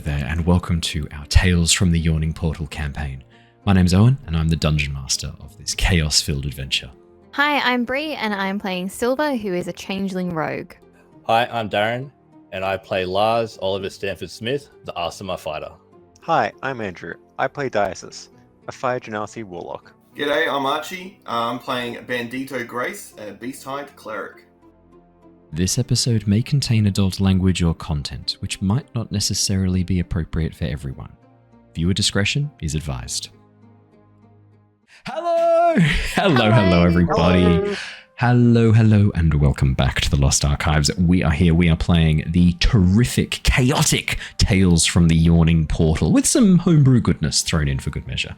there, and welcome to our Tales from the Yawning Portal campaign. My name's Owen, and I'm the Dungeon Master of this chaos-filled adventure. Hi, I'm Bree, and I'm playing Sylver, who is a Changeling rogue. Hi, I'm Darren, and I play Lars, Oliver Stanford Smith, the Aasimar fighter. Hi, I'm Andrew. I play Dysis, a fire Genasi Warlock. G'day, I'm Archie. I'm playing Bandito Grace, a Beasthide Cleric. This episode may contain adult language or content, which might not necessarily be appropriate for everyone. Viewer discretion is advised. Hello, everybody. Hello, and welcome back to the Lost Archives. We are here. We are playing the terrific, chaotic Tales from the Yawning Portal with some homebrew goodness thrown in for good measure.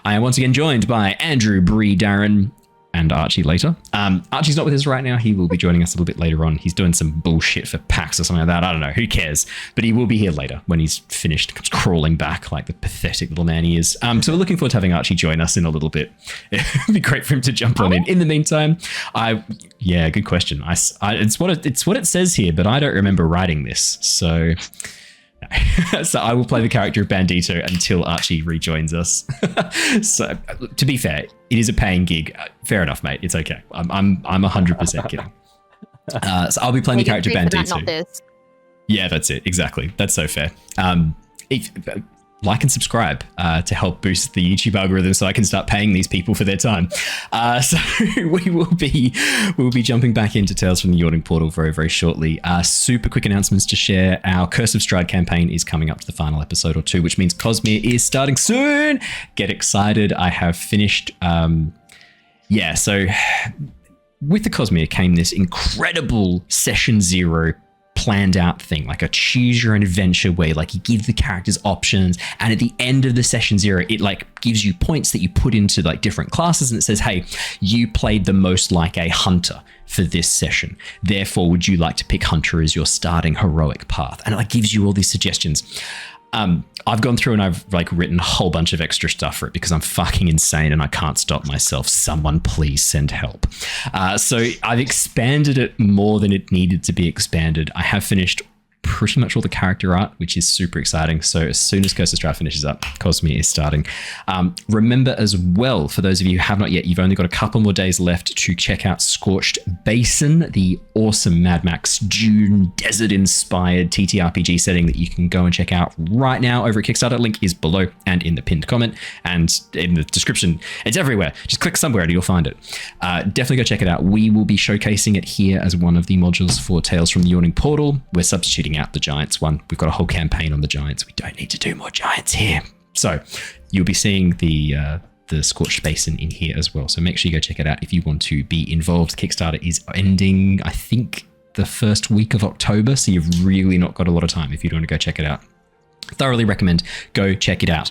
I am once again joined by Andrew, Bree, Darren, and Archie later. Archie's not with us right now. He will be joining us a little bit later on. He's doing some bullshit for PAX or something like that. I don't know. Who cares? But he will be here later when he's finished crawling back like the pathetic little man he is. So we're looking forward to having Archie join us in a little bit. It'd be great for him to jump on in. In the meantime, good question. It's what it says here, but I don't remember writing this. So I will play the character of Bandito until Archie rejoins us. So to be fair, it is a paying gig. Fair enough, mate. It's okay. I'm 100% kidding. So I'll be playing the character Bandito. Not this. Yeah, that's it. Exactly. That's so fair. Like and subscribe to help boost the YouTube algorithm so I can start paying these people for their time. So we'll be jumping back into Tales from the Yawning Portal very, very shortly. Super quick announcements to share. Our Curse of Stride campaign is coming up to the final episode or two, which means Cosmere is starting soon. Get excited. I have finished. So with the Cosmere came this incredible session 0 planned out thing, like a choose your own adventure where like you give the characters options, and at the end of the session 0 it like gives you points that you put into like different classes, and it says, hey, you played the most like a hunter for this session, therefore would you like to pick hunter as your starting heroic path? And it like gives you all these suggestions. I've gone through and I've like written a whole bunch of extra stuff for it because I'm fucking insane and I can't stop myself. Someone please send help. So I've expanded it more than it needed to be expanded. I have finished pretty much all the character art, which is super exciting. So as soon as Curse of Stride finishes up, Cosmere is starting. Remember as well, for those of you who have not yet, you've only got a couple more days left to check out Scorched Basin, the awesome Mad Max Dune desert-inspired TTRPG setting that you can go and check out right now over at Kickstarter. Link is below and in the pinned comment and in the description. It's everywhere. Just click somewhere and you'll find it. Definitely go check it out. We will be showcasing it here as one of the modules for Tales from the Yawning Portal. We're substituting out the Giants one. We've got a whole campaign on the Giants. We don't need to do more Giants here. So you'll be seeing the Scorched Basin in here as well. So make sure you go check it out if you want to be involved. Kickstarter is ending, I think, the first week of October. So you've really not got a lot of time if you want to go check it out. Thoroughly recommend go check it out.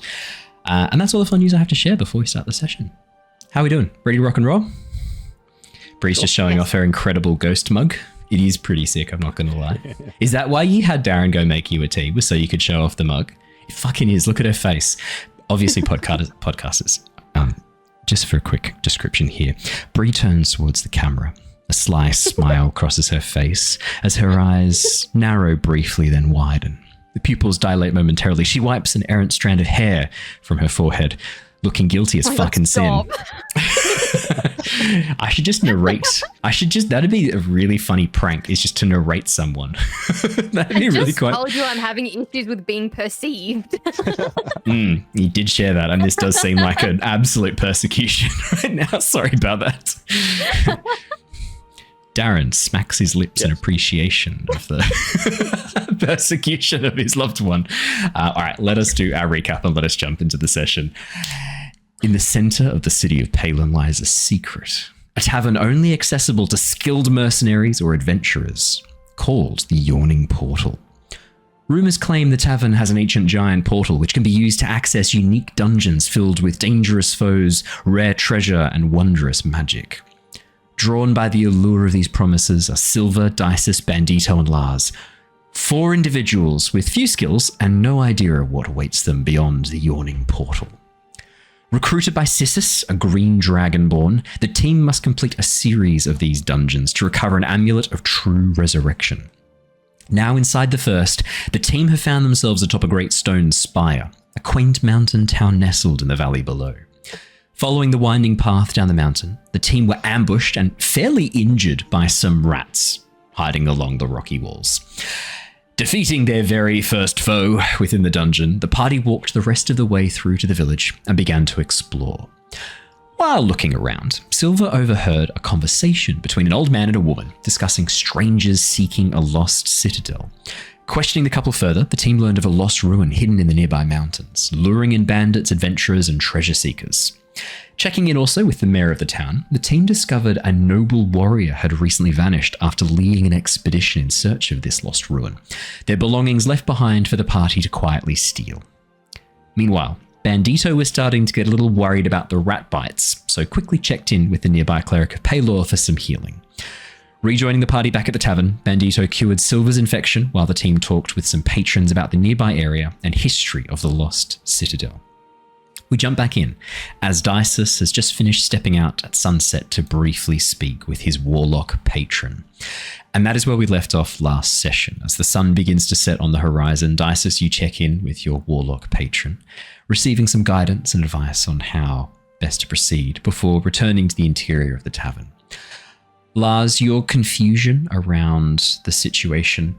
And that's all the fun news I have to share before we start the session. How are we doing? Ready to rock and roll? Bree's just showing off her incredible ghost mug. It is pretty sick, I'm not going to lie. Is that why you had Darren go make you a tea? Was so you could show off the mug? It fucking is. Look at her face. Obviously, podcasters. Just for a quick description here. Bree turns towards the camera. A sly smile crosses her face as her eyes narrow briefly, then widen. The pupils dilate momentarily. She wipes an errant strand of hair from her forehead, looking guilty as fucking sin. I should just narrate. That'd be a really funny prank, is just to narrate someone. That'd be really quite. I told you I'm having issues with being perceived. You did share that, and this does seem like an absolute persecution right now. Sorry about that. Darren smacks his lips in appreciation of the persecution of his loved one. All right, let us do our recap and let us jump into the session. In the center of the city of Palin lies a secret, a tavern only accessible to skilled mercenaries or adventurers, called the Yawning Portal. Rumors claim the tavern has an ancient giant portal which can be used to access unique dungeons filled with dangerous foes, rare treasure, and wondrous magic. Drawn by the allure of these promises are Sylver, Dysis, Bandito, and Lars. 4 individuals with few skills and no idea of what awaits them beyond the Yawning Portal. Recruited by Sissus, a green dragonborn, the team must complete a series of these dungeons to recover an amulet of true resurrection. Now inside the first, the team have found themselves atop a great stone spire, a quaint mountain town nestled in the valley below. Following the winding path down the mountain, the team were ambushed and fairly injured by some rats hiding along the rocky walls. Defeating their very first foe within the dungeon, the party walked the rest of the way through to the village and began to explore. While looking around, Sylver overheard a conversation between an old man and a woman discussing strangers seeking a lost citadel. Questioning the couple further, the team learned of a lost ruin hidden in the nearby mountains, luring in bandits, adventurers, and treasure seekers. Checking in also with the mayor of the town, the team discovered a noble warrior had recently vanished after leading an expedition in search of this lost ruin, their belongings left behind for the party to quietly steal. Meanwhile, Bandito was starting to get a little worried about the rat bites, so quickly checked in with the nearby Cleric of Paylor for some healing. Rejoining the party back at the tavern, Bandito cured Sylver's infection while the team talked with some patrons about the nearby area and history of the lost citadel. We jump back in, as Dysis has just finished stepping out at sunset to briefly speak with his Warlock patron. And that is where we left off last session. As the sun begins to set on the horizon, Dysis, you check in with your Warlock patron, receiving some guidance and advice on how best to proceed before returning to the interior of the tavern. Lars, your confusion around the situation,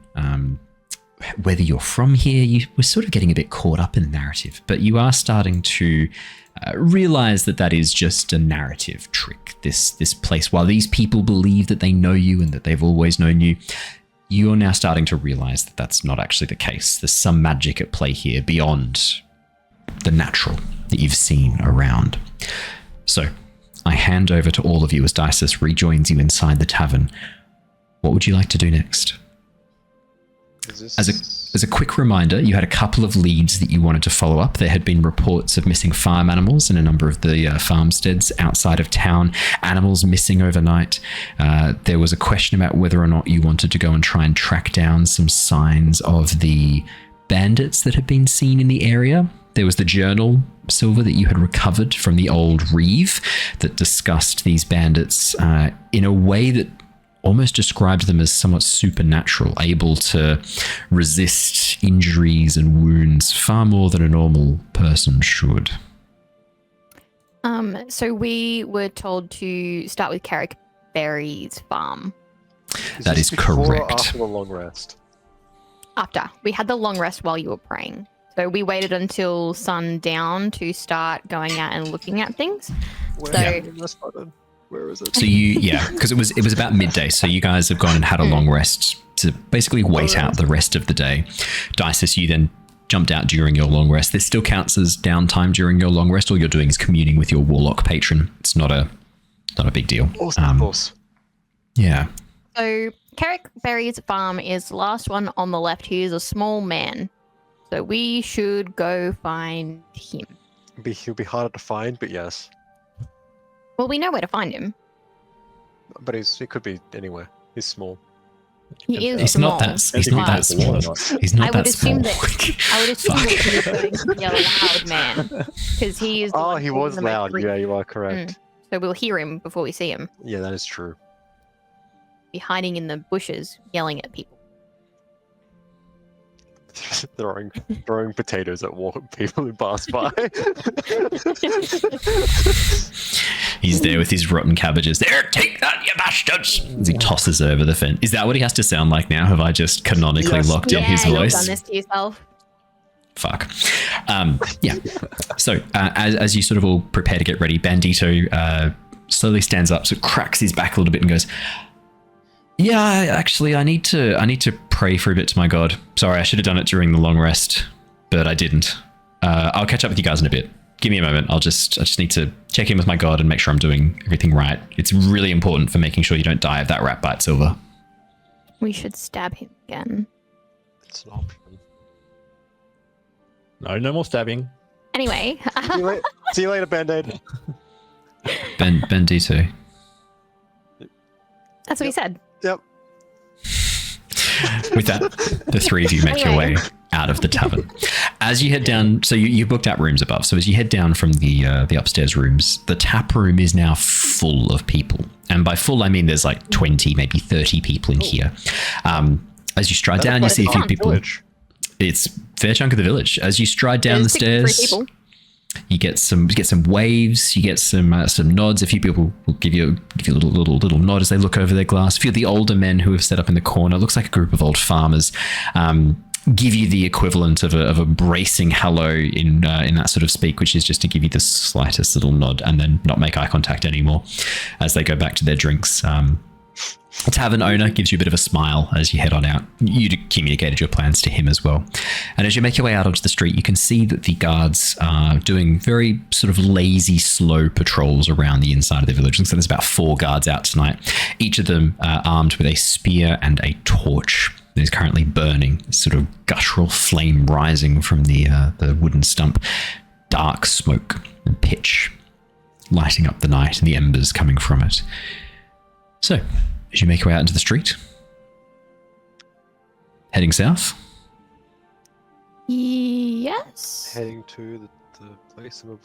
whether you're from here, you were sort of getting a bit caught up in the narrative, but you are starting to realize that that is just a narrative trick. This place, while these people believe that they know you and that they've always known you, you're now starting to realize that that's not actually the case. There's some magic at play here beyond the natural that you've seen around. So I hand over to all of you as Dysis rejoins you inside the tavern. What would you like to do next? As a quick reminder, you had a couple of leads that you wanted to follow up. There had been reports of missing farm animals in a number of the farmsteads outside of town, animals missing overnight. There was a question about whether or not you wanted to go and try and track down some signs of the bandits that had been seen in the area. There was the journal, Sylver, that you had recovered from the old Reeve that discussed these bandits in a way that almost described them as somewhat supernatural, able to resist injuries and wounds far more than a normal person should. So we were told to start with Carrick Berry's farm. That is before or correct. after the long rest? After. We had the long rest while you were praying. So we waited until sundown to start going out and looking at things. Where is it? So because it was about midday. So you guys have gone and had a long rest to basically wait out the rest of the day. Dysis, you then jumped out during your long rest. This still counts as downtime during your long rest. All you're doing is communing with your Warlock patron. It's not a big deal. Awesome, of course. Yeah. So Carrick Berry's farm is the last one on the left. He is a small man. So we should go find him. He'll be harder to find, but yes. Well, we know where to find him. But he could be anywhere. He's small. He is He's small. not that small. He's not that small. I would assume that he's going to be a loud man. Because he is. Oh, he was loud. Yeah, you are correct. So we'll hear him before we see him. Yeah, that is true. Be hiding in the bushes, yelling at people. throwing potatoes at people who pass by. He's there with his rotten cabbages. There, take that, you bastards! As he tosses over the fence. Is that what he has to sound like now? Have I just canonically locked in his voice? You've done this to yourself. Fuck. Yeah. So as you sort of all prepare to get ready, Bandito slowly stands up, so cracks his back a little bit and goes, "Yeah, actually, I need to pray for a bit to my god. Sorry, I should have done it during the long rest, but I didn't. I'll catch up with you guys in a bit. Give me a moment. I just need to check in with my god and make sure I'm doing everything right. It's really important for making sure you don't die of that rat bite, Sylver." We should stab him again. It's an option. No more stabbing. Anyway. See you later, Band-Aid. Bandito. That's what he said. Yep. With that, the three of you make your way out of the tavern. As you head down, so you booked out rooms above. So as you head down from the upstairs rooms, the tap room is now full of people. And by full, I mean there's like 20, maybe 30 people in here. As you stride down, you see a few people. Village. It's a fair chunk of the village. As you stride down the There's 63 stairs, people. you get some waves, you get some nods. A few people will give you a little nod as they look over their glass. A few of the older men who have set up in the corner, looks like a group of old farmers, give you the equivalent of a bracing hello in that sort of speak, which is just to give you the slightest little nod and then not make eye contact anymore as they go back to their drinks. The tavern owner gives you a bit of a smile as you head on out. You communicated your plans to him as well. And as you make your way out onto the street, you can see that the guards are doing very sort of lazy, slow patrols around the inside of the village. So there's about 4 guards out tonight, each of them armed with a spear and a torch that is currently burning, sort of guttural flame rising from the wooden stump. Dark smoke and pitch lighting up the night and the embers coming from it. So, as you make your way out into the street, heading south. Yes. Heading to the place where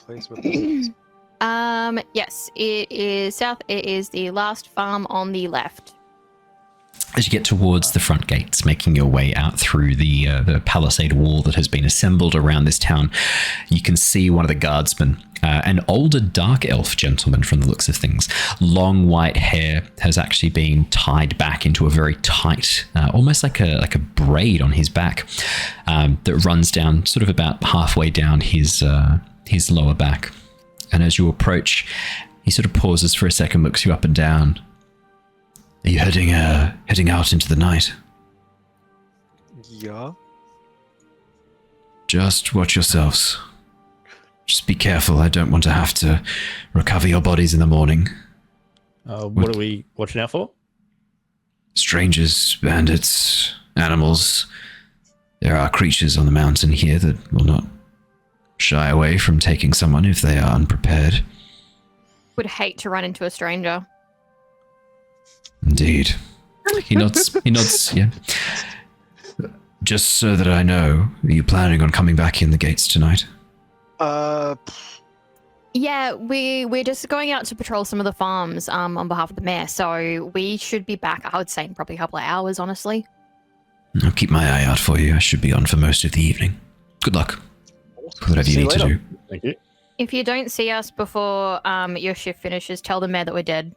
Yes, it is south. It is the last farm on the left. As you get towards the front gates, making your way out through the palisade wall that has been assembled around this town, you can see one of the guardsmen, an older dark elf gentleman from the looks of things. Long white hair has actually been tied back into a very tight, almost like a braid on his back that runs down sort of about halfway down his lower back. And as you approach, he sort of pauses for a second, looks you up and down. Are you heading out into the night? Yeah. Just watch yourselves. Just be careful. I don't want to have to recover your bodies in the morning. What are we watching out for? Strangers, bandits, animals. There are creatures on the mountain here that will not shy away from taking someone if they are unprepared. Would hate to run into a stranger. Indeed. He nods, yeah. Just so that I know, are you planning on coming back in the gates tonight? Yeah, we're just going out to patrol some of the farms on behalf of the mayor, so we should be back, I would say, in probably a couple of hours, honestly. I'll keep my eye out for you. I should be on for most of the evening. Good luck. Whatever you need to do. Thank you. If you don't see us before your shift finishes, tell the mayor that we're dead.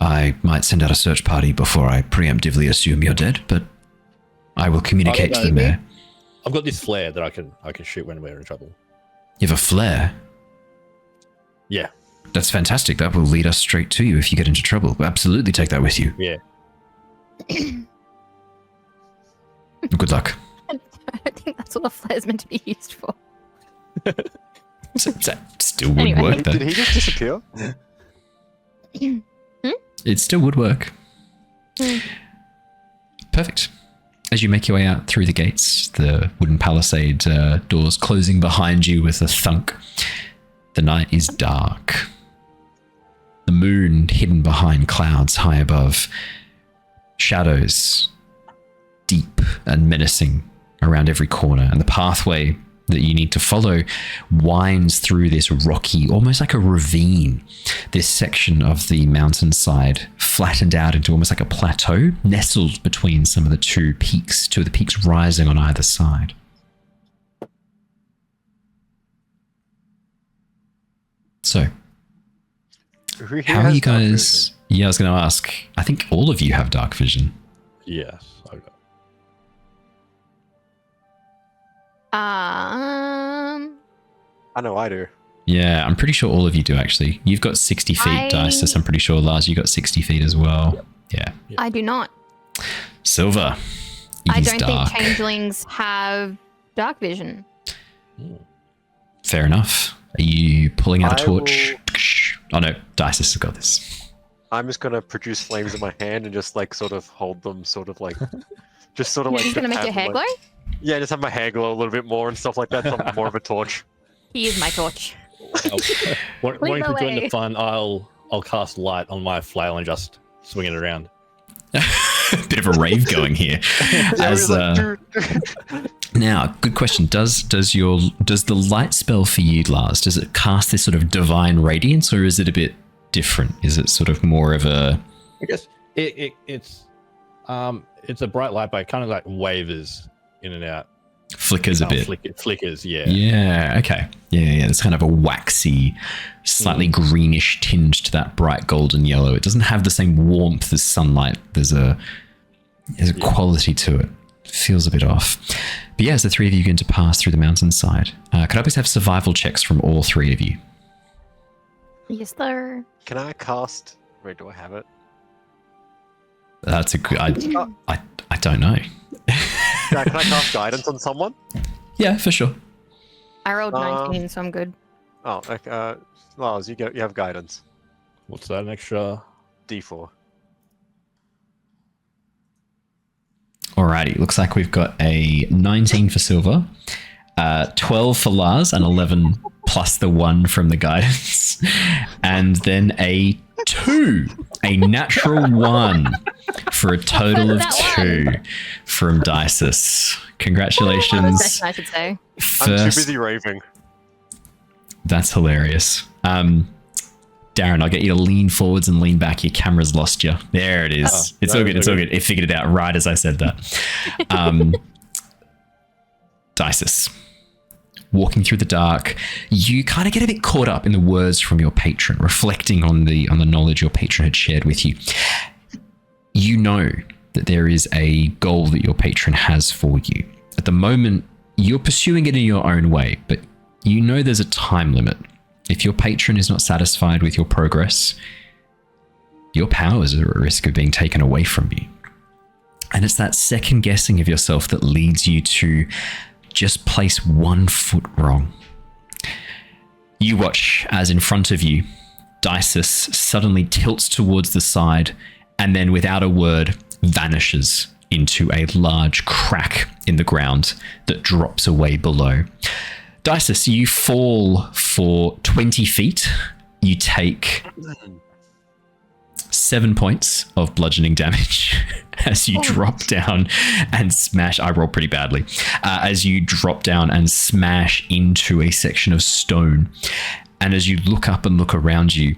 I might send out a search party before I preemptively assume you're dead, but I will communicate to the mayor. I've got this flare that I can shoot when we're in trouble. You have a flare? Yeah. That's fantastic. That will lead us straight to you if you get into trouble. Absolutely take that with you. Yeah. Good luck. I don't think that's what a flare's meant to be used for. So that still would Anyway. work, though. Did he just disappear? It still would work. Perfect. As you make your way out through the gates, the wooden palisade doors closing behind you with a thunk, the night is dark. The moon hidden behind clouds high above. Shadows deep and menacing around every corner, and the pathway that you need to follow winds through this rocky, almost like a ravine. This section of the mountainside flattened out into almost like a plateau, nestled between two of the peaks rising on either side. So, how are you guys? Yeah, I was going to ask. I think all of you have dark vision. Yes. Okay. I know I do. Yeah, I'm pretty sure all of you do, actually. You've got 60 feet, Dysis. I'm pretty sure, Lars, you got 60 feet as well. Yeah. I do not. Sylver. I don't think changelings have dark vision. Fair enough. Are you pulling out a torch? Oh no, Dysis has got this. I'm just gonna produce flames in my hand and just like sort of hold them, sort of like, just sort of like. You're gonna make your hair glow? Yeah, just have my hair glow a little bit more and stuff like that. So I'm more of a torch. He is my torch. Wanting to join the fun, I'll cast light on my flail and just swing it around. Bit of a rave going here. Now, good question. Does the light spell for you, Lars, does it cast this sort of divine radiance, or is it a bit different? Is it sort of more of a? I guess it's. It's a bright light, but it kind of like wavers in and out. Flickers a bit. Flickers, yeah. Yeah, okay. Yeah. There's kind of a waxy, slightly greenish tinge to that bright golden yellow. It doesn't have the same warmth as sunlight. There's a quality to it. Feels a bit off. But yeah, as the three of you begin to pass through the mountainside, could I please have survival checks from all three of you? Yes, sir. Can I cast? Wait, do I have it? That's a good. I don't know. Yeah, can I cast guidance on someone? Yeah, for sure. I rolled 19, so I'm good. Oh, okay. Lars, you have guidance. What's that? An extra D4. Alrighty, looks like we've got a 19 for Sylver, 12 for Lars, and 11 plus the 1 from the guidance, and then a 2, a natural 1 for a total of 2 from Dysis. Congratulations. I should say. I'm too busy raving. That's hilarious. Darren, I'll get you to lean forwards and lean back. Your camera's lost you. There it is. Oh, it's all good. It's all good. It figured it out right as I said that. Dysis. Walking through the dark, you kind of get a bit caught up in the words from your patron, reflecting on the knowledge your patron had shared with you. You know that there is a goal that your patron has for you. At the moment, you're pursuing it in your own way, but you know there's a time limit. If your patron is not satisfied with your progress, your powers are at risk of being taken away from you. And it's that second guessing of yourself that leads you to just place one foot wrong. You watch as in front of you, Dysis suddenly tilts towards the side and then without a word vanishes into a large crack in the ground that drops away below. Dysis, you fall for 20 feet. You take 7 points of bludgeoning damage as you drop down and smash. I roll pretty badly. As you drop down and smash into a section of stone. And as you look up and look around you,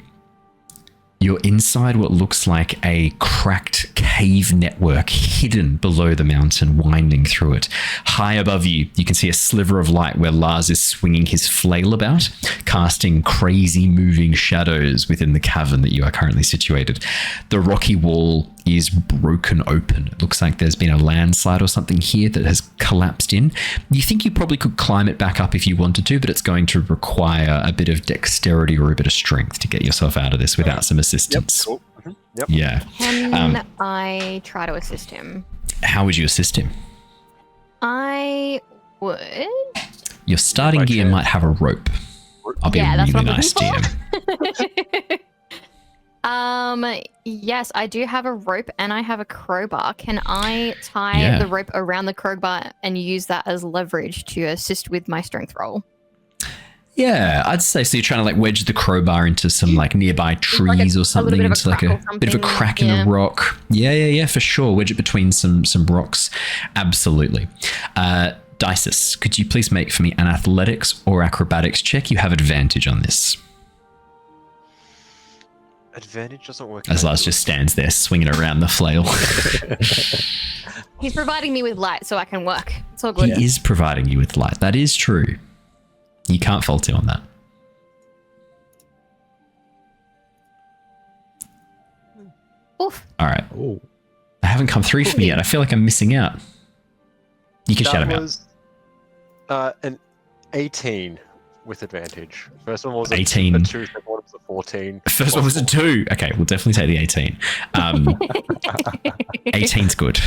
you're inside what looks like a cracked cave network hidden below the mountain, winding through it. High above you, you can see a sliver of light where Lars is swinging his flail about, casting crazy moving shadows within the cavern that you are currently situated. The rocky wall is broken open. It looks like there's been a landslide or something here that has collapsed in. You think you probably could climb it back up if you wanted to, but it's going to require a bit of dexterity or a bit of strength to get yourself out of this without some assistance. Yep. Cool. Yep. Yeah. Can I try to assist him? How would you assist him? I would. Your starting gear might have a rope. I'll be a really nice DM. Yes, I do have a rope and I have a crowbar. Can I tie the rope around the crowbar and use that as leverage to assist with my strength roll? Yeah, I'd say so. You're trying to like wedge the crowbar into some like nearby trees or something, into like a bit of a crack in the rock. Yeah, for sure. Wedge it between some rocks. Absolutely. Dysis, could you please make for me an athletics or acrobatics check? You have advantage on this. Advantage doesn't work. As Lars just stands there swinging around the flail. He's providing me with light so I can work. It's all good. He is providing you with light. That is true. You can't fault him on that. Oof. All right. Ooh. I haven't come through for me yet. I feel like I'm missing out. You can shout him out. That was an 18 with advantage. First one was 18. A 2, second one was a 14. First one was a 2. Okay, we'll definitely take the 18. 18's good.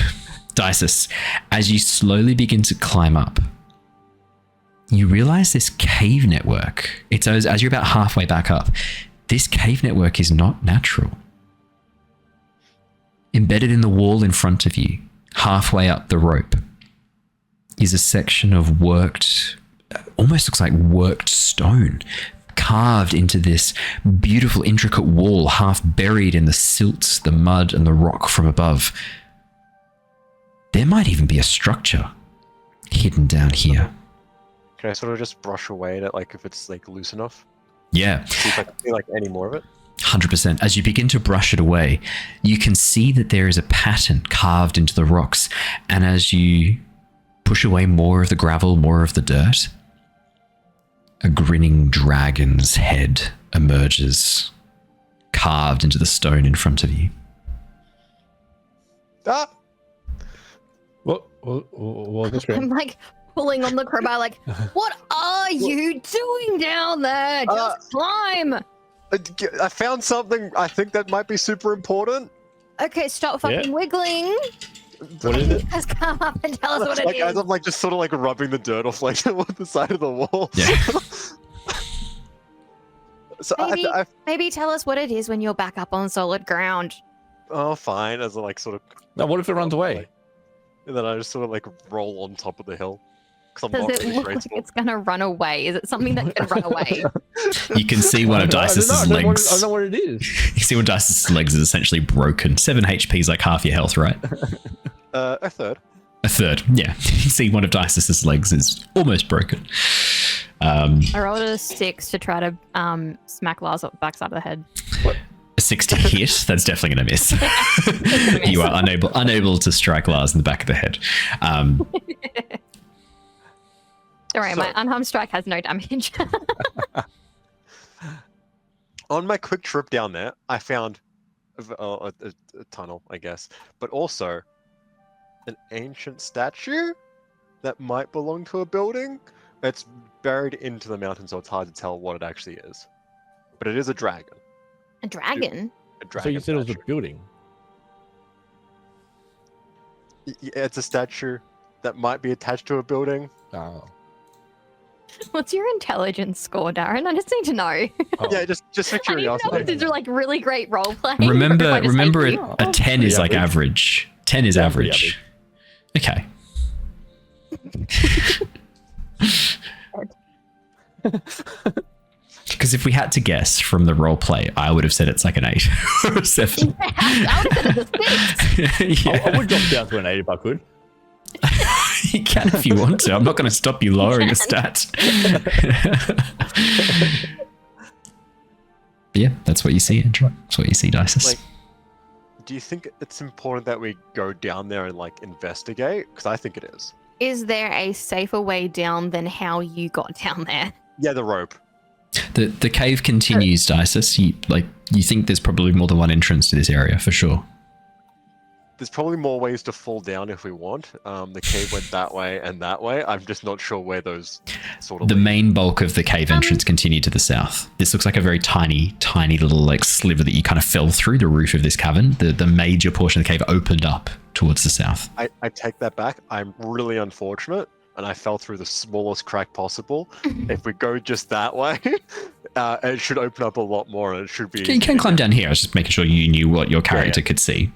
Dysis, as you slowly begin to climb up, you realize this cave network, it's as you're about halfway back up, this cave network is not natural. Embedded in the wall in front of you, halfway up the rope, is a section of almost looks like worked stone, carved into this beautiful, intricate wall, half buried in the silt, the mud, and the rock from above. There might even be a structure hidden down here. Can I sort of just brush away at it, like if it's like loose enough? Yeah. See if I can see like any more of it? 100%. As you begin to brush it away, you can see that there is a pattern carved into the rocks. And as you push away more of the gravel, more of the dirt, a grinning dragon's head emerges, carved into the stone in front of you. Ah! What this I'm like pulling on the crowbar, like, what are you doing down there? Just climb. I found something I think that might be super important. Okay, stop fucking wiggling. What is it? Just come up and tell us what it Like, is. as I'm like just sort of like rubbing the dirt off like the side of the wall. Yeah. So Maybe tell us what it is when you're back up on solid ground. oh, fine. As I like sort of. Now, what if it runs away? And then I just sort of like roll on top of the hill. Because I'm Does not it really look like graceful. it's gonna run away? Is it something that can run away? You can see one of Dysis's I don't legs. know what it is. You see one of Dysis's legs is essentially broken. 7 HP is like half your health, right? A third. A third, yeah. You see one of Dysis's legs is almost broken. I rolled a 6 to try to smack Lars up the backside of the head. A 6 to hit, that's definitely going to miss. You are unable to strike Lars in the back of the head. Don't worry, my unharmed strike has no damage. On my quick trip down there, I found a tunnel, I guess, but also an ancient statue that might belong to a building. It's buried into the mountain, so it's hard to tell what it actually is. But it is a dragon. A dragon? A dragon So you said it was a statue. building. It's a statue that might be attached to a building. Oh. What's your intelligence score, Darren? I just need to know. Oh. Yeah, just for I need to know curiosity. if these are like really great role playing. Remember, or if I just remember hate a you. 10 is like average. average. 10 is Yeah, average. Okay. Because if we had to guess from the roleplay, I would have said it's like an 8 or a 7. I would have said it's a 6. Yeah. I would drop down to an 8 if I could. You can if you want to. I'm not going to stop you lowering a stat. Yeah, that's what you see, Andrew. That's what you see, Dysis. Like, do you think it's important that we go down there and like investigate? Because I think it is. Is there a safer way down than how you got down there? Yeah, the rope. The cave continues, Dysis. You think there's probably more than one entrance to this area for sure. There's probably more ways to fall down if we want. The cave went that way and that way. I'm just not sure where those sort of. The lead. main bulk of the cave entrance continued to the south. This looks like a very tiny little like sliver that you kind of fell through the roof of this cavern. The major portion of the cave opened up towards the south. I take that back. I'm really unfortunate, and I fell through the smallest crack possible. If we go just that way, it should open up a lot more, and it should be. You can climb down here. I was just making sure you knew what your character could see.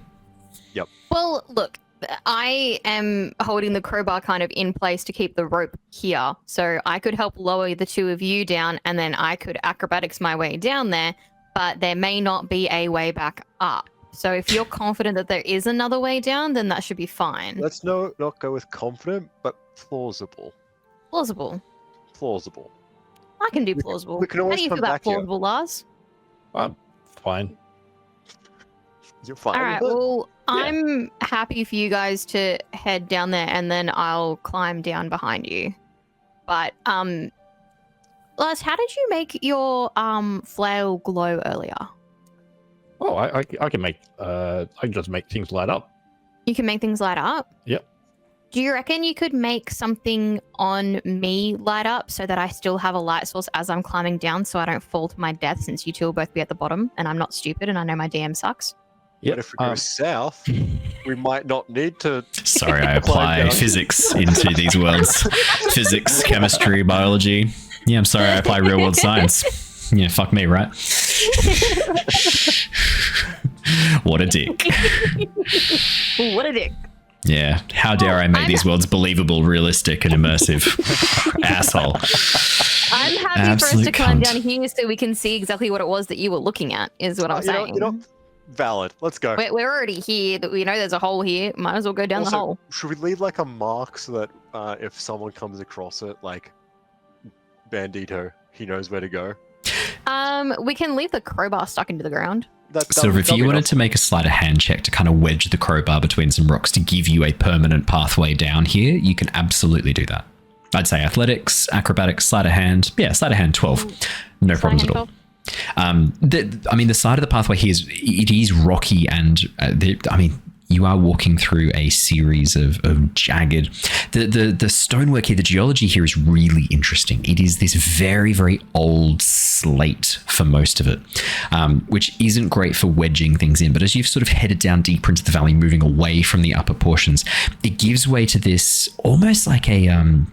Well, look, I am holding the crowbar kind of in place to keep the rope here. So I could help lower the two of you down and then I could acrobatics my way down there, but there may not be a way back up. So if you're confident that there is another way down, then that should be fine. Let's not go with confident, but plausible. Plausible. Plausible. I can do plausible. we can How always do you come feel about back here. plausible, Lars? Fine. You're fine. All right, with it? well, I'm happy for you guys to head down there and then I'll climb down behind you. But, Lars, how did you make your flail glow earlier? Oh, I can make I can just make things light up. You can make things light up? Yep. Do you reckon you could make something on me light up so that I still have a light source as I'm climbing down so I don't fall to my death since you two will both be at the bottom and I'm not stupid and I know my DM sucks? Yep. But if we go south, we might not need to. Sorry, I Climb apply down. physics into these worlds. Physics, chemistry, biology. Yeah, I'm sorry, I apply real world science. Yeah, fuck me, right? What a dick. What a dick. Yeah, how dare I make these worlds believable, realistic, and immersive? Asshole. I'm happy for us to Absolute climb cunt. down here so we can see exactly what it was that you were looking at, is what I'm saying. You know, valid. Let's go. We're already here. We know there's a hole here. Might as well go down the Also, hole. should we leave like a mark so that if someone comes across it, like Bandito, he knows where to go? We can leave the crowbar stuck into the ground. Sylver, if you wanted to make a sleight of hand check to kind of wedge the crowbar between some rocks to give you a permanent pathway down here, you can absolutely do that. I'd say athletics, acrobatics, sleight of hand. Yeah, sleight of hand 12. No problems at all. The side of the pathway here is rocky, and you are walking through a series of jagged. The stonework here, the geology here is really interesting. It is this very, very old slate for most of it, which isn't great for wedging things in. But as you've sort of headed down deeper into the valley, moving away from the upper portions, it gives way to this almost like a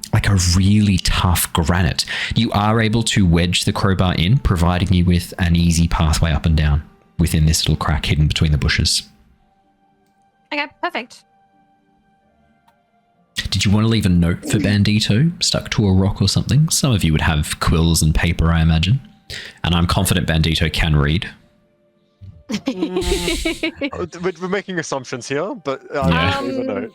really tough granite. You are able to wedge the crowbar in, providing you with an easy pathway up and down within this little crack hidden between the bushes. Okay, perfect. Did you want to leave a note for Bandito stuck to a rock or something? Some of you would have quills and paper, I imagine. And I'm confident Bandito can read. We're making assumptions here, but leave a note.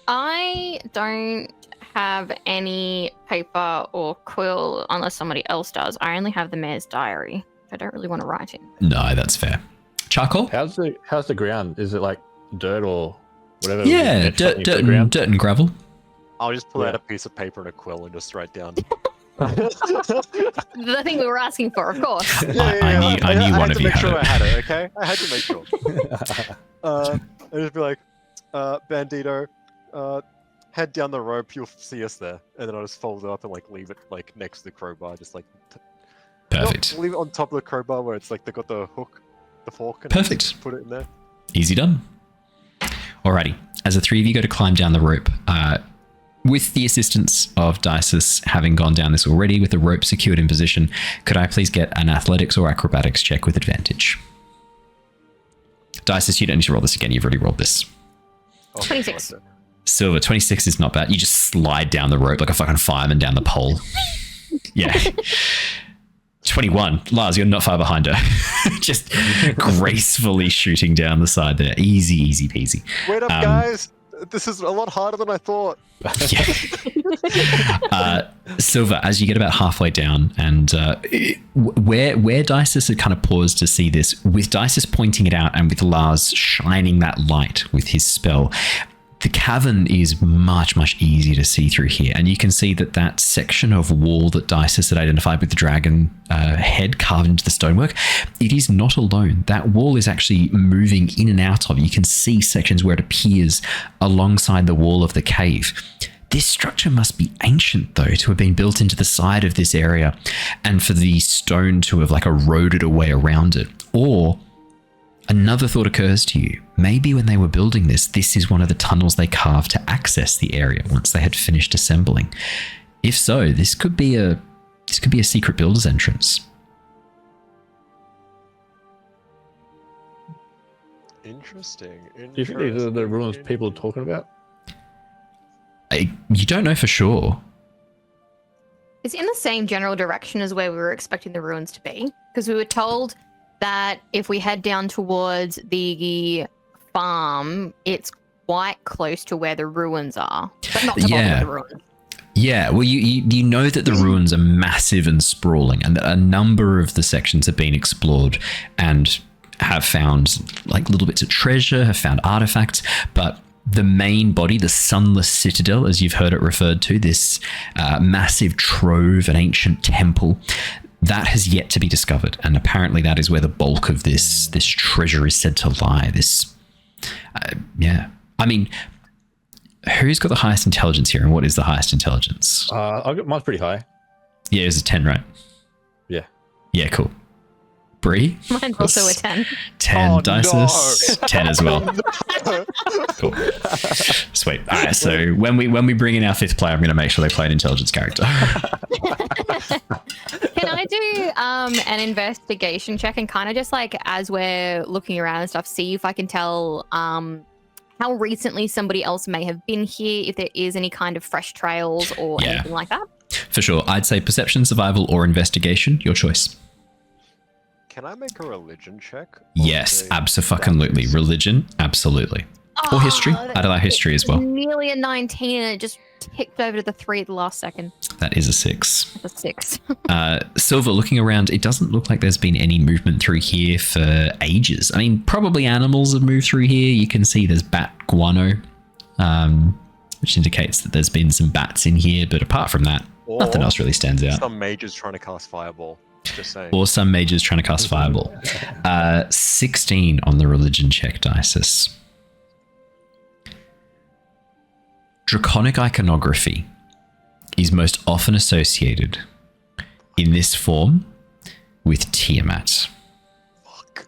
I don't have any paper or quill unless somebody else does. I only have the mayor's diary. I don't really want to write in. No, that's fair. Charcoal? How's the ground? Is it like dirt or whatever? Yeah, dirt and gravel. I'll just pull out a piece of paper and a quill and just write down. The thing we were asking for, of course. I knew one of you had it. I had to make sure I had it, okay? I had to make sure. I'd just be like, Bandito, head down the rope, you'll see us there. And then I'll just fold it up and leave it next to the crowbar, just Perfect. Leave it on top of the crowbar where it's they've got the hook, the fork, and Perfect. just put it in there. Easy done. Alrighty, as the three of you go to climb down the rope, with the assistance of Dysis having gone down this already with the rope secured in position, could I please get an athletics or acrobatics check with advantage? Dysis, you don't need to roll this again. You've already rolled this. 26. Sylver, 26 is not bad. You just slide down the rope like a fucking fireman down the pole. Yeah. 21. Lars, you're not far behind her. Just gracefully shooting down the side there. Easy peasy. Wait up, guys. This is a lot harder than I thought. Yeah. Sylver, as you get about halfway down, and where Dysis had kind of paused to see this, with Dysis pointing it out and with Lars shining that light with his spell, the cavern is much, much easier to see through here. And you can see that section of wall that Dysis had identified with the dragon head carved into the stonework, it is not alone. That wall is actually moving in and out of. You can see sections where it appears alongside the wall of the cave. This structure must be ancient, though, to have been built into the side of this area and for the stone to have eroded away around it. Or another thought occurs to you. Maybe when they were building this is one of the tunnels they carved to access the area once they had finished assembling. If so, this could be a secret builder's entrance. Interesting. Do you think these are the ruins people are talking about? You don't know for sure. It's in the same general direction as where we were expecting the ruins to be, because we were told that if we head down towards the farm, it's quite close to where the ruins are, but not the bottom of the ruins. Yeah, well, you know that the ruins are massive and sprawling, and that a number of the sections have been explored and have found little bits of treasure, have found artifacts, but the main body, the Sunless Citadel, as you've heard it referred to, this massive trove, an ancient temple, that has yet to be discovered. And apparently that is where the bulk of this treasure is said to lie. I mean, who's got the highest intelligence here, and what is the highest intelligence? Mine's pretty high. Yeah, it's a 10, right? Yeah. Yeah, cool. Bree? Mine's also a 10. 10, Dysis. No. 10 as well. Cool. Sweet. All right, so when we bring in our fifth player, I'm going to make sure they play an intelligence character. Can I do an investigation check and kind of just as we're looking around and stuff, see if I can tell how recently somebody else may have been here, if there is any kind of fresh trails or anything like that? For sure. I'd say perception, survival, or investigation. Your choice. Can I make a religion check? Yes, absolutely. Religion, absolutely. Or history. Oh, I'd allow history as well. Nearly a 19 and it just ticked over to the 3 at the last second. That is a 6. That's a 6. Sylver, looking around, it doesn't look like there's been any movement through here for ages. I mean, probably animals have moved through here. You can see there's bat guano, which indicates that there's been some bats in here. But apart from that, nothing else really stands out. Some mages trying to cast fireball. Just saying. Or some mages trying to cast fireball. 16 on the religion check, Dysis. Draconic iconography is most often associated in this form with Tiamat. Fuck.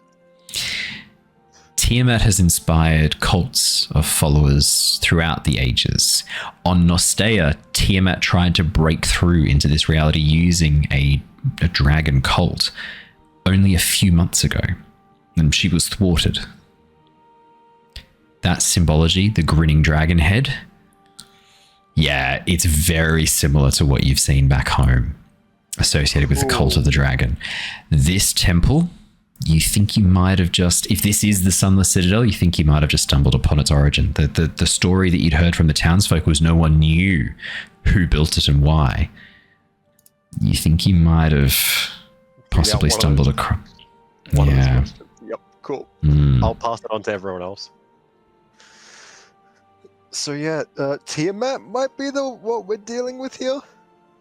Tiamat has inspired cults of followers throughout the ages. On Nostea, Tiamat tried to break through into this reality using a dragon cult only a few months ago, and she was thwarted. That symbology, the grinning dragon head, yeah, it's very similar to what you've seen back home, associated with the cult of the dragon. This temple, you think you might have just, if this is the Sunless Citadel, you think you might have just stumbled upon its origin. The story that you'd heard from the townsfolk was no one knew who built it and why. You think you might have possibly stumbled across. Yeah. Yep, cool. Mm. I'll pass it on to everyone else. So yeah, Tiamat might be what we're dealing with here,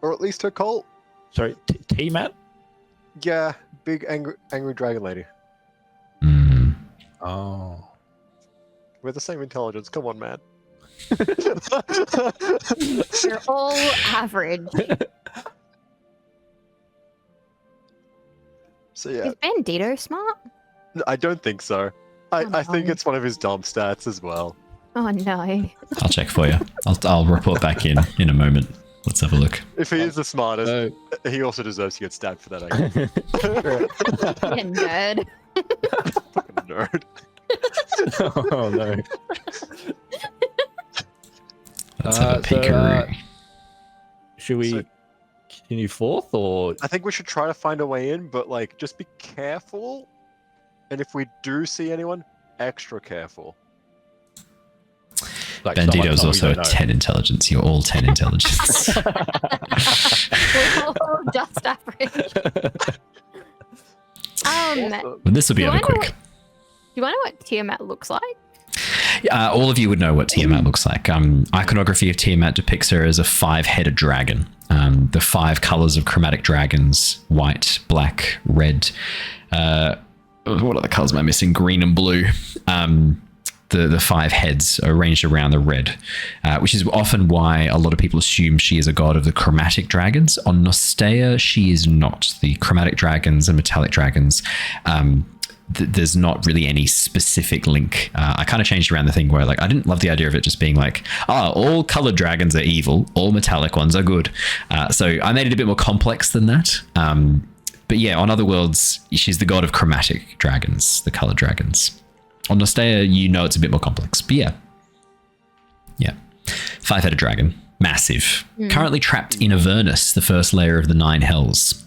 or at least her cult. Sorry, T-Mat? Yeah, big angry dragon lady. Mm. Oh. We're the same intelligence. Come on, man. You're all average. So yeah, Is Bandito smart? I don't think so. I think no. it's one of his dumb stats as well. Oh no. I'll check for you. I'll report back in a moment. Let's have a look. If he is the smartest, No. he also deserves to get stabbed for that. I guess. You nerd. Fucking nerd. Oh no. Let's have a peekaroo. Should we So- continue forth or I think we should try to find a way in, but like, just be careful. And if we do see anyone, extra careful. like Bandito's someone also we a don't 10 intelligence. You're all 10 intelligence. We're all just average. Also, Well, this will be Do over I know quick. Do I know what Tiamat looks like? All of you would know what Tiamat looks like. Iconography of Tiamat depicts her as a 5-headed dragon. The 5 colors of chromatic dragons: white, black, red. What other colors am I missing? Green and blue. The 5 heads are arranged around the red, which is often why a lot of people assume she is a god of the chromatic dragons. On Nostea, she is not. The chromatic dragons and metallic dragons, there's not really any specific link. I kind of changed around the thing where like I didn't love the idea of it just being like, all colored dragons are evil, all metallic ones are good. So I made it a bit more complex than that. But yeah, on other worlds, she's the god of chromatic dragons, the colored dragons. On Nostea, you know it's a bit more complex. But yeah. 5-headed dragon. Massive. Currently trapped in Avernus, the first layer of the 9 hells.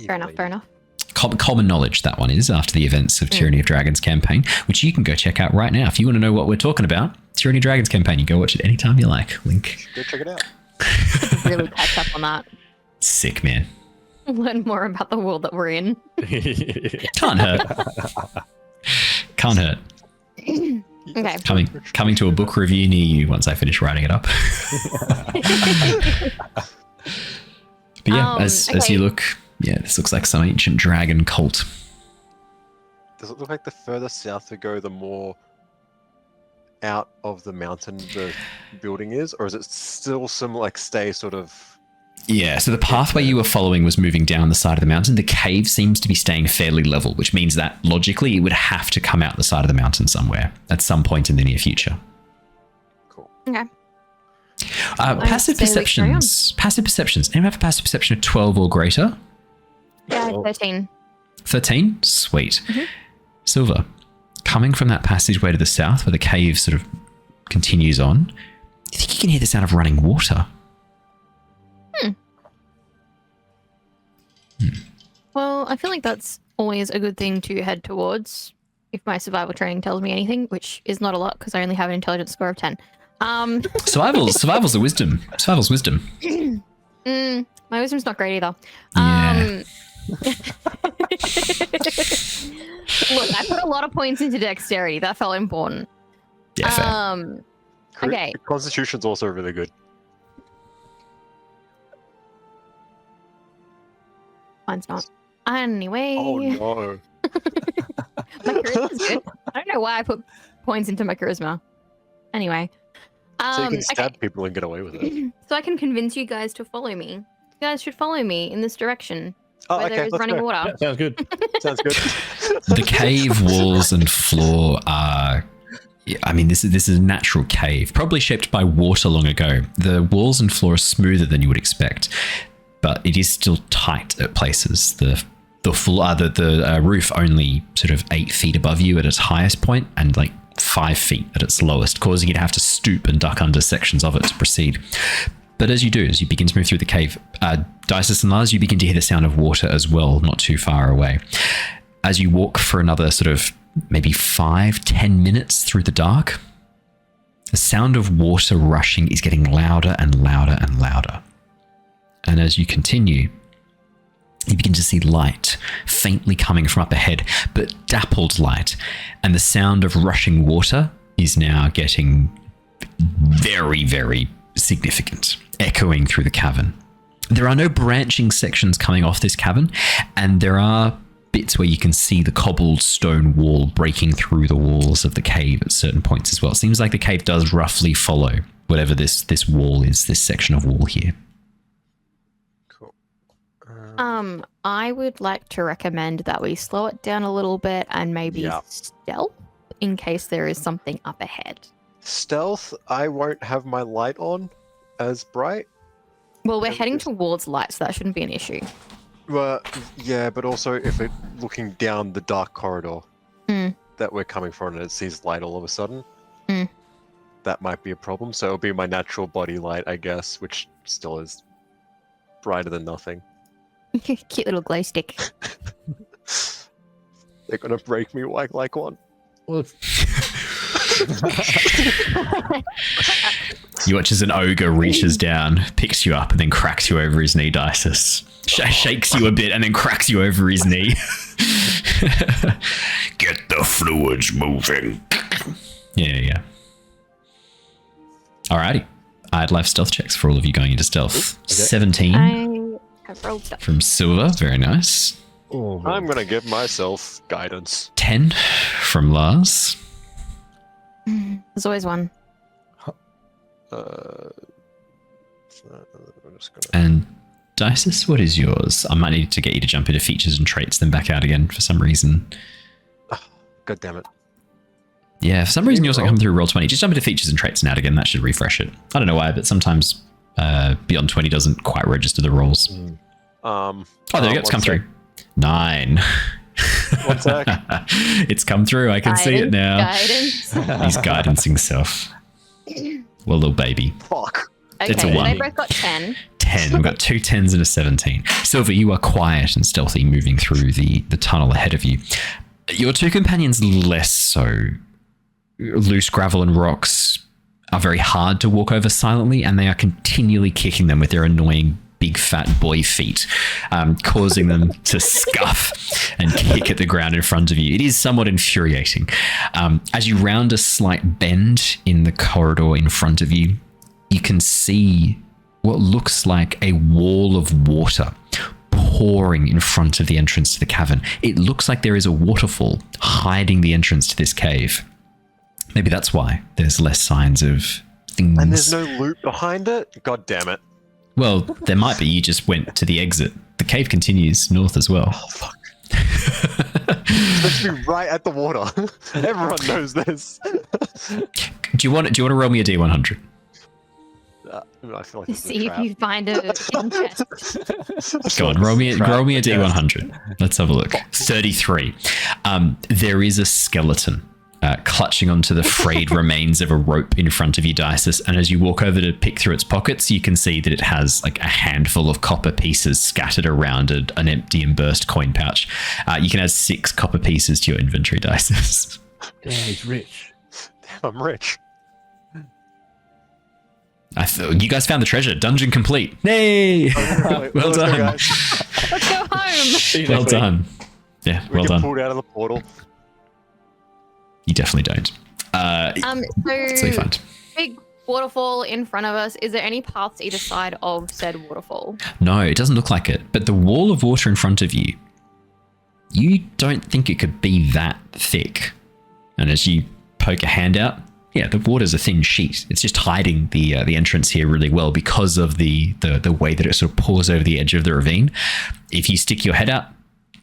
Fair enough. Common knowledge, that one is, after the events of Tyranny of Dragons campaign, which you can go check out right now. If you want to know what we're talking about, Tyranny of Dragons campaign, you can go watch it anytime you like. Link. go check it out. Really catch up on that. Sick, man. Learn more about the world that we're in. Can't hurt. Can't hurt. Okay. Coming to a book review near you once I finish writing it up. But yeah, as okay. you look, this looks like some ancient dragon cult. Does it look like the further south we go, the more out of the mountain the building is, or is it still some like stay sort of? Yeah, so the pathway you were following was moving down the side of the mountain. The cave seems to be staying fairly level, which means that logically it would have to come out the side of the mountain somewhere at some point in the near future. Cool. Okay. Passive say we carry on. perceptions. Passive perceptions. Anyone have a passive perception of 12 or greater? Yeah, 13. 13? Sweet. Mhm. Sylver, coming from that passageway to the south where the cave sort of continues on, do you think you can hear the sound of running water? Well, I feel like that's always a good thing to head towards. if my survival training tells me anything, which is not a lot because I only have an intelligence score of 10. Survival's a wisdom. Survival's wisdom. My wisdom's not great either. Yeah. Look, I put a lot of points into dexterity. That felt important. Yeah, fair. Okay. Constitution's also really good. Mine's not. Anyway. Oh no. My charisma's good. I don't know why I put points into my charisma. Anyway. So you can stab okay. people and get away with it. So I can convince you guys to follow me. You guys should follow me in this direction. Oh, where okay, there is let's running go. water. Yeah, sounds good. Sounds good. The cave walls and floor are... I mean, this is a natural cave, probably shaped by water long ago. The walls and floor are smoother than you would expect, but it is still tight at places. The roof only sort of 8 feet above you at its highest point, and like 5 feet at its lowest, causing you to have to stoop and duck under sections of it to proceed. But as you begin to move through the cave, Dysis and Lars, you begin to hear the sound of water as well, not too far away. As you walk for another sort of maybe 5-10 minutes through the dark, the sound of water rushing is getting louder and louder and louder. And as you continue, you begin to see light faintly coming from up ahead, but dappled light. And the sound of rushing water is now getting very, very significant, echoing through the cavern. There are no branching sections coming off this cavern, and there are bits where you can see the cobbled stone wall breaking through the walls of the cave at certain points as well. It seems like the cave does roughly follow whatever this wall is, this section of wall here. Cool. I would like to recommend that we slow it down a little bit and maybe stealth in case there is something up ahead. Stealth, I won't have my light on as bright. Well, we're heading towards light, so that shouldn't be an issue. Well, yeah, but also if we're looking down the dark corridor that we're coming from and it sees light all of a sudden, that might be a problem. So it'll be my natural body light, I guess, which still is brighter than nothing. Cute little glow stick. They're gonna break me like one. Well, You watch as an ogre reaches down, picks you up, and then cracks you over his knee, Dysis. Shakes you a bit and then cracks you over his knee. Get the fluids moving. Yeah. Alrighty. I'd like stealth checks for all of you going into stealth. Okay. 17 I have rolled stuff. from Sylver. Very nice. I'm gonna give myself guidance. 10 from Lars. There's always one. I'm just gonna... And Dysis, what is yours? I might need to get you to jump into features and traits, then back out again for some reason. God damn it. Yeah, for some reason yours don't come through Roll20. Just jump into features and traits and out again. That should refresh it. I don't know why, but sometimes Beyond 20 doesn't quite register the rolls. Oh, there you go. It's come through. 9. 1 sec. It's come through. I can see it now. Guidance. He's guidancing himself. Well, little baby. Fuck. Okay, It's a so 1. they both got 10. 10. We've got 2 10s and a 17. Sylver, you are quiet and stealthy moving through the tunnel ahead of you. Your 2 companions less so. Loose gravel and rocks are very hard to walk over silently, and they are continually kicking them with their annoying big fat boy feet, causing them to scuff and kick at the ground in front of you. It is somewhat infuriating. As you round a slight bend in the corridor in front of you, you can see what looks like a wall of water pouring in front of the entrance to the cavern. It looks like there is a waterfall hiding the entrance to this cave. Maybe that's why there's less signs of things. And there's no loop behind it? God damn it. Well, there might be. You just went to the exit. The cave continues north as well. Oh, fuck. It's meant to be right at the water. Everyone knows this. Do you want to roll me a D100? I feel like To this is a see if trap. you find a chest. Go on, roll me a D100. Let's have a look. 33. There is a skeleton clutching onto the frayed remains of a rope in front of you, Dysis. And as you walk over to pick through its pockets, you can see that it has like a handful of copper pieces scattered around an empty and burst coin pouch. You can add 6 copper pieces to your inventory, Dysis. Damn, he's rich. Damn, I'm rich. You guys found the treasure. Dungeon complete. Yay! Well done. Let's go home. Well done. Yeah, We well get done. pulled out of the portal. You definitely don't. So you So find. big waterfall in front of us. Is there any paths either side of said waterfall? No, it doesn't look like it. But the wall of water in front of you, you don't think it could be that thick. And as you poke a hand out, yeah, the water's a thin sheet. It's just hiding the entrance here really well because of the way that it sort of pours over the edge of the ravine. If you stick your head out,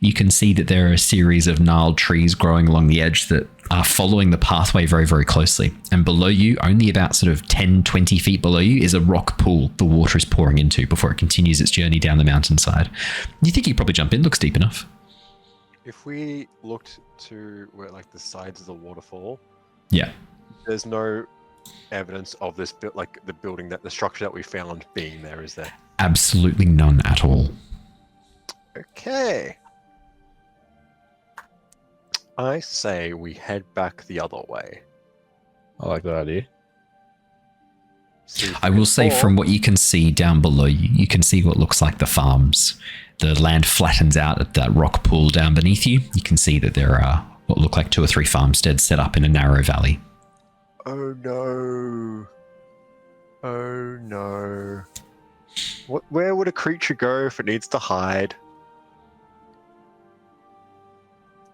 you can see that there are a series of gnarled trees growing along the edge that are following the pathway very, very closely. And below you, only about sort of 10, 20 feet below you, is a rock pool the water is pouring into before it continues its journey down the mountainside. You think you could probably jump in? Looks deep enough. If we looked to where like the sides of the waterfall, Yeah. there's no evidence of this like the building the structure that we found being there, is there? Absolutely none at all. Okay. I say we head back the other way. I like that idea. See if I we will can say fall. from what you can see down below you, you can see what looks like the farms. The land flattens out at that rock pool down beneath you. You can see that there are what look like 2 or 3 farmsteads set up in a narrow valley. Oh no. Oh no. Where would a creature go if it needs to hide?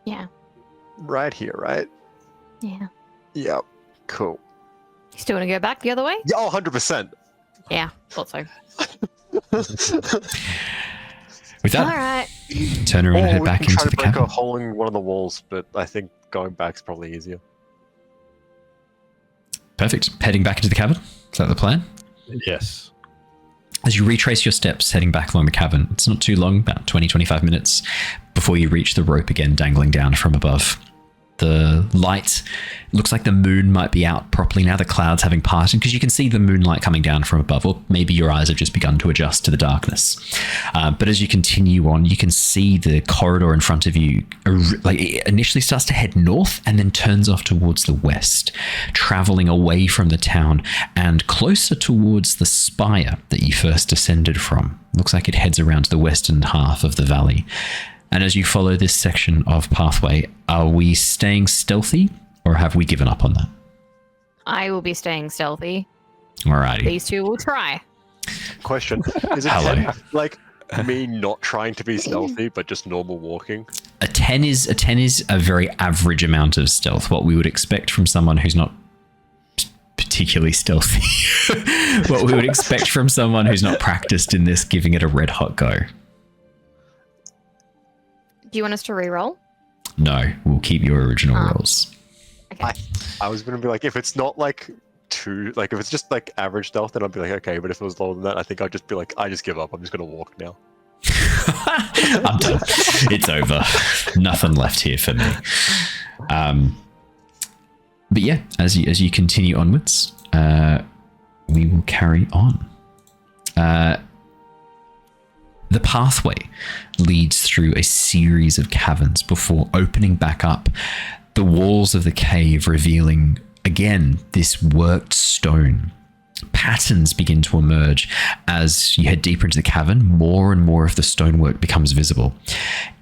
Yeah. Right here, right? Yeah. Yep. Cool. You still want to go back the other way? Yeah, 100%. Yeah, thought so. With All that, right. turn around and head we back can try into to the break cabin. a hole in one of the walls, but I think going back's probably easier. Perfect. Heading back into the cabin. Is that the plan? Yes. As you retrace your steps heading back along the cavern, it's not too long, about 20, 25 minutes, before you reach the rope again dangling down from above. The light looks like the moon might be out properly now, the clouds having parted, because you can see the moonlight coming down from above, or maybe your eyes have just begun to adjust to the darkness. But as you continue on, you can see the corridor in front of you, like it initially starts to head north and then turns off towards the west, traveling away from the town and closer towards the spire that you first descended from. Looks like it heads around to the western half of the valley. And as you follow this section of pathway, are we staying stealthy or have we given up on that? I will be staying stealthy. Alrighty. These two will try. Question. Is it Hello. 10, like me not trying to be stealthy, but just normal walking? A 10 is a very average amount of stealth, what we would expect from someone who's not particularly stealthy. What we would expect from someone who's not practiced in this, giving it a red hot go. Do you want us to re-roll? No, we'll keep your original rolls. Okay. I was gonna be like, if it's not like if it's just like average stealth, then I'd be like, okay. But if it was lower than that, I think I'd just be like, I just give up. I'm just gonna walk now. I'm done. It's over. Nothing left here for me. But yeah, as you continue onwards, we will carry on. The pathway leads through a series of caverns before opening back up, the walls of the cave revealing again this worked stone. Patterns begin to emerge as you head deeper into the cavern. More and more of the stonework becomes visible.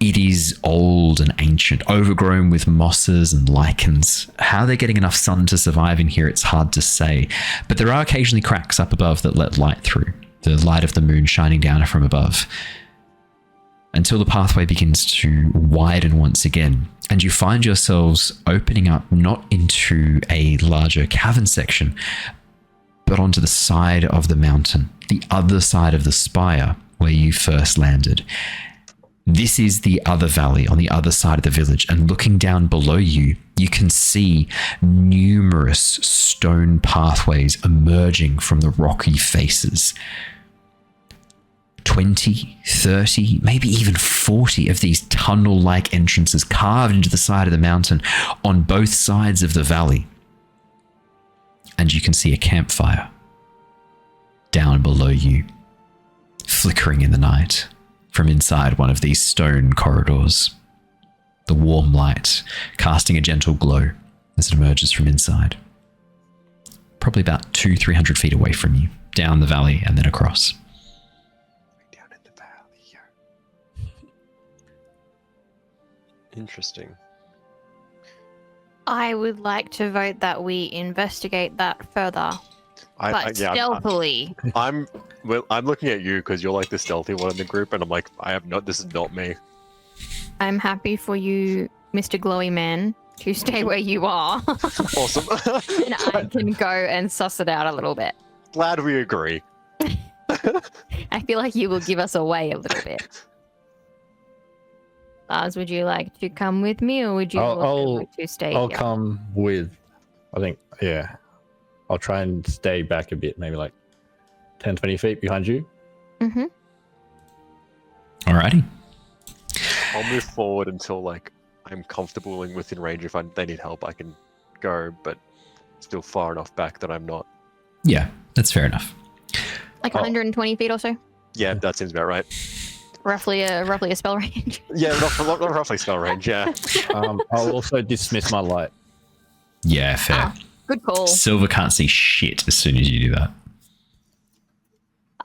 It is old and ancient, overgrown with mosses and lichens. How they're getting enough sun to survive in here, it's hard to say. But there are occasionally cracks up above that let light through, the light of the moon shining down from above, until the pathway begins to widen once again, and you find yourselves opening up not into a larger cavern section, but onto the side of the mountain, the other side of the spire where you first landed. This is the other valley on the other side of the village, and looking down below you, you can see numerous stone pathways emerging from the rocky faces. 20, 30, maybe even 40 of these tunnel-like entrances carved into the side of the mountain on both sides of the valley. And you can see a campfire down below you, flickering in the night from inside one of these stone corridors. The warm light casting a gentle glow as it emerges from inside. Probably about 200-300 feet away from you, down the valley and then across. Down in the valley, yeah. Interesting. I would like to vote that we investigate that further, but stealthily. I'm looking at you because you're like the stealthy one in the group, and I'm like, this is not me. I'm happy for you, Mr. Glowy Man, to stay where you are. Awesome. And I can go and suss it out a little bit. Glad we agree. I feel like you will give us away a little bit. Lars, would you like to come with me, or would you like to stay I'll here? come with, I think, yeah. I'll try and stay back a bit, maybe like 10, 20 feet behind you. Mm-hmm. Alrighty. I'll move forward until like I'm comfortable and within range. If they need help, I can go, but still far enough back that I'm not. Yeah, that's fair enough. Like 120 feet or so? Yeah, that seems about right. Roughly a spell range. Yeah, roughly spell range, yeah. I'll also dismiss my light. Yeah, fair. Good call. Sylver can't see shit as soon as you do that.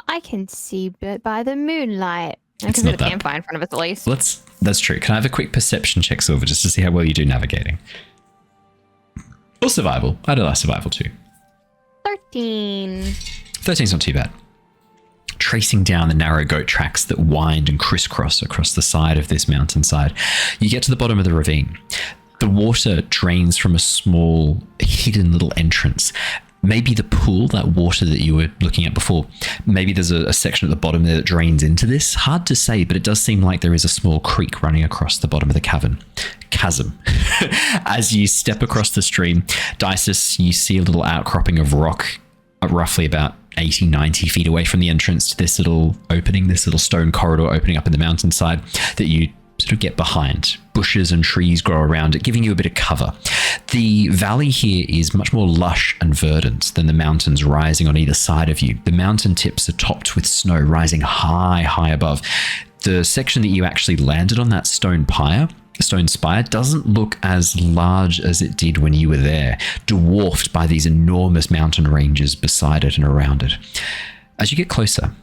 I can see by the moonlight. I It's can see not the that- campfire in front of us at least. That's true. Can I have a quick perception check, Sylver, just to see how well you do navigating? Or survival. I do like survival too. 13. 13's not too bad. Tracing down the narrow goat tracks that wind and crisscross across the side of this mountainside, you get to the bottom of the ravine. The water drains from a small, hidden little entrance. Maybe the pool, that water that you were looking at before, maybe there's a section at the bottom there that drains into this. Hard to say, but it does seem like there is a small creek running across the bottom of the chasm. As you step across the stream, Dysis, you see a little outcropping of rock roughly about 80, 90 feet away from the entrance to this little opening, this little stone corridor opening up in the mountainside that you sort of get behind. Bushes and trees grow around it, giving you a bit of cover. The valley here is much more lush and verdant than the mountains rising on either side of you. The mountain tips are topped with snow rising high, high above. The section that you actually landed on, that stone spire, doesn't look as large as it did when you were there, dwarfed by these enormous mountain ranges beside it and around it. As you get closer,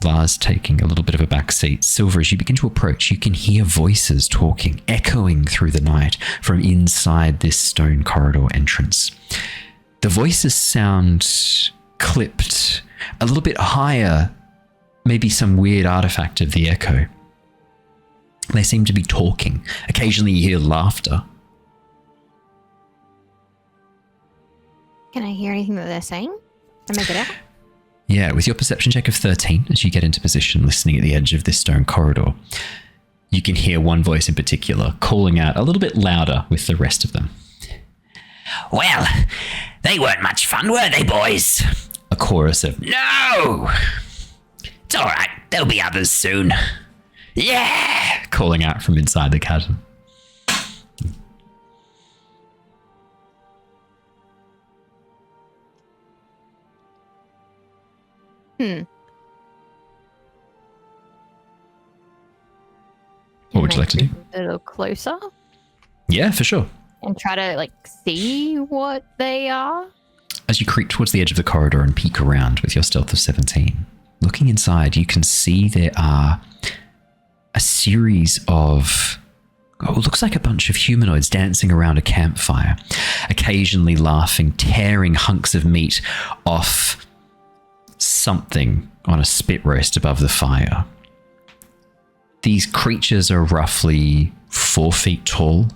Lars taking a little bit of a back seat, Sylver, as you begin to approach, you can hear voices talking, echoing through the night from inside this stone corridor entrance. The voices sound clipped, a little bit higher, maybe some weird artifact of the echo. They seem to be talking. Occasionally you hear laughter. Can I hear anything that they're saying? Can I make it out? Yeah, with your perception check of 13, as you get into position listening at the edge of this stone corridor, you can hear one voice in particular calling out a little bit louder with the rest of them. Well, they weren't much fun, were they, boys? A chorus of, No! It's all right. There'll be others soon. Yeah! calling out from inside the chasm. What would you like to do? A little closer Yeah, for sure. and try to see what they are. As you creep towards the edge of the corridor and peek around with your stealth of 17, looking inside, you can see there are a series of, it looks like a bunch of humanoids dancing around a campfire, occasionally laughing, tearing hunks of meat off something on a spit roast above the fire. These creatures are roughly 4 feet tall,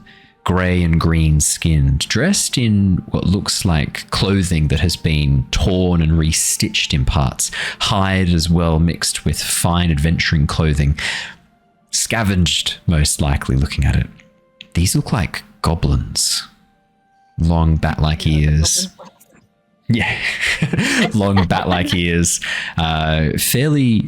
grey and green skinned, dressed in what looks like clothing that has been torn and restitched in parts, hide as well mixed with fine adventuring clothing, scavenged most likely looking at it. These look like goblins. Long bat-like ears, Yeah, long bat-like ears, fairly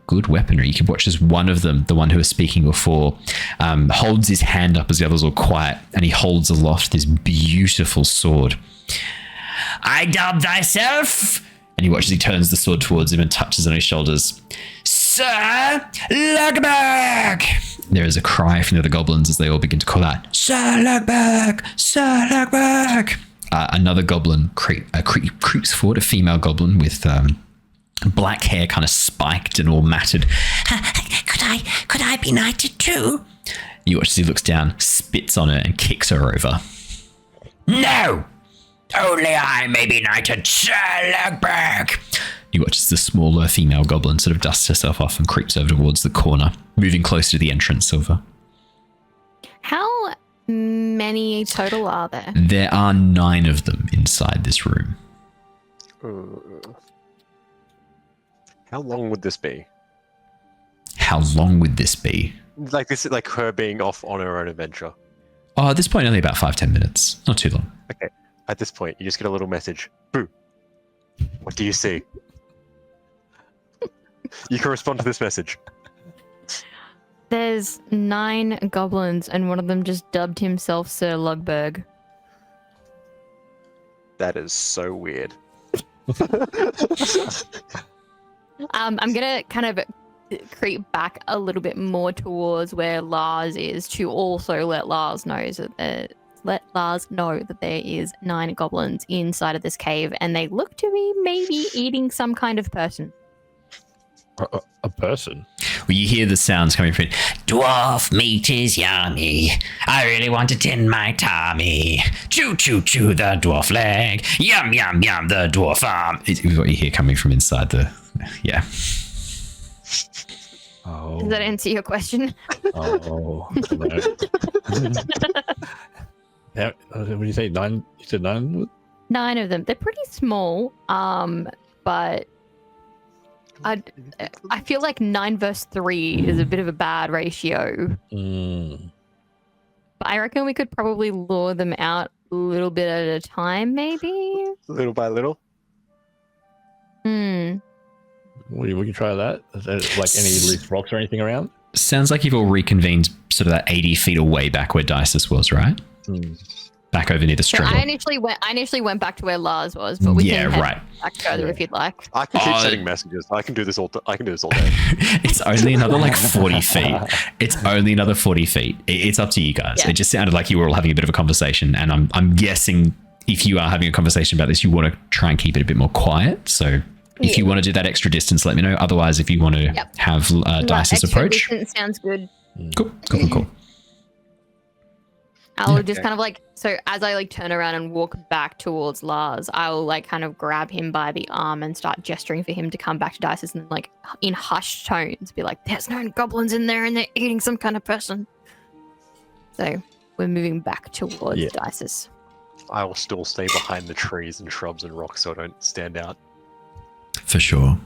good weaponry. You can watch as one of them, the one who was speaking before, holds his hand up as the others all quiet, and he holds aloft this beautiful sword. I dub thyself. And you watch as he turns the sword towards him and touches on his shoulders. Sir Lugberg! There is a cry from the other goblins as they all begin to call out, Sir Lugberg! Sir Lugberg! Another goblin creeps forward, a female goblin with black hair kind of spiked and all matted. Could I be knighted too? You watch as he looks down, spits on her and kicks her over. No! Only I may be knighted, Sir Lugberg. You watch as the smaller female goblin sort of dusts herself off and creeps over towards the corner, moving closer to the entrance, Sylver. How many total are there? There are 9 of them inside this room. How long would this be? How long would this be? Like this is like her being off on her own adventure. Oh, at this point, only about 5-10 minutes. Not too long. Okay. At this point, you just get a little message. Boo. What do you see? You can respond to this message. There's 9 goblins, and one of them just dubbed himself Sir Lugberg. That is so weird. I'm gonna kind of creep back a little bit more towards where Lars is to also let Lars know that there is 9 goblins inside of this cave, and they look to be maybe eating some kind of person. A person? Well, you hear the sounds coming from it. Dwarf meat is yummy. I really want it in my tummy. Chew, chew, chew the dwarf leg. Yum, yum, yum the dwarf arm. It's what you hear coming from inside the... Yeah. Oh. Does that answer your question? Oh. No. Yeah, what did you say? 9? You said 9? 9 of them. They're pretty small, but I feel like 9 versus 3 is a bit of a bad ratio. But I reckon we could probably lure them out a little bit at a time, maybe? Little by little? We can try that. Is there like any loose rocks or anything around? Sounds like you've all reconvened sort of that 80 feet away back where Dysis was, right? Back over near the So struggle. I initially went back to where Lars was, but we can head back further if you'd like. I can keep sending messages. I can do this all day. It's only another like 40 feet. It's only another 40 feet. It's up to you guys. Yeah. It just sounded like you were all having a bit of a conversation, and I'm guessing if you are having a conversation about this, you want to try and keep it a bit more quiet. So if you want to do that extra distance, let me know. Otherwise, if you want to have Dysis approach. Distance sounds good. Cool. I'll just kind of like, so as I like turn around and walk back towards Lars, I'll like kind of grab him by the arm and start gesturing for him to come back to Dysis, and like in hushed tones be like, there's 9 goblins in there and they're eating some kind of person. So we're moving back towards Dysis. I will still stay behind the trees and shrubs and rocks so I don't stand out. For sure.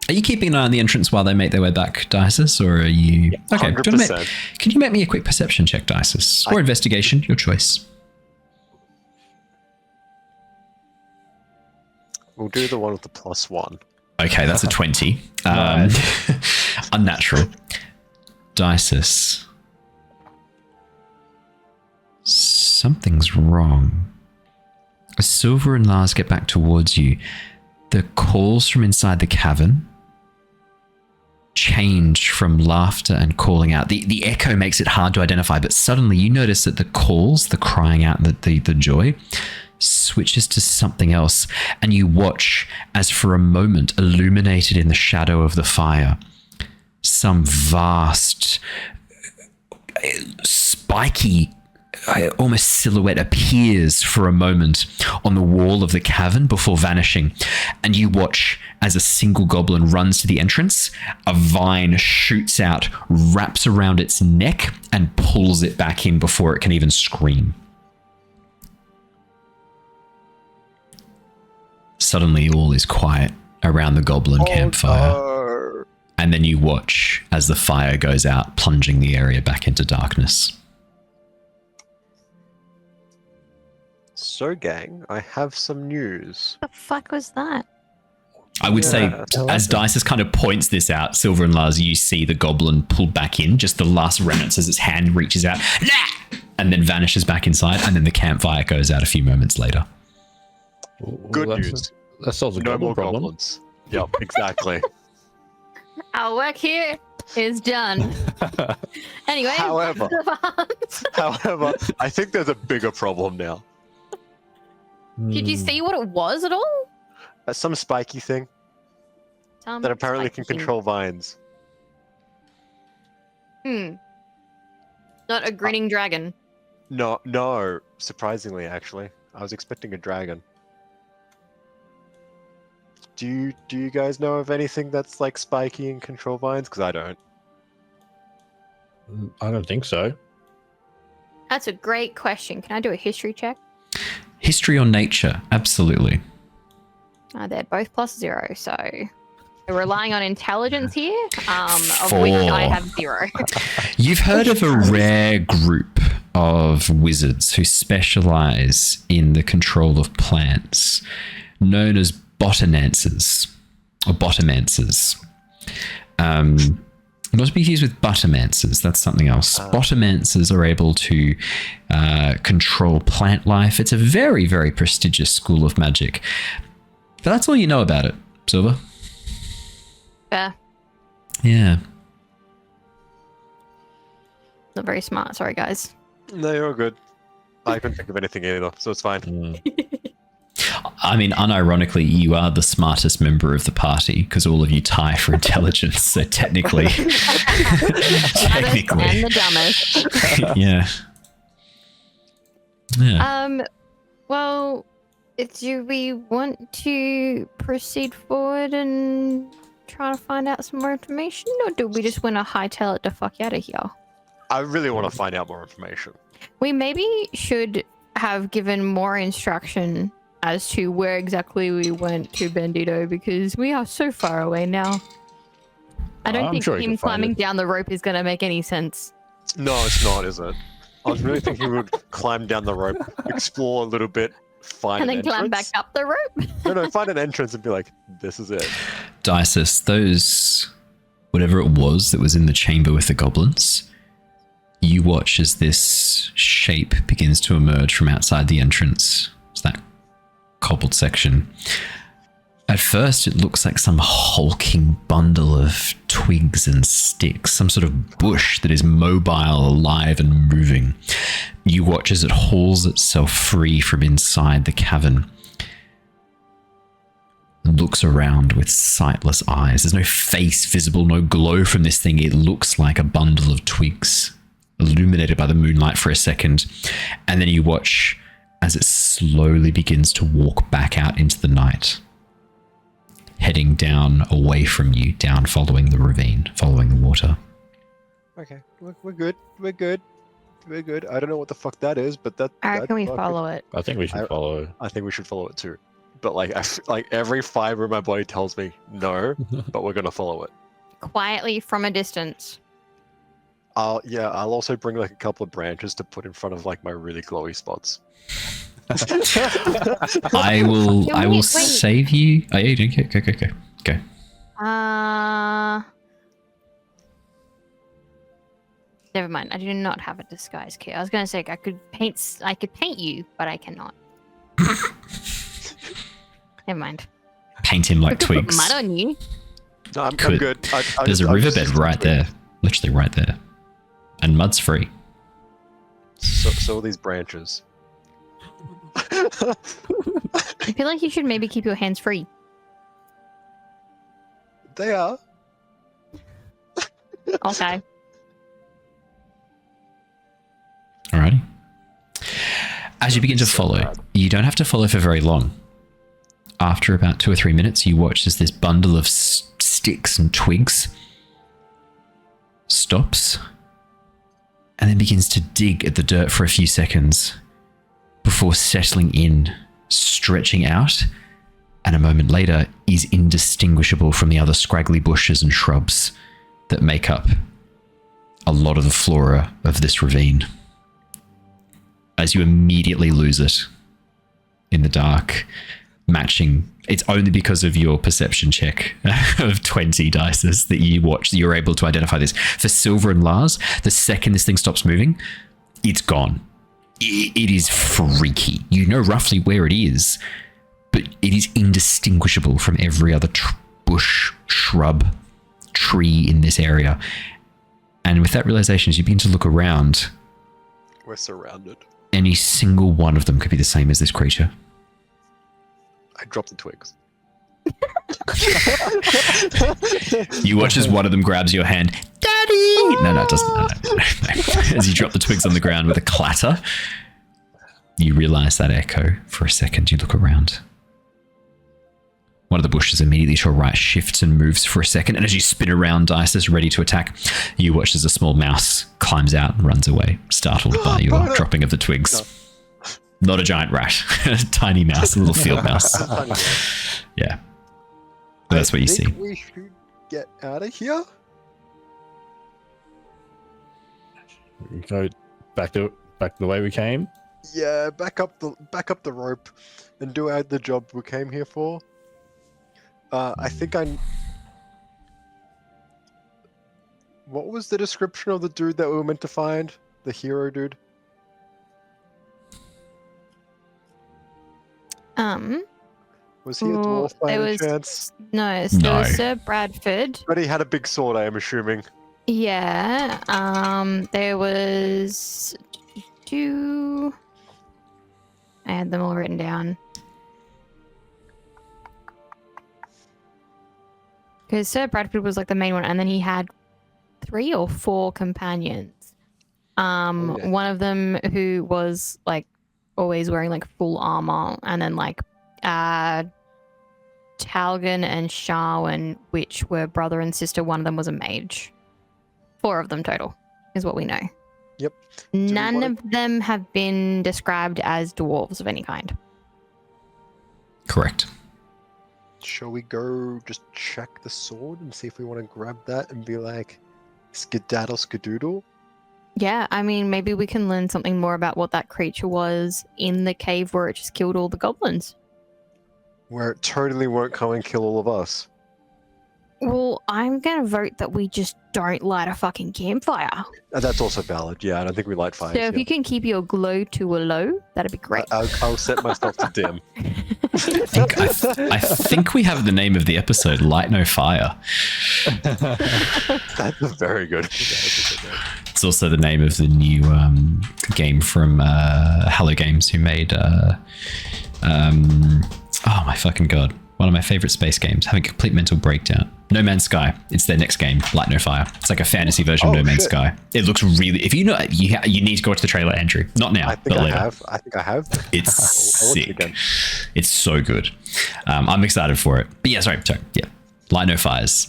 Are you keeping an eye on the entrance while they make their way back, Dysis, or are you... Okay, 100%. Can you make me a quick perception check, Dysis? Or investigation, your choice. We'll do the one with the +1. Okay, that's a 20. Unnatural. Dysis. Something's wrong. As Sylver and Lars get back towards you, the calls from inside the cavern change from laughter and calling out. The echo makes it hard to identify, but suddenly you notice that the calls, the crying out, the joy, switches to something else, and you watch as for a moment, illuminated in the shadow of the fire, some vast, spiky, almost silhouette appears for a moment on the wall of the cavern before vanishing, and you watch as a single goblin runs to the entrance. A vine shoots out, wraps around its neck, and pulls it back in before it can even scream. Suddenly all is quiet around the goblin campfire. No. And then you watch as the fire goes out, plunging the area back into darkness. So, gang, I have some news. The fuck was that? I would say, tell as us. Dysis kind of points this out, Sylver and Lars, you see the goblin pull back in, just the last remnants as its hand reaches out, and then vanishes back inside, and then the campfire goes out a few moments later. Good That's- news. That solves a No goblin more problem. goblins. Yep, exactly. Our work here is done. Anyway. However, I think there's a bigger problem now. Did you see what it was at all? Some spiky thing that apparently can control vines. Not a grinning dragon. No, surprisingly, actually. I was expecting a dragon. Do you guys know of anything that's like spiky and control vines? Because I don't. I don't think so. That's a great question. Can I do a history check? History or nature? Absolutely. They're both +0, so we're relying on intelligence here, of which 4. I have 0. You've heard of a rare group of wizards who specialize in the control of plants, known as botanances, or botomancers. Not to be confused with buttermancers, that's something else. Botomancers are able to control plant life. It's a very, very prestigious school of magic. But that's all you know about it, Sylver. Fair. Yeah. Not very smart. Sorry, guys. No, you're all good. I couldn't think of anything either, so it's fine. I mean, unironically, you are the smartest member of the party because all of you tie for intelligence. So technically, And the dumbest. yeah. Yeah. Well, do we want to proceed forward and try to find out some more information, or do we just want to hightail it the fuck out of here? I really want to find out more information. We maybe should have given more instruction as to where exactly we went to Bandito, because we are so far away now. I don't I'm think sure he him can find climbing it. down the rope is going to make any sense. No, it's not, is it? I was really thinking we would climb down the rope, explore a little bit, find And an then climb back entrance. up the rope? No, find an entrance and be like, this is it. Dysis, those, whatever it was that was in the chamber with the goblins, you watch as this shape begins to emerge from outside the entrance. It's that cobbled section. At first, it looks like some hulking bundle of twigs and sticks, some sort of bush that is mobile, alive, and moving. You watch as it hauls itself free from inside the cavern and looks around with sightless eyes. There's no face visible, no glow from this thing. It looks like a bundle of twigs, illuminated by the moonlight for a second. And then you watch as it slowly begins to walk back out into the night, heading down away from you, down following the ravine, following the water. Okay, we're good. We're good. We're good. I don't know what the fuck that is, but that. I reckon we that- follow it. I think we should follow. I think we should follow it too. But like, like every fiber of my body tells me no, but we're gonna follow it. Quietly from a distance. I'll also bring like a couple of branches to put in front of like my really glowy spots. I will Wait. save you. Oh, yeah, go. Never mind. I do not have a disguise kit. I was going to say I could paint you, but I cannot. Never mind. Paint him I like could put twigs. mud on you. No, I'm Could. good. There's a riverbed right there. Literally right there. And mud's free. So are these branches. I feel like you should maybe keep your hands free. They are. Okay. Alrighty. As you begin to So follow, bad. you don't have to follow for very long. After about 2 or 3 minutes, you watch as this bundle of sticks and twigs stops and then begins to dig at the dirt for a few seconds before settling in, stretching out, and a moment later is indistinguishable from the other scraggly bushes and shrubs that make up a lot of the flora of this ravine. As you immediately lose it in the dark, matching. It's only because of your perception check of 20 Dysis that you're able to identify this. For Sylver and Lars, the second this thing stops moving, it's gone. It is freaky. You know roughly where it is, but it is indistinguishable from every other bush, shrub, tree in this area. And with that realization, as you begin to look around, We're surrounded. any single one of them could be the same as this creature. I dropped the twigs. You watch as one of them grabs your hand. Daddy! No, it doesn't. No. As you drop the twigs on the ground with a clatter, you realize that echo. For a second, you look around. One of the bushes immediately to your right shifts and moves for a second, and as you spin around, Dysis, ready to attack, you watch as a small mouse climbs out and runs away, startled by your dropping of the twigs. Not a giant rat, a tiny mouse, a little field mouse. Yeah. But that's what you see. We should get out of here. We go back the way we came. Yeah, back up the rope, and do out the job we came here for. I think What was the description of the dude that we were meant to find? The hero dude. Was he a dwarf by any chance? No, so No. it was Sir Bradford. But he had a big sword, I am assuming. Yeah. There was two. I had them all written down. Because Sir Bradford was like the main one, and then he had 3 or 4 companions. Okay. One of them who was like always wearing like full armor, and then like Talgan and Sharwin, which were brother and sister. One of them was a mage. 4 of them total is what we know. Yep. None of them have been described as dwarves of any kind. Correct. Shall we go just check the sword and see if we want to grab that and be like, skedaddle skadoodle? Yeah, I mean, maybe we can learn something more about what that creature was in the cave where it just killed all the goblins. Where it totally won't come and kill all of us. Well, I'm going to vote that we just don't light a fucking campfire. And that's also valid. Yeah, I don't think we light fires. So if you can keep your glow to a low, that'd be great. I'll set myself to dim. I think we have the name of the episode, Light No Fire. That's very good. It's also the name of the new game from Hello Games, who made oh my fucking god, one of my favorite space games, having a complete mental breakdown. No Man's Sky. It's their next game, Light No Fire. It's like a fantasy version of No Man's Sky. It looks really, if you know, you need to go watch the trailer, Andrew. Not now, but later. I think I have. It's I'll watch it sick. again. It's so good. I'm excited for it. But yeah, sorry. Yeah. Light No Fires.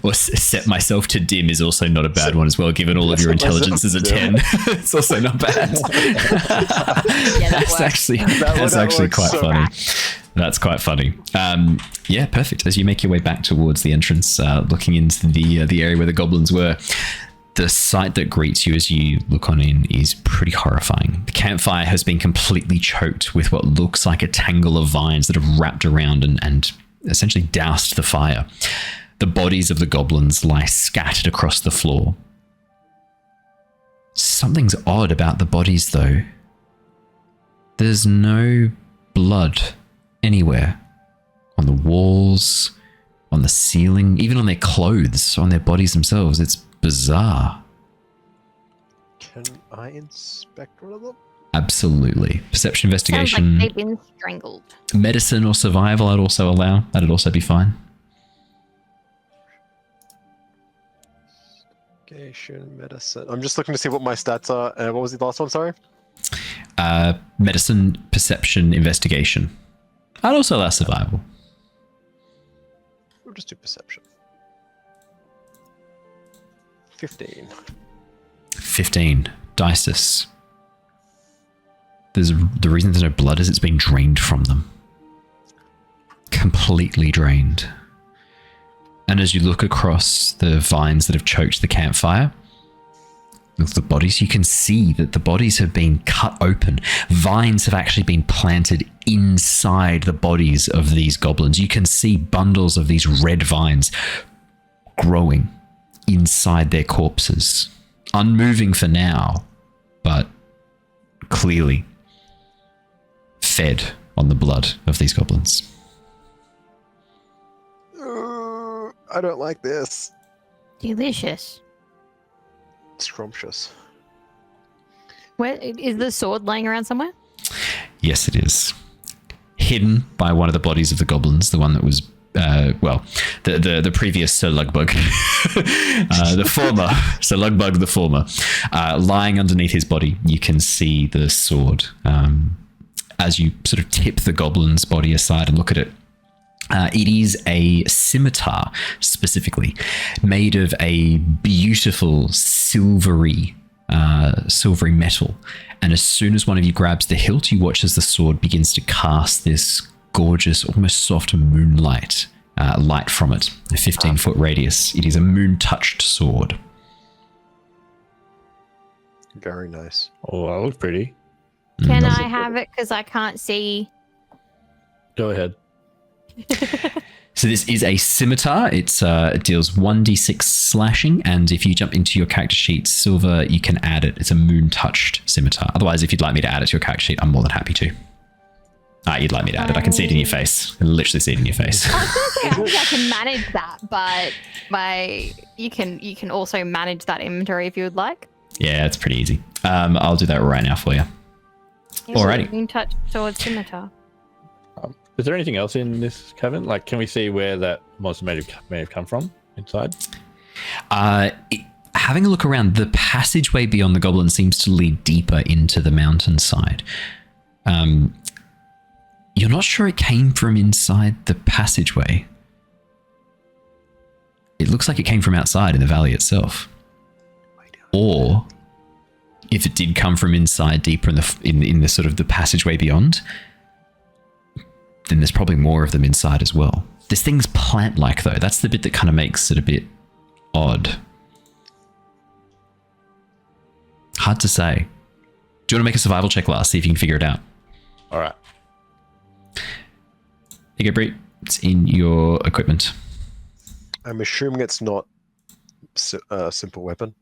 Or set myself to dim is also not a bad one as well, given all of your intelligence is a 10. It's also not bad. Yeah, that That's works. that's actually works quite so funny. That's quite funny. Yeah, perfect. As you make your way back towards the entrance, looking into the area where the goblins were, the sight that greets you as you look on in is pretty horrifying. The campfire has been completely choked with what looks like a tangle of vines that have wrapped around and essentially doused the fire. The bodies of the goblins lie scattered across the floor. Something's odd about the bodies, though. There's no blood anywhere. On the walls, on the ceiling, even on their clothes, on their bodies themselves. It's bizarre. Can I inspect one of them? Absolutely. Perception, Sounds investigation, like they've been strangled. medicine or survival I'd also allow. That'd also be fine. Investigation, medicine. I'm just looking to see what my stats are. What was the last one? Sorry. Medicine, perception, investigation. I'd also allow survival. We'll just do perception. 15. 15. Dysis. The reason there's no blood is it's been drained from them. Completely drained. And as you look across the vines that have choked the campfire, of the bodies, you can see that the bodies have been cut open. Vines have actually been planted inside the bodies of these goblins. You can see bundles of these red vines growing inside their corpses. Unmoving for now, but clearly fed on the blood of these goblins. I don't like this. Delicious. Scrumptious. Where is the sword laying around somewhere? Yes, it is. Hidden by one of the bodies of the goblins, the one that was, the previous Sir Lugbug. The former, Sir Lugbug the former. Lying underneath his body, you can see the sword. As you sort of tip the goblin's body aside and look at it, it is a scimitar, specifically, made of a beautiful silvery metal. And as soon as one of you grabs the hilt, you watch as the sword begins to cast this gorgeous, almost soft moonlight light from it, a 15-foot radius. It is a moon-touched sword. Very nice. Oh, that looks pretty. Can I have it? Because I can't see. Go ahead. So this is a scimitar. It deals 1d6 slashing, and if you jump into your character sheet, Sylver, you can add it. It's a moon-touched scimitar. Otherwise, if you'd like me to add it to your character sheet, I'm more than happy to. You'd like me to add it. I can see it in your face. I can literally see it in your face. I think I can manage that, but you can also manage that inventory if you would like. Yeah, it's pretty easy. I'll do that right now for you. Alrighty. Moon touch sword scimitar. Is there anything else in this cavern? Like, can we see where that monster may have come from inside? Having a look around, the passageway beyond the goblin seems to lead deeper into the mountainside. You're not sure it came from inside the passageway. It looks like it came from outside in the valley itself. Or if it did come from inside deeper in the sort of the passageway beyond, then there's probably more of them inside as well. This thing's plant-like though. That's the bit that kind of makes it a bit odd. Hard to say. Do you want to make a survival check, Lars? See if you can figure it out. All right. Here you go, Bree. It's in your equipment. I'm assuming it's not a simple weapon.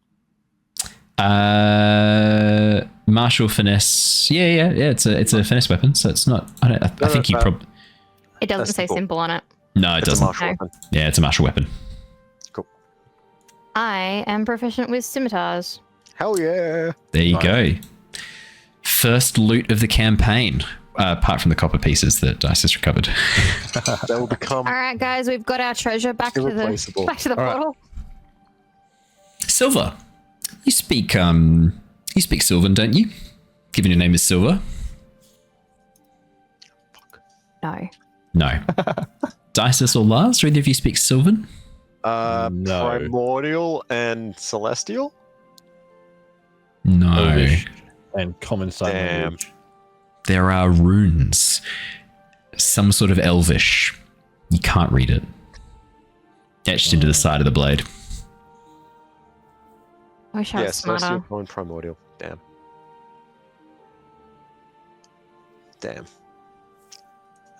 Martial finesse. Yeah. It's a finesse weapon, so it's not. I think you probably. It doesn't say simple on it. No, it It's a doesn't. martial weapon. Yeah, it's a martial weapon. Cool. I am proficient with scimitars. Hell yeah. There you go. First loot of the campaign, apart from the copper pieces that Dysis recovered. That will become All right, guys, we've got our treasure back to the irreplaceable. portal. Sylver, you speak Sylvan, don't you? Given your name is Sylver. No. Dysis or Lars, do either of you speak Sylvan? No. Primordial and Celestial? No. Elvish and common sign Damn. language. There are runes. Some sort of Elvish. You can't read it. Etched into the side of the blade. I wish I was Celestial, smarter. common, Primordial. Damn.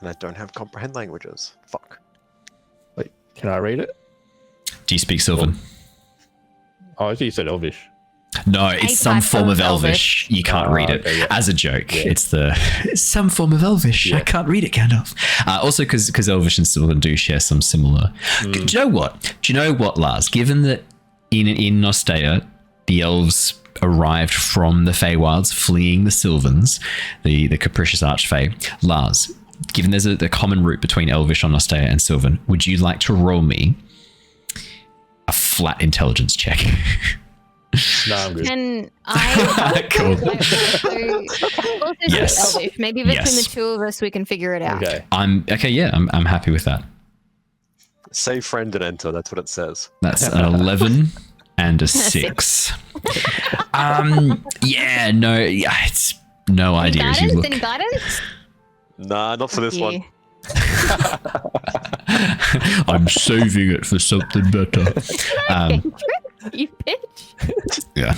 And I don't have comprehend languages. Fuck. Wait, can I read it? Do you speak Sylvan? Oh, I thought you said Elvish. No, it's some type form of of Elvish. You can't read it. okay, yeah. As a joke. Yeah. It's some form of Elvish. I can't read it, Gandalf. Also, because Elvish and Sylvan do share some similar... Do you know what? Do you know what, Lars? Given that in Nostea, the elves arrived from the Feywilds, fleeing the Sylvans, the capricious archfey, Lars, given there's a common root between Elvish on Nostea and Sylvan, would you like to roll me a flat intelligence check? No, I'm good. Can I? Cool. Yes. Elvish. Maybe between Yes. the two of us, we can figure it out. Okay. I'm happy with that. Say friend and enter, that's what it says. That's an 11 and a 6. It's no idea as you Guidance? look. Any guidance? Nah, not for this one. I'm saving it for something better. You bitch. Yeah.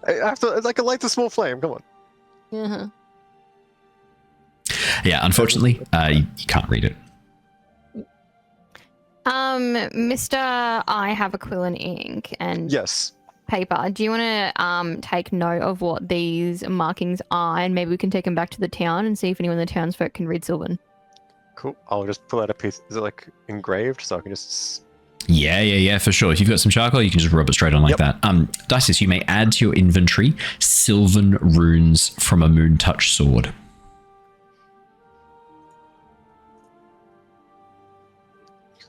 I have to, like, light the small flame. Come on. Uh-huh. Yeah, unfortunately, you can't read it. Mr. I have a quill and ink and Yes. paper. Do you want to take note of what these markings are, and maybe we can take them back to the town and see if anyone in the townsfolk can read Sylvan? Cool. I'll just pull out a piece. Is it like engraved? So I can just. Yeah, for sure. If you've got some charcoal, you can just rub it straight on like that. Dysis, you may add to your inventory Sylvan runes from a moon touch sword.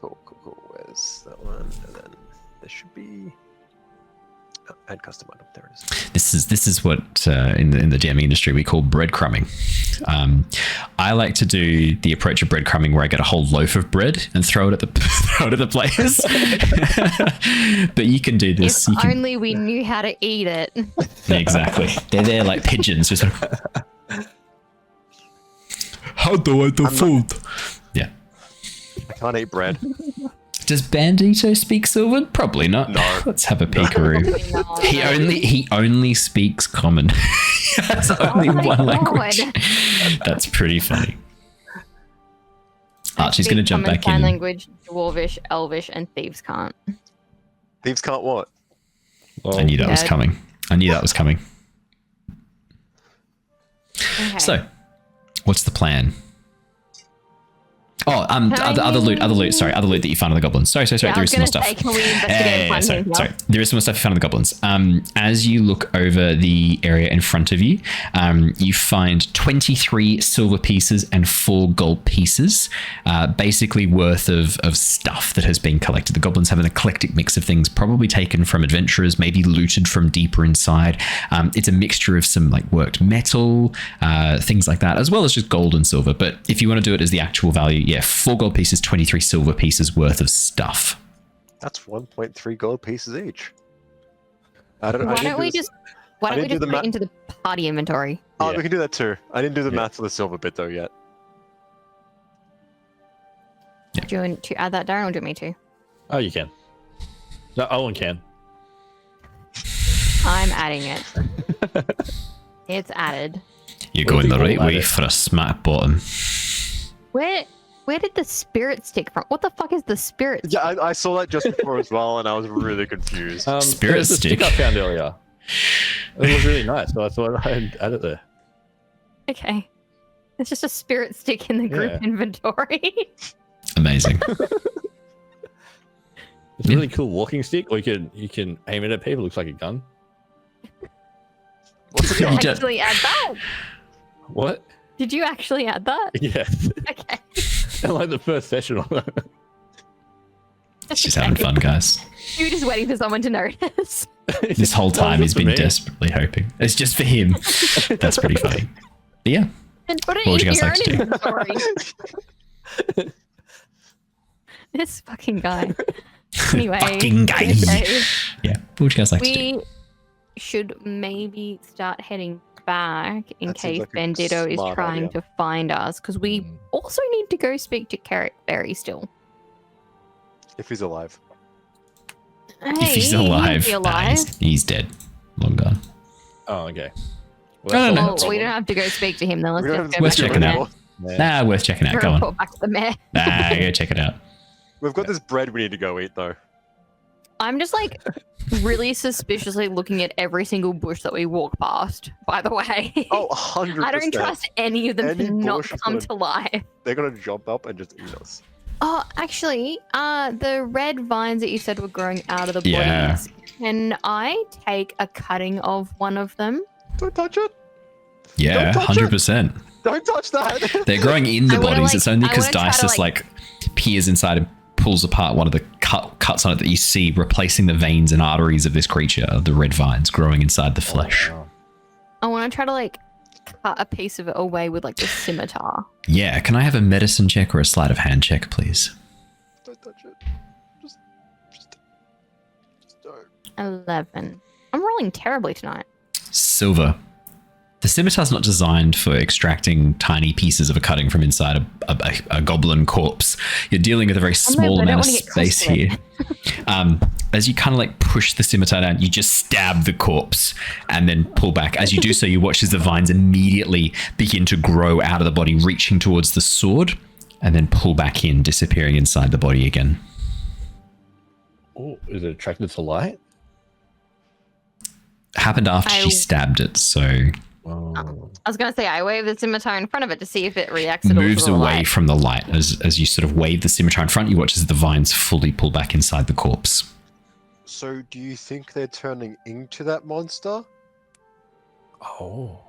Cool. Where's that one? And then there should be. Oh, add custom item. There it is. This is what in the DMing industry we call breadcrumbing. I like to do the approach of breadcrumbing where I get a whole loaf of bread and throw it at the players. But you can do this. If only we knew how to eat it. Exactly. They're there like pigeons. Just how do I do food? Yeah. I can't eat bread. Does Bandito speak Sylvan? Probably not. No. Let's have a peekaroo. He only speaks common. That's only one language. That's pretty funny. Archie's going to jump back sign in. language, Dwarvish, Elvish, and Thieves can't. Thieves can't what? I knew that was coming. Okay. So, what's the plan? Oh, other loot. Sorry, other loot that you found on the goblins. Sorry. Yeah, There is some more stuff. Can we investigate Sorry. There is some more stuff you found on the goblins. As you look over the area in front of you, you find 23 silver pieces and 4 gold pieces, basically worth of stuff that has been collected. The goblins have an eclectic mix of things, probably taken from adventurers, maybe looted from deeper inside. It's a mixture of some like worked metal, things like that, as well as just gold and silver. But if you want to do it as the actual value, 4 gold pieces, 23 silver pieces worth of stuff. That's 1.3 gold pieces each. Why don't we just put it into the party inventory? Oh, we can do that too. I didn't do the math for the silver bit though yet. Yeah. Do you want to add that, Darren, or do you want me to? Oh, you can. No, Owen can. I'm adding it. It's added. You're going the right way for a smack bottom. Where did the spirit stick from? What the fuck is the spirit stick? Yeah, I saw that just before as well, and I was really confused. Spirit there's a stick? I found earlier. It was really nice, so I thought I'd add it there. Okay. It's just a spirit stick in the group inventory. Amazing. It's a really cool walking stick, or you can aim it at people. Looks like a gun. What's Did the you actually add that? What? Did you actually add that? Yes. Okay. I like the first session on that. It's just having fun, guys. You were just waiting for someone to notice. This whole time he's been me. desperately hoping. It's just for him. That's pretty funny. But yeah. And put it What would you in guys your like to own do? inventory. This fucking guy. Anyway. Fucking guy. Okay. Yeah. What would you guys like to do? We should maybe start heading back in That seems case like a Bandito is smart trying idea. to find us, because we also need to go speak to Cleric Berry still. If he's alive. If he's Hey, alive, he's alive. he's dead. Long gone. Oh, okay. No, no, Well, we don't have to go speak to him then. Let's We don't just have go to Worth back to checking the out. mayor. Worth checking out. Go on. Report back to the mayor. Go check it out. We've got this bread we need to go eat though. I'm just like really suspiciously looking at every single bush that we walk past, by the way. Oh, 100%. I don't trust any of them Any to not bush is come gonna- to life. They're gonna jump up and just eat us. Oh, actually, the red vines that you said were growing out of the Yeah. bodies. Can I take a cutting of one of them? Don't touch it. Yeah, Don't touch it. 100%. Don't touch that. They're growing in the I wanna, bodies. like- It's only I because wanna try to, Dysis like peers inside and pulls apart one of the cuts on it that you see, replacing the veins and arteries of this creature, of the red vines growing inside the flesh. I want to try to like cut a piece of it away with like the scimitar. Yeah, can I have a medicine check or a sleight of hand check, please? Don't touch it. Just don't. 11. I'm rolling terribly tonight. Sylver, The scimitar's not designed for extracting tiny pieces of a cutting from inside a goblin corpse. You're dealing with a very small amount of space here. As you kind of like push the scimitar down, you just stab the corpse and then pull back. As you do so, you watch as the vines immediately begin to grow out of the body, reaching towards the sword, and then pull back in, disappearing inside the body again. Oh, is it attracted to light? Happened after she stabbed it, so... Oh. I was going to say, I wave the scimitar in front of it to see if it reacts at all. Moves away from the light. As you sort of wave the scimitar in front, you watch as the vines fully pull back inside the corpse. So, do you think they're turning into that monster? Oh.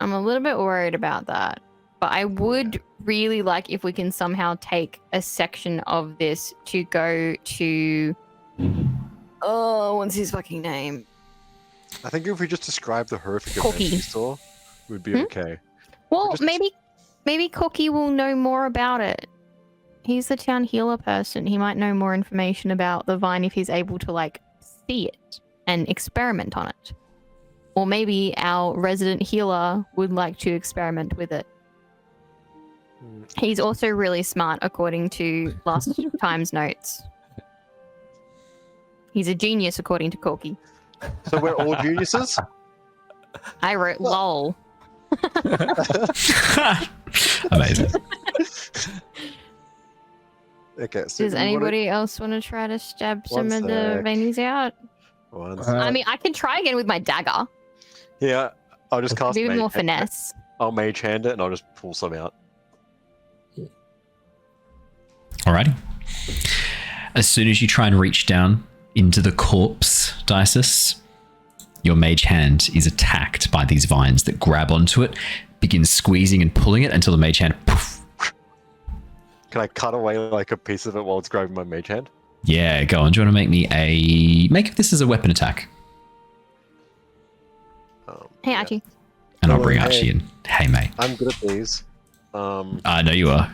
I'm a little bit worried about that. But I would really like if we can somehow take a section of this to go to... Oh, what's his fucking name? I think if we just describe the horrific event we saw, we'd be okay. Well, maybe Cookie will know more about it. He's the town healer person. He might know more information about the vine if he's able to, like, see it and experiment on it. Or maybe our resident healer would like to experiment with it. He's also really smart, according to last time's notes. He's a genius, according to Corky. So we're all geniuses? I wrote lol. Amazing. Okay, so Does anybody else want to try to stab some of the veinies out? I mean, I can try again with my dagger. Yeah, I'll just cast Maybe mage more hand. finesse. I'll mage hand it and I'll just pull some out. Alrighty. As soon as you try and reach down into the corpse, Dysis, your mage hand is attacked by these vines that grab onto it, begin squeezing and pulling it until the mage hand poof. Can I cut away like a piece of it while it's grabbing my mage hand? Yeah, go on. Do you want to make me make this as a weapon attack? Hey, Archie. And I'll bring Archie in. Hey, mate. I'm good at these. I know you are.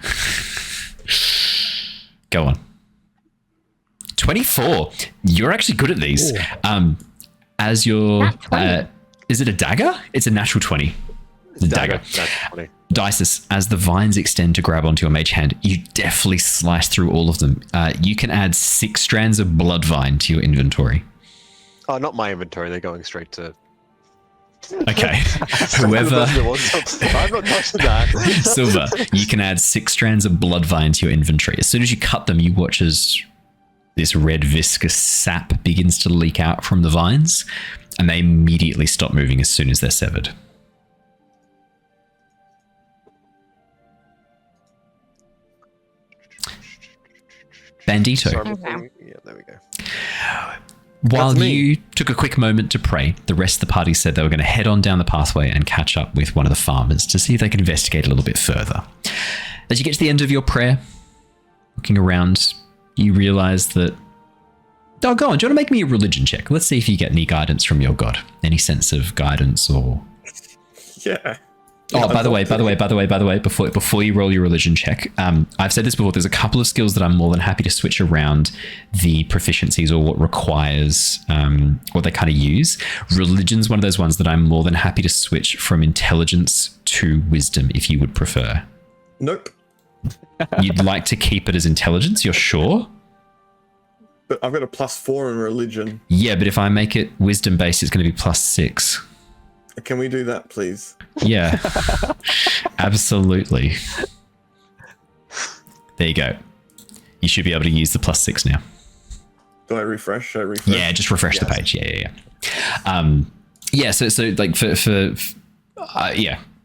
Go on. 24. You're actually good at these. As your is it a dagger? It's a natural 20. It's a dagger. Natural 20. Dysis, as the vines extend to grab onto your mage hand, you definitely slice through all of them. You can add 6 strands of blood vine to your inventory. Oh, not my inventory. They're going straight to... Okay. Whoever... I'm not touching that. Sylver, you can add 6 strands of blood vine to your inventory. As soon as you cut them, you watch as this red viscous sap begins to leak out from the vines, and they immediately stop moving as soon as they're severed. Bandito. Yeah, there we go. While you took a quick moment to pray, the rest of the party said they were going to head on down the pathway and catch up with one of the farmers to see if they could investigate a little bit further. As you get to the end of your prayer, looking around, you realize that... Oh, go on. Do you want to make me a religion check? Let's see if you get any guidance from your god. Any sense of guidance or... Yeah. Oh, by the way, before you roll your religion check, I've said this before, there's a couple of skills that I'm more than happy to switch around the proficiencies or what requires, what they kind of use. Religion's one of those ones that I'm more than happy to switch from intelligence to wisdom, if you would prefer. Nope. You'd like to keep it as intelligence, you're sure? But I've got a +4 in religion. Yeah, but if I make it wisdom based, it's going to be +6. Can we do that, please? Yeah, absolutely. There you go. You should be able to use the +6 now. Do I refresh? Should I refresh? Yeah, just refresh the page. Yeah. So like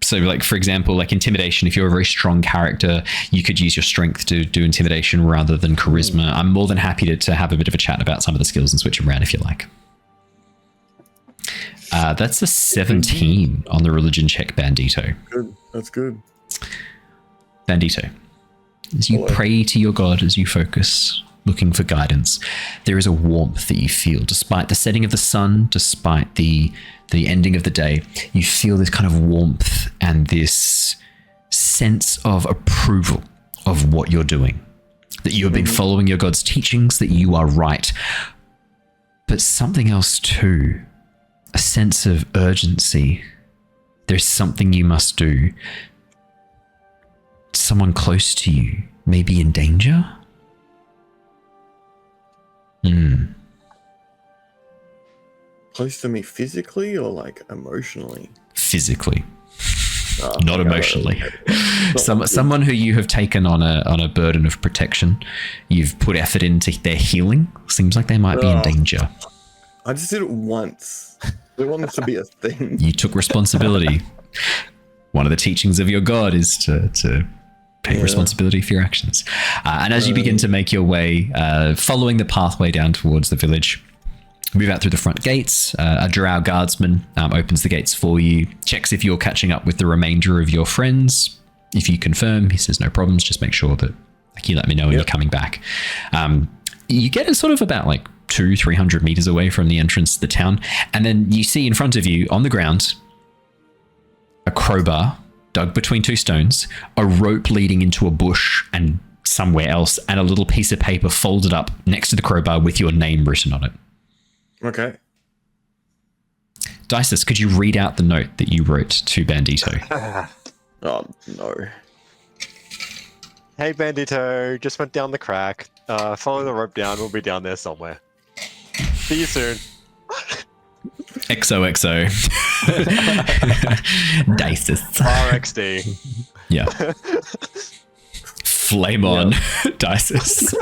So like, for example, like intimidation, if you're a very strong character, you could use your strength to do intimidation rather than charisma. I'm more than happy to have a bit of a chat about some of the skills and switch them around if you like. That's a 17 on the religion check, Bandito. Good. That's good. Bandito, as you pray to your god, as you focus, looking for guidance, there is a warmth that you feel. Despite the setting of the sun, despite the ending of the day, you feel this kind of warmth and this sense of approval of what you're doing. That you have been following your god's teachings, that you are right. But something else too. A sense of urgency There's something you must do. Someone close to you may be in danger? Close to me physically or like emotionally? Physically. Oh, Not emotionally. Someone who you have taken on a burden of protection. You've put effort into their healing. Seems like they might be in danger. I just did it once. I want this to be a thing. You took responsibility. One of the teachings of your god is to take responsibility for your actions. And as you begin to make your way, following the pathway down towards the village, move out through the front gates. A drow guardsman opens the gates for you, checks if you're catching up with the remainder of your friends. If you confirm, he says no problems, just make sure that you let me know when you're coming back. You get it sort of about like 200-300 meters away from the entrance to the town, and then you see in front of you on the ground a crowbar dug between two stones, a rope leading into a bush and somewhere else, and a little piece of paper folded up next to the crowbar with your name written on it. Okay. Dysis, could you read out the note that you wrote to Bandito? Oh, no. Hey, Bandito, just went down the crack. Follow the rope down. We'll be down there somewhere. See you soon. XOXO. Dysis. RXD. Yeah. Flame on, Dysis.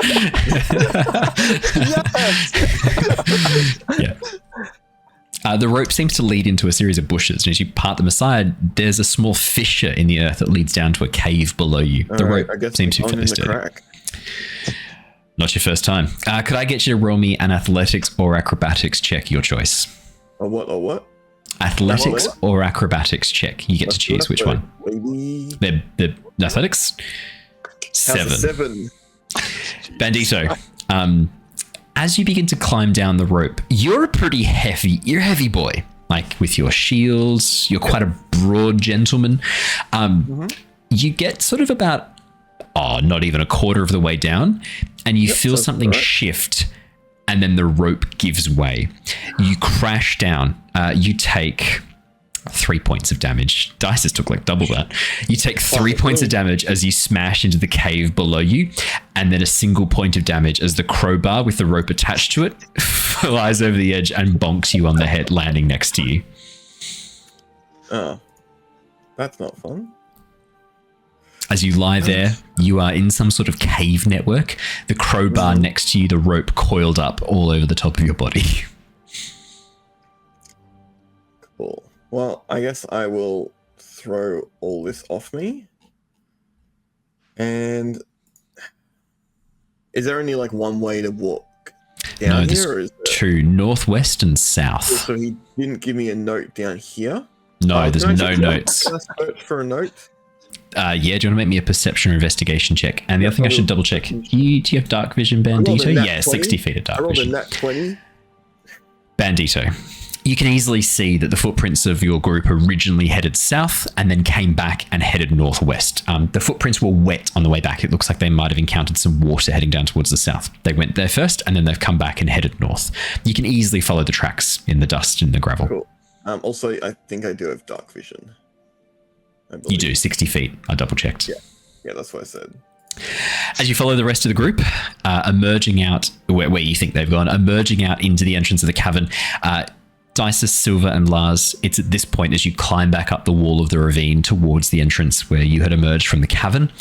Yeah. The rope seems to lead into a series of bushes, and as you part them aside, there's a small fissure in the earth that leads down to a cave below you. The rope seems to be fairly steady. Not your first time. Could I get you to roll me an athletics or acrobatics check, your choice? A what? Athletics or acrobatics check. You get to choose which one. They're athletics? 7. Bandito. As you begin to climb down the rope, you're a heavy boy. Like with your shields, you're quite a broad gentleman. You get sort of about, not even a quarter of the way down, and you feel something shift, and then the rope gives way. You crash down. You take 3 points of damage. Dysis took like double that. You take 3 points of damage as you smash into the cave below you, and then a single point of damage as the crowbar with the rope attached to it flies over the edge and bonks you on the head, landing next to you. Oh, that's not fun. As you lie there, you are in some sort of cave network. The crowbar next to you, the rope coiled up all over the top of your body. Cool. Well, I guess I will throw all this off me. And is there only like one way to walk down here? Or is there two, northwest and south. So he didn't give me a note down here? No, there's no notes. Can I search for a note? Yeah, do you want to make me a perception or investigation check? And the other thing I should double check, do you have dark vision, Bandito? Yeah, 60 feet of dark vision. I rolled a nat 20. Bandito, you can easily see that the footprints of your group originally headed south and then came back and headed northwest. The footprints were wet on the way back. It looks like they might have encountered some water heading down towards the south. They went there first and then they've come back and headed north. You can easily follow the tracks in the dust and the gravel. Cool. Also, I think I do have dark vision. You do, 60 feet. I double checked. Yeah, that's what I said. As you follow the rest of the group, emerging out where you think they've gone, emerging out into the entrance of the cavern, Dysis, Sylver, and Lars, it's at this point as you climb back up the wall of the ravine towards the entrance where you had emerged from the cavern,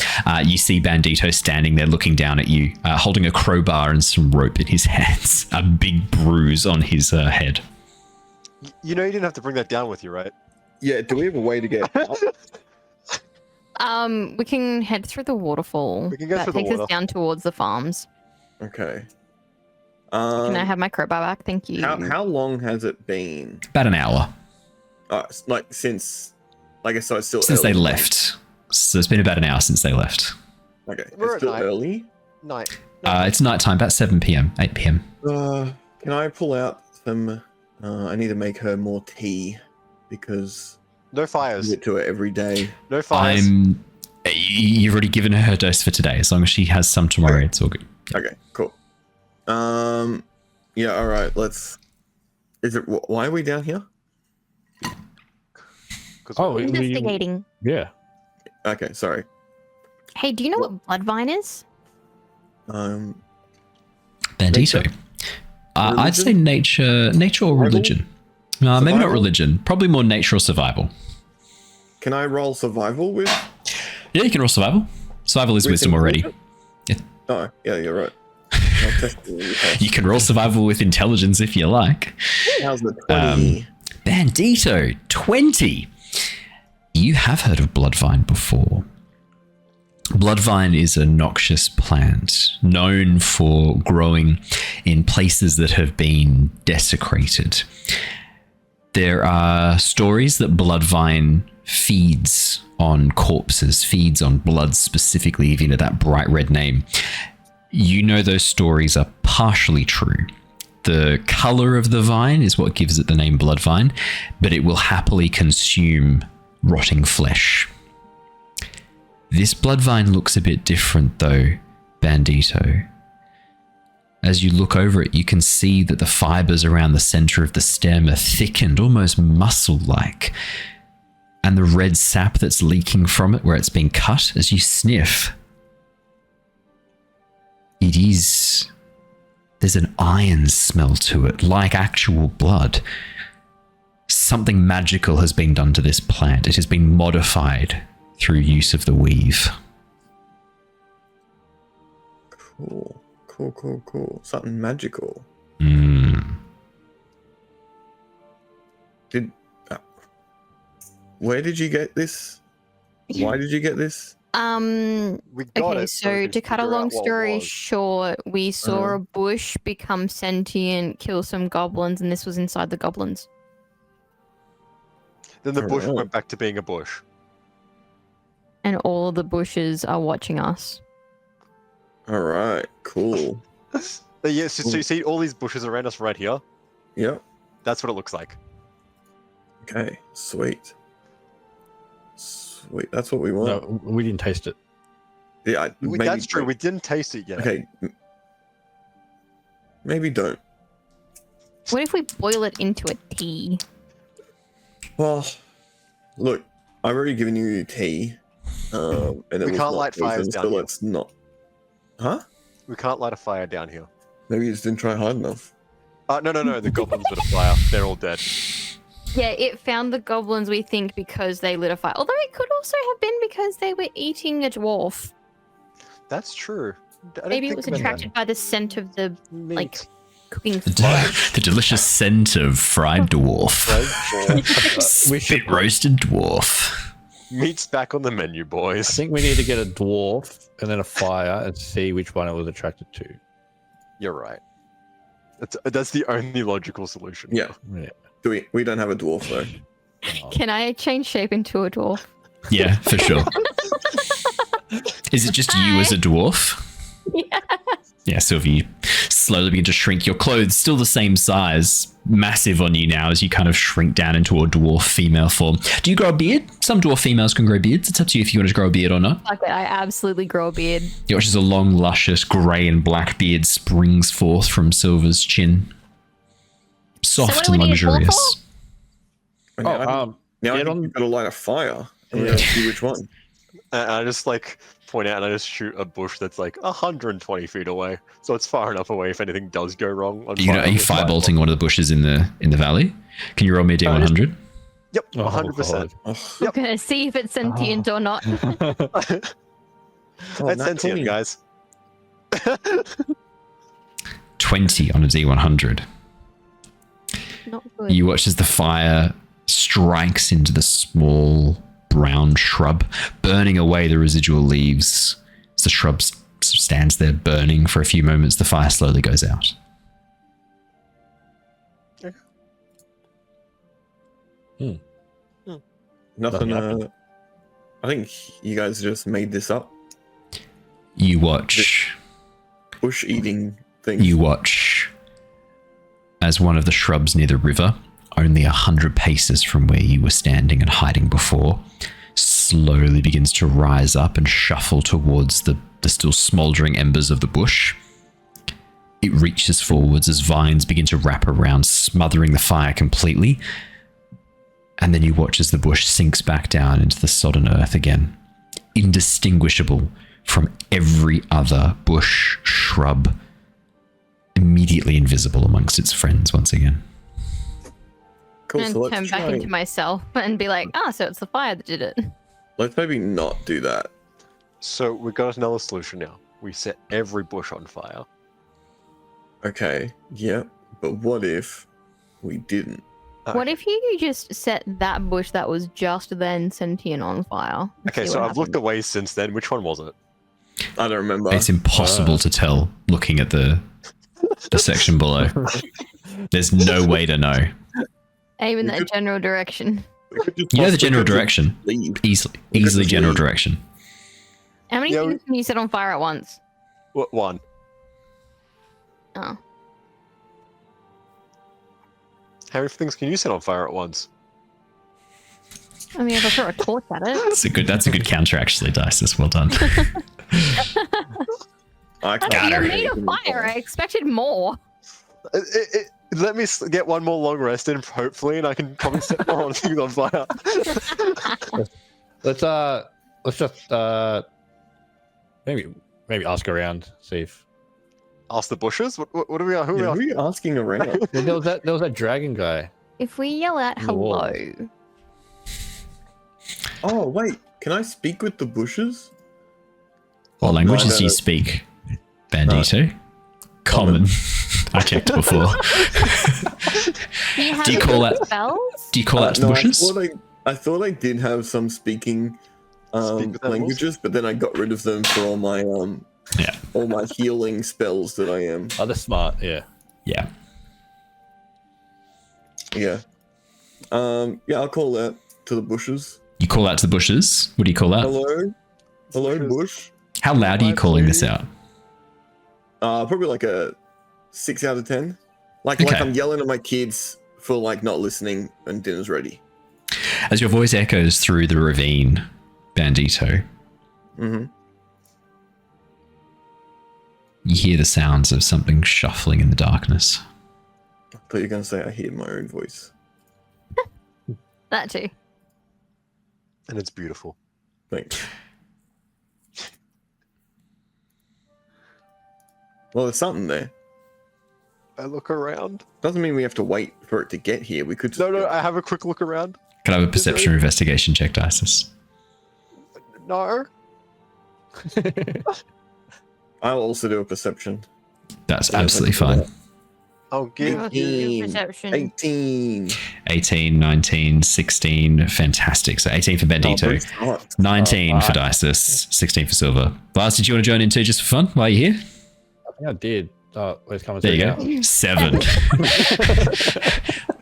you see Bandito standing there looking down at you, holding a crowbar and some rope in his hands, a big bruise on his head. You know you didn't have to bring that down with you, right? Yeah, do we have a way to get out? We can head through the waterfall. We can go that through the takes water. us down towards the farms. Okay. Can I have my crowbar back? Thank you. How long has it been? About an hour. Like since, I guess so it's still Since early. they left. So it's been about an hour since they left. Okay, We're it's at still night. early. Night. It's nighttime, about 7 p.m., 8 p.m. Can I pull out some? I need to make her more tea because No I fires. give it to her every day. No fires. You've already given her dose for today. As long as she has some tomorrow, it's all good. Okay, cool. Yeah, all right. Why are we down here? Oh, Investigating. yeah. Okay, sorry. Hey, do you know what bloodvine is? Bandito. I'd say nature or religion. Maybe not Survival? religion. Probably more nature or survival. Can I roll survival with? Yeah, you can roll survival. Survival is wisdom already. Yeah. Oh, yeah, you're right. I'll test it. You can roll survival with intelligence if you like. How's the 20? Bandito, 20. You have heard of bloodvine before. Bloodvine is a noxious plant known for growing in places that have been desecrated. There are stories that bloodvine feeds on corpses, feeds on blood specifically, even at that bright red name. You know those stories are partially true. The color of the vine is what gives it the name bloodvine, but it will happily consume rotting flesh. This bloodvine looks a bit different though, Bandito. As you look over it, you can see that the fibers around the center of the stem are thickened, almost muscle-like. And the red sap that's leaking from it where it's been cut, as you sniff, there's an iron smell to it, like actual blood. Something magical has been done to this plant. It has been modified through use of the weave. Cool. Something magical. Where did you get this? Why did you get this? We got Okay, it. so we to could cut a figure long out what it story was. short, we saw a bush become sentient, kill some goblins, and this was inside the goblins. Then the bush Alright. went back to being a bush. And all of the bushes are watching us. All right, cool. Yeah, so you see all these bushes around us right here? Yep. That's what it looks like. Okay, sweet. That's what we want. No, we didn't taste it. Yeah, That's true. We didn't taste it yet. Okay. Maybe don't. What if we boil it into a tea? Well, look, I've already given you tea. And it We was can't not light fires poison, down so here. let's not. Huh? We can't light a fire down here. Maybe you just didn't try hard enough. No. The goblins lit a fire. They're all dead. Yeah, it found the goblins, we think, because they lit a fire. Although it could also have been because they were eating a dwarf. That's true. I didn't Maybe it think was about attracted by the scent of the that. like Meat. cooking The, flesh. the delicious scent of fried dwarf. We Spit roasted dwarf. Meat's back on the menu, I boys. think we need to get a dwarf and then a fire and see which one it was attracted to. You're right. That's the only logical solution. Yeah. Yeah. We don't have a dwarf though. Can I change shape into a dwarf? Yeah, for sure. Is it just you as a dwarf? Yeah. Yeah, Sylvie, you slowly begin to shrink. Your clothes still the same size, massive on you now as you kind of shrink down into a dwarf female form. Do you grow a beard? Some dwarf females can grow beards. It's up to you if you want to grow a beard or not. Like I absolutely grow a beard. You watch as a long, luscious grey and black beard springs forth from Sylver's chin. Soft what do and we need a dwarf luxurious. And now I get think on- you've got to light a fire. And we gotta see which one. And I just point out and I just shoot a bush that's 120 feet away. So it's far enough away if anything does go wrong. On Are you firebolting one of the bushes in the valley? Can you roll me a D100? Yep, Oh, 100%. Oh, We're gonna see if it's sentient or not. It's nat sentient, 20. guys. 20 on a D100. Not good. You watch as the fire strikes into the small brown shrub, burning away the residual leaves. As the shrub stands there burning for a few moments, the fire slowly goes out. Nothing. I think you guys just made this up. You watch Bush eating thing. You watch as one of the shrubs near the river, only 100 paces from where you were standing and hiding before, slowly begins to rise up and shuffle towards the still smouldering embers of the bush. It reaches forwards as vines begin to wrap around, smothering the fire completely. And then you watch as the bush sinks back down into the sodden earth again, indistinguishable from every other bush, shrub, immediately invisible amongst its friends once again. Cool. And So turn let's back try. into myself and be like, so it's the fire that did it. Let's maybe not do that. So we got another solution now. We set every bush on fire. Okay. Yeah. But what if we didn't? What if you just set that bush that was just then sentient on fire? Okay, so I've looked away since then. Which one was it? I don't remember. It's impossible to tell looking at the section below. There's no way to know. Aim in We that could- general direction. We could just You know the possibly general go to direction. lead. Easily could just general leave. direction. How many Yeah, things can you set on fire at once? What one? Oh. How many things can you set on fire at once? I mean, if I throw a torch at it. That's a good counter actually, Dysis. Well done. I can't Got You're her. made of fire. I expected more. Let me get one more long rest in, hopefully, and I can probably set more things on fire. Let's just maybe ask around, see if Ask the bushes. What are we? Who Yeah, are who we? are you asking around? there was that dragon guy. If we yell out In the wall. hello, Oh wait, can I speak with the bushes? What languages no, do you no. speak? Bandito? Common. I checked before. do you have Do you call any that- spells? Do you call out to the No, bushes? I thought I did have some speaking Speak with animals? languages, but then I got rid of them for all my Yeah. all my healing spells that I am. Oh, they're smart. Yeah. Yeah. Yeah. Yeah, I'll call out to the bushes. You call out to the bushes. What do you call out? Hello? Hello, Bushes. bush? How loud are you Hi, calling this Bree. out? Probably like a 6 out of 10. Like Okay. I'm yelling at my kids for like not listening and dinner's ready. As your voice echoes through the ravine, Bandito, Mm-hmm. you hear the sounds of something shuffling in the darkness. I thought you were going to say I hear my own voice. That too. And it's beautiful. Thanks. Well, there's something there. I look around. Doesn't mean we have to wait for it to get here. We could just No, go. I have a quick look around. Can I have a perception or investigation check, Dysis? No. I'll also do a perception. That's absolutely fine. I'll give I'll do your 18. perception. 18. 18, 19, 16. Fantastic. So 18 for Bandito. Bruce sucks. 19 Oh, for Dysis, 16 for Sylver. Lars, did you want to join in too just for fun while you're here? I think I did. Oh, where's coming There you through go. 7.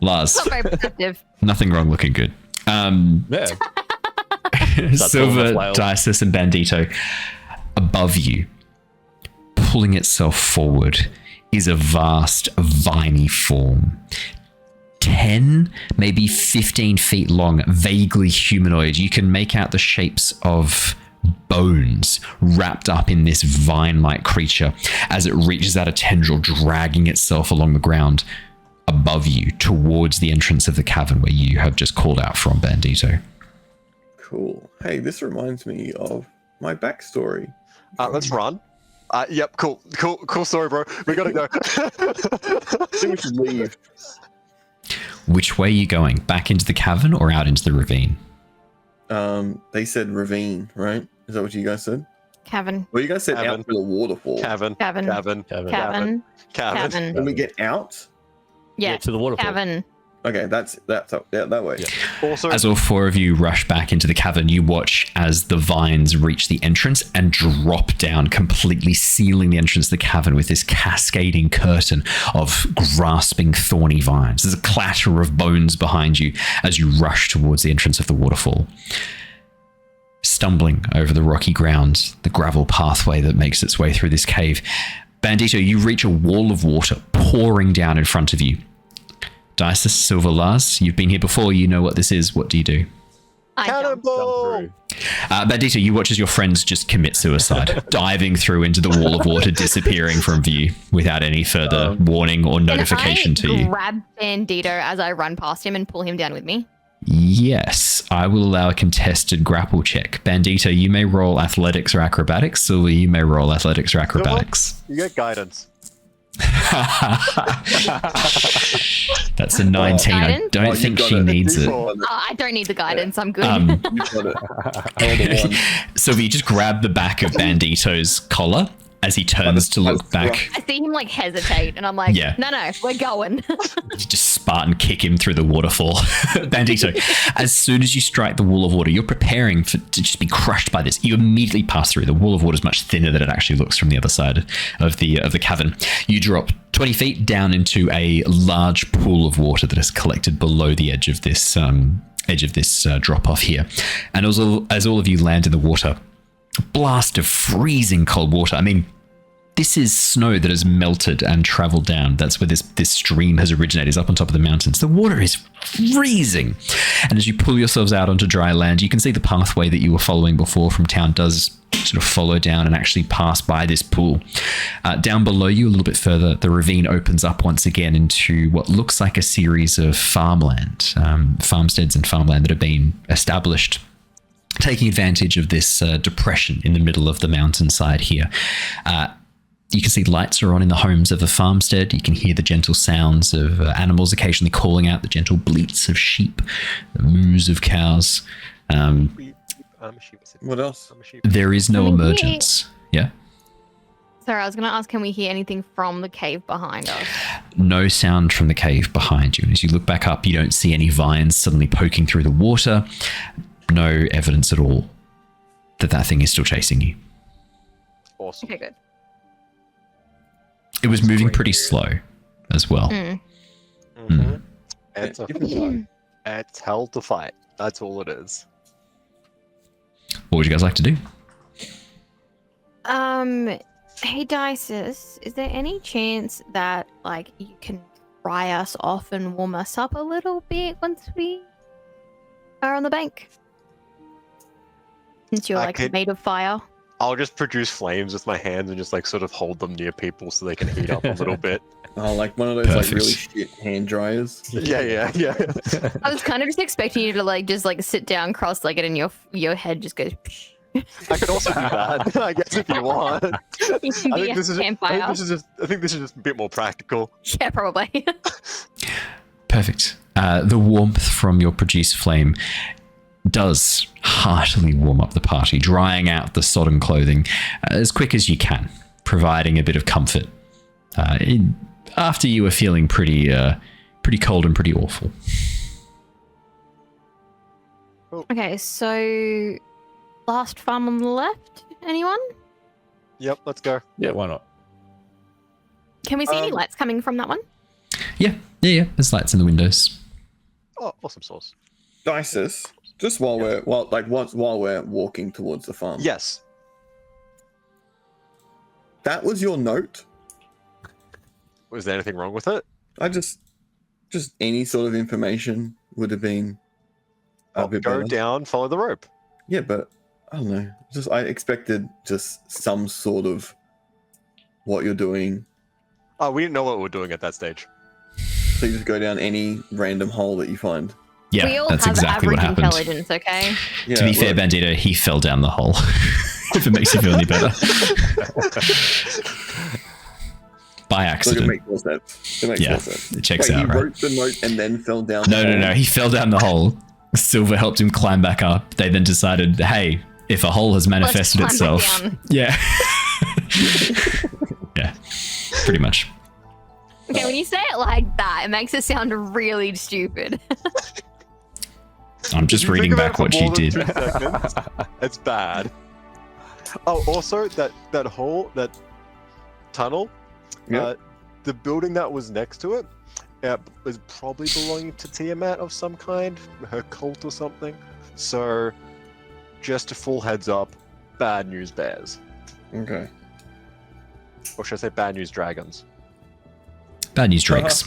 Lars, Not very perceptive. nothing wrong looking good. now? Yeah. Sylver, flail. Dysis, and Bandito. Above you, pulling itself forward, is a vast, viney form. 10, maybe 15 feet long, vaguely humanoid. You can make out the shapes of bones wrapped up in this vine-like creature as it reaches out a tendril, dragging itself along the ground above you towards the entrance of the cavern where you have just called out from, Bandito. Cool. Hey, this reminds me of my backstory. Let's run. Yep, cool story, bro. We gotta go. I think we should leave. Which way are you going? Back into the cavern or out into the ravine? They said ravine, right? Is that what you guys said? Cavern. Well, you guys said Cavern. out to the waterfall. Cavern. Cavern. Cavern. Cavern. Cavern. When we get out? Yeah. To the waterfall. Cavern. Okay, that's up. Yeah, that way. Yeah. Also, As all 4 of you rush back into the cavern, you watch as the vines reach the entrance and drop down, completely sealing the entrance to the cavern with this cascading curtain of grasping thorny vines. There's a clatter of bones behind you as you rush towards the entrance of the waterfall. Stumbling over the rocky ground, the gravel pathway that makes its way through this cave, Bandito, you reach a wall of water pouring down in front of you. Dysis, Sylver, Lars, you've been here before. You know what this is. What do you do? I jump. cannonball. Bandito, you watch as your friends just commit suicide, diving through into the wall of water, disappearing from view without any further warning or notification to Can I you. grab Bandito as I run past him and pull him down with me? Yes, I will allow a contested grapple check. Bandito, you may roll athletics or acrobatics. Sylver, you may roll athletics or acrobatics. You get guidance. That's a 19. I Guidance? don't think got she it. needs it. Oh, I don't need the guidance. I'm good. You've got it. Roll the one. Sylver, you just grab the back of Bandito's collar as he turns to look back. I see him like hesitate, and I'm like, Yeah. no, we're going. You just Spartan kick him through the waterfall. Bandito, as soon as you strike the wall of water, you're preparing to just be crushed by this. You immediately pass through. The wall of water is much thinner than it actually looks from the other side of the cavern. You drop 20 feet down into a large pool of water that has collected below the edge of this drop off here. And as all of you land in the water, a blast of freezing cold water. I mean, this is snow that has melted and traveled down. That's where this stream has originated, is up on top of the mountains. The water is freezing. And as you pull yourselves out onto dry land, you can see the pathway that you were following before from town does sort of follow down and actually pass by this pool. Down below you, a little bit further, the ravine opens up once again into what looks like a series of farmland, farmsteads and farmland that have been established, taking advantage of this depression in the middle of the mountainside here. You can see lights are on in the homes of the farmstead. You can hear the gentle sounds of animals occasionally calling out, the gentle bleats of sheep, the moos of cows. What else? There is no emergence. Yeah? Sorry, I was going to ask, can we hear anything from the cave behind us? No sound from the cave behind you. And as you look back up, you don't see any vines suddenly poking through the water. No evidence at all that thing is still chasing you. Awesome. Okay, good. It was moving pretty slow as well. Mm-hmm. It's hell to fight. That's all it is. What would you guys like to do? Hey Dysis, is there any chance that like you can dry us off and warm us up a little bit once we are on the bank? Since you're made of fire. I'll just produce flames with my hands and just like sort of hold them near people so they can heat up a little bit. Oh, like one of those like really shit hand dryers. Yeah. I was kind of just expecting you to like just like sit down cross-legged and your head just goes. I could also do that, I guess, if you want. You can be a campfire. I think this is just a bit more practical. Yeah, probably. Perfect. The warmth from your produced flame does heartily warm up the party, drying out the sodden clothing as quick as you can, providing a bit of comfort after you were feeling pretty cold and pretty awful. Okay, so last farm on the left. Anyone? Yep, let's go. Yeah, why not? Can we see any lights coming from that one? Yeah. There's lights in the windows. Oh, awesome sauce. Dysis, just while we're walking towards the farm. Yes. That was your note? Was there anything wrong with it? I just any sort of information would have been a bit go better. down, follow the rope. Yeah, but I don't know. I expected just some sort of what you're doing. Oh, we didn't know what we were doing at that stage. So you just go down any random hole that you find. Yeah, we all that's have exactly average what happened. intelligence, okay? Yeah, To be fair, Bandito, he fell down the hole. If it makes you feel any better. By accident. It makes more sense. It makes more sense. It checks Wait, out, he right? wrote the note and then fell down the hole? No. He fell down the hole. Sylver helped him climb back up. They then decided, hey, if a hole has manifested Let's climb itself. back down. Yeah. Yeah. Pretty much. Okay, when you say it like that, it makes it sound really stupid. I'm just reading back what you did. It's bad. Oh, also that hole, that tunnel, the building that was next to it, was probably belonging to Tiamat of some kind, her cult or something. So, just a full heads up, bad news bears. Okay. Or should I say bad news dragons? Bad news drakes.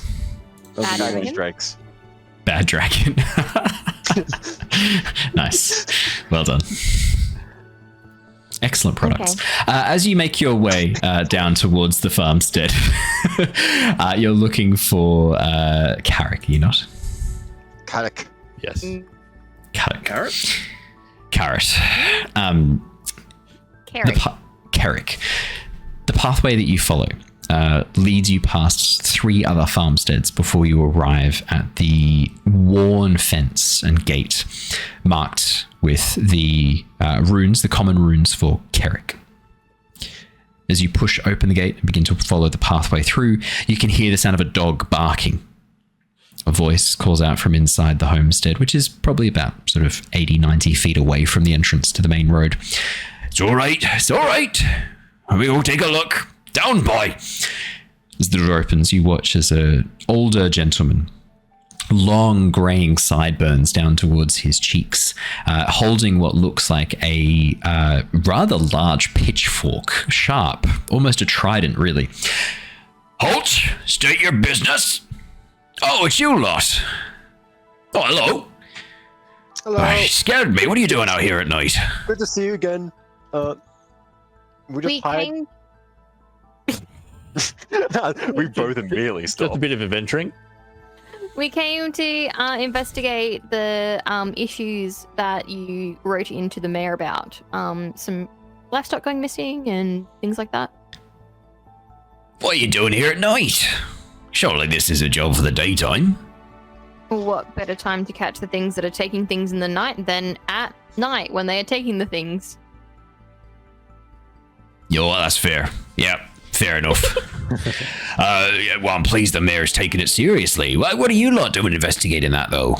Bad Bad news dragon? drakes. Bad dragon. Nice. Well done. Excellent products. As you make your way down towards the farmstead, you're looking for Carrick, are you not? Cleric. Yes. Carrot. Carrot? Carrot. Cleric. The pathway that you follow leads you past 3 other farmsteads before you arrive at the worn fence and gate marked with the runes, the common runes for Cleric. As you push open the gate and begin to follow the pathway through, you can hear the sound of a dog barking. A voice calls out from inside the homestead, which is probably about sort of 80, 90 feet away from the entrance to the main road. It's all right. It's all right. We'll take a look. Down, boy. As the door opens, you watch as an older gentleman, long graying sideburns down towards his cheeks, holding what looks like a rather large pitchfork, sharp, almost a trident, really. Halt! State your business. Oh, it's you lot. Oh, hello. Hello. You scared me. What are you doing out here at night? Good to see you again. We came. We both immediately Just a stopped. bit of adventuring. We came to investigate the issues that you wrote into the mayor about. Some livestock going missing and things like that. What are you doing here at night? Surely this is a job for the daytime. What better time to catch the things that are taking things in the night than at night when they are taking the things? Yo, that's fair. Yep, fair enough. Yeah, well, I'm pleased the mayor's taking it seriously. What are you lot doing investigating that, though?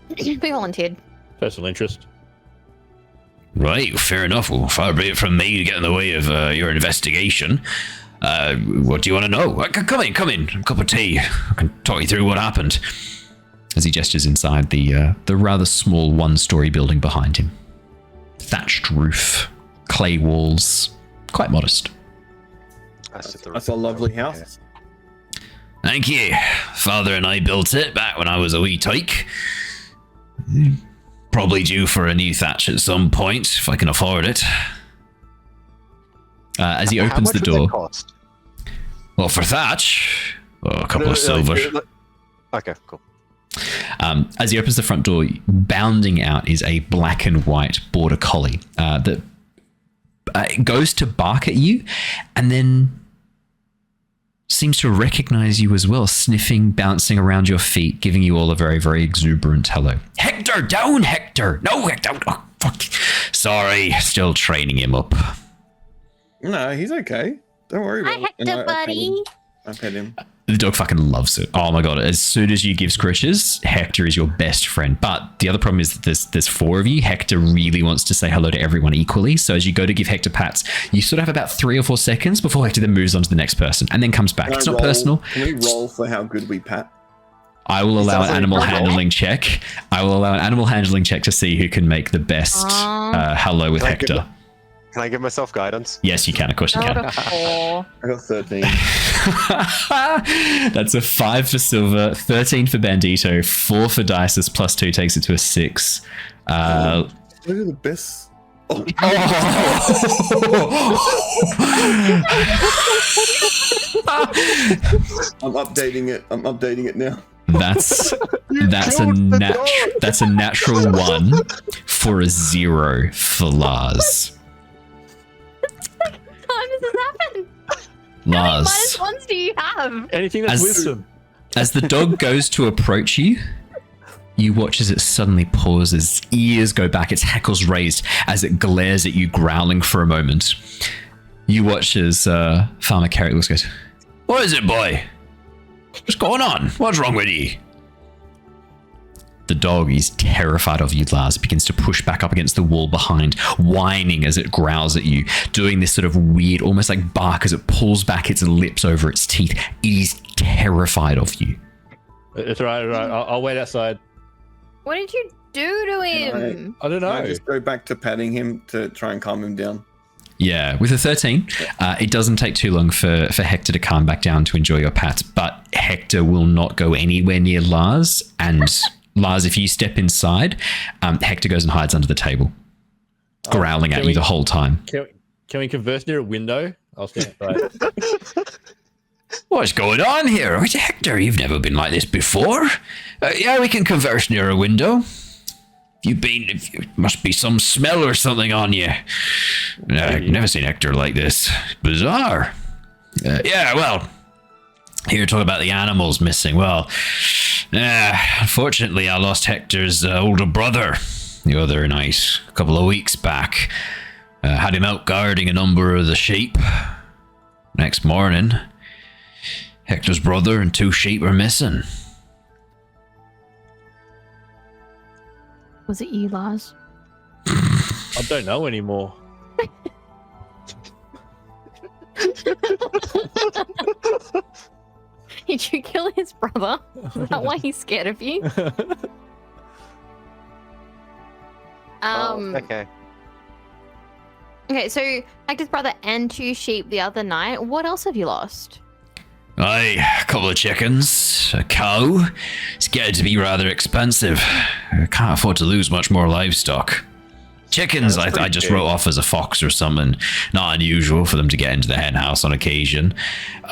We volunteered. Personal interest. Right, fair enough. Well, far be it from me to get in the way of your investigation. What do you want to know? Come in. A cup of tea. I can talk you through what happened. As he gestures inside the rather small one-story building behind him. Thatched roof, clay walls, quite modest. That's a lovely house. Thank you. Father and I built it back when I was a wee tyke. Probably due for a new thatch at some point, if I can afford it. As he opens the door. Cost? Well, for thatch, a couple of silver. Okay, cool. As he opens the front door, bounding out is a black and white border collie that goes to bark at you and then seems to recognize you as well, sniffing, bouncing around your feet, giving you all a very, very exuberant hello. Hector, down, Hector. No, Hector. Oh, fuck. Sorry, still training him up. No, he's okay. Don't worry about it. Hector, buddy. I pet him. The dog fucking loves it. Oh my god! As soon as you give scritches, Hector is your best friend. But the other problem is that there's 4 of you. Hector really wants to say hello to everyone equally. So as you go to give Hector pats, you sort of have about 3 or 4 seconds before Hector then moves on to the next person and then comes back. It's not personal. Can we roll for how good we pat? I will allow an like animal a roll. handling check. I will allow an animal handling check to see who can make the best hello with Can I give Hector. Can I give myself guidance? Yes, you can. Of course you Not can. a 4. I got 13. That's a 5 for Sylver, 13 for Bandito, 4 for Dysis, +2 takes it to a 6. Look at the best. Oh, I'm updating it now. That's a natural 1 for a 0 for Lars. How does this happen? Lars. Minus ones do you have? Anything that's wisdom. As the dog goes to approach you, you watch as it suddenly pauses, ears go back, its hackles raised as it glares at you, growling for a moment. You watch as Farmer Carrot looks goes, What is it, boy? What's going on? What's wrong with you? the dog is terrified of you, Lars. It begins to push back up against the wall behind, whining as it growls at you, doing this sort of weird, almost like bark as it pulls back its lips over its teeth. It is terrified of you. It's all right. I'll wait outside. What did you do to him? I don't know. I just go back to patting him to try and calm him down. Yeah, with a 13, it doesn't take too long for Hector to calm back down to enjoy your pat, but Hector will not go anywhere near Lars, and Lars, if you step inside, Hector goes and hides under the table, growling at you the whole time. Can we converse near a window? I'll stand outside. What's going on here? Hector, you've never been like this before. Yeah, we can converse near a window. Must be some smell or something on you. I've never seen Hector like this. Bizarre. Yeah, well, here talk about the animals missing. Well, unfortunately, I lost Hector's older brother the other night, a couple of weeks back. Had him out guarding a number of the sheep. Next morning, Hector's brother and 2 sheep were missing. Was it you, Lars? I don't know anymore. Did you kill his brother? Is that why he's scared of you? Okay. Okay, so Hector's brother and 2 sheep the other night. What else have you lost? Aye, a couple of chickens, a cow. It's getting to be rather expensive. I can't afford to lose much more livestock. Chickens, I just wrote off as a fox or something. Not unusual for them to get into the hen house on occasion.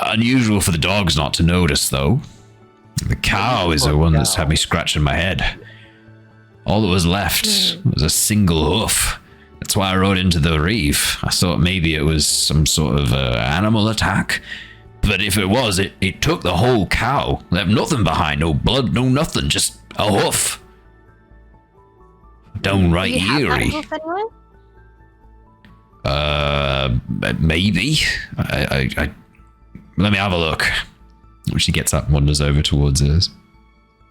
Unusual for the dogs not to notice, though. The cow is the one that's had me scratching my head. All that was left was a single hoof. That's why I rode into the reef. I thought maybe it was some sort of animal attack. But if it was, it took the whole cow. Left nothing behind. No blood, no nothing. Just a hoof. Downright eerie. Maybe. I let me have a look. She gets up and wanders over towards us.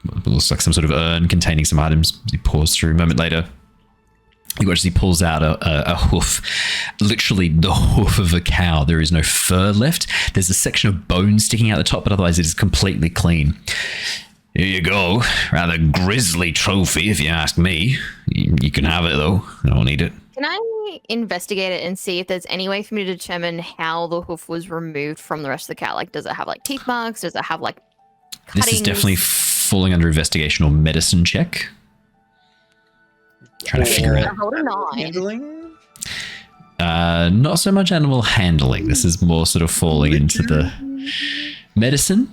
It looks like some sort of urn containing some items. He paused through a moment later. He actually pulls out a hoof, literally the hoof of a cow. There is no fur left. There's a section of bone sticking out the top, but otherwise it is completely clean. Here you go. Rather grisly trophy, if you ask me. You can have it, though. I don't need it. Can I investigate it and see if there's any way for me to determine how the hoof was removed from the rest of the cow? Like, does it have, like, teeth marks? Does it have, like, cuttings? This is definitely falling under investigation or medicine check. Trying to figure out. Hold a 9. Handling? Not so much animal handling. This is more sort of falling into the medicine.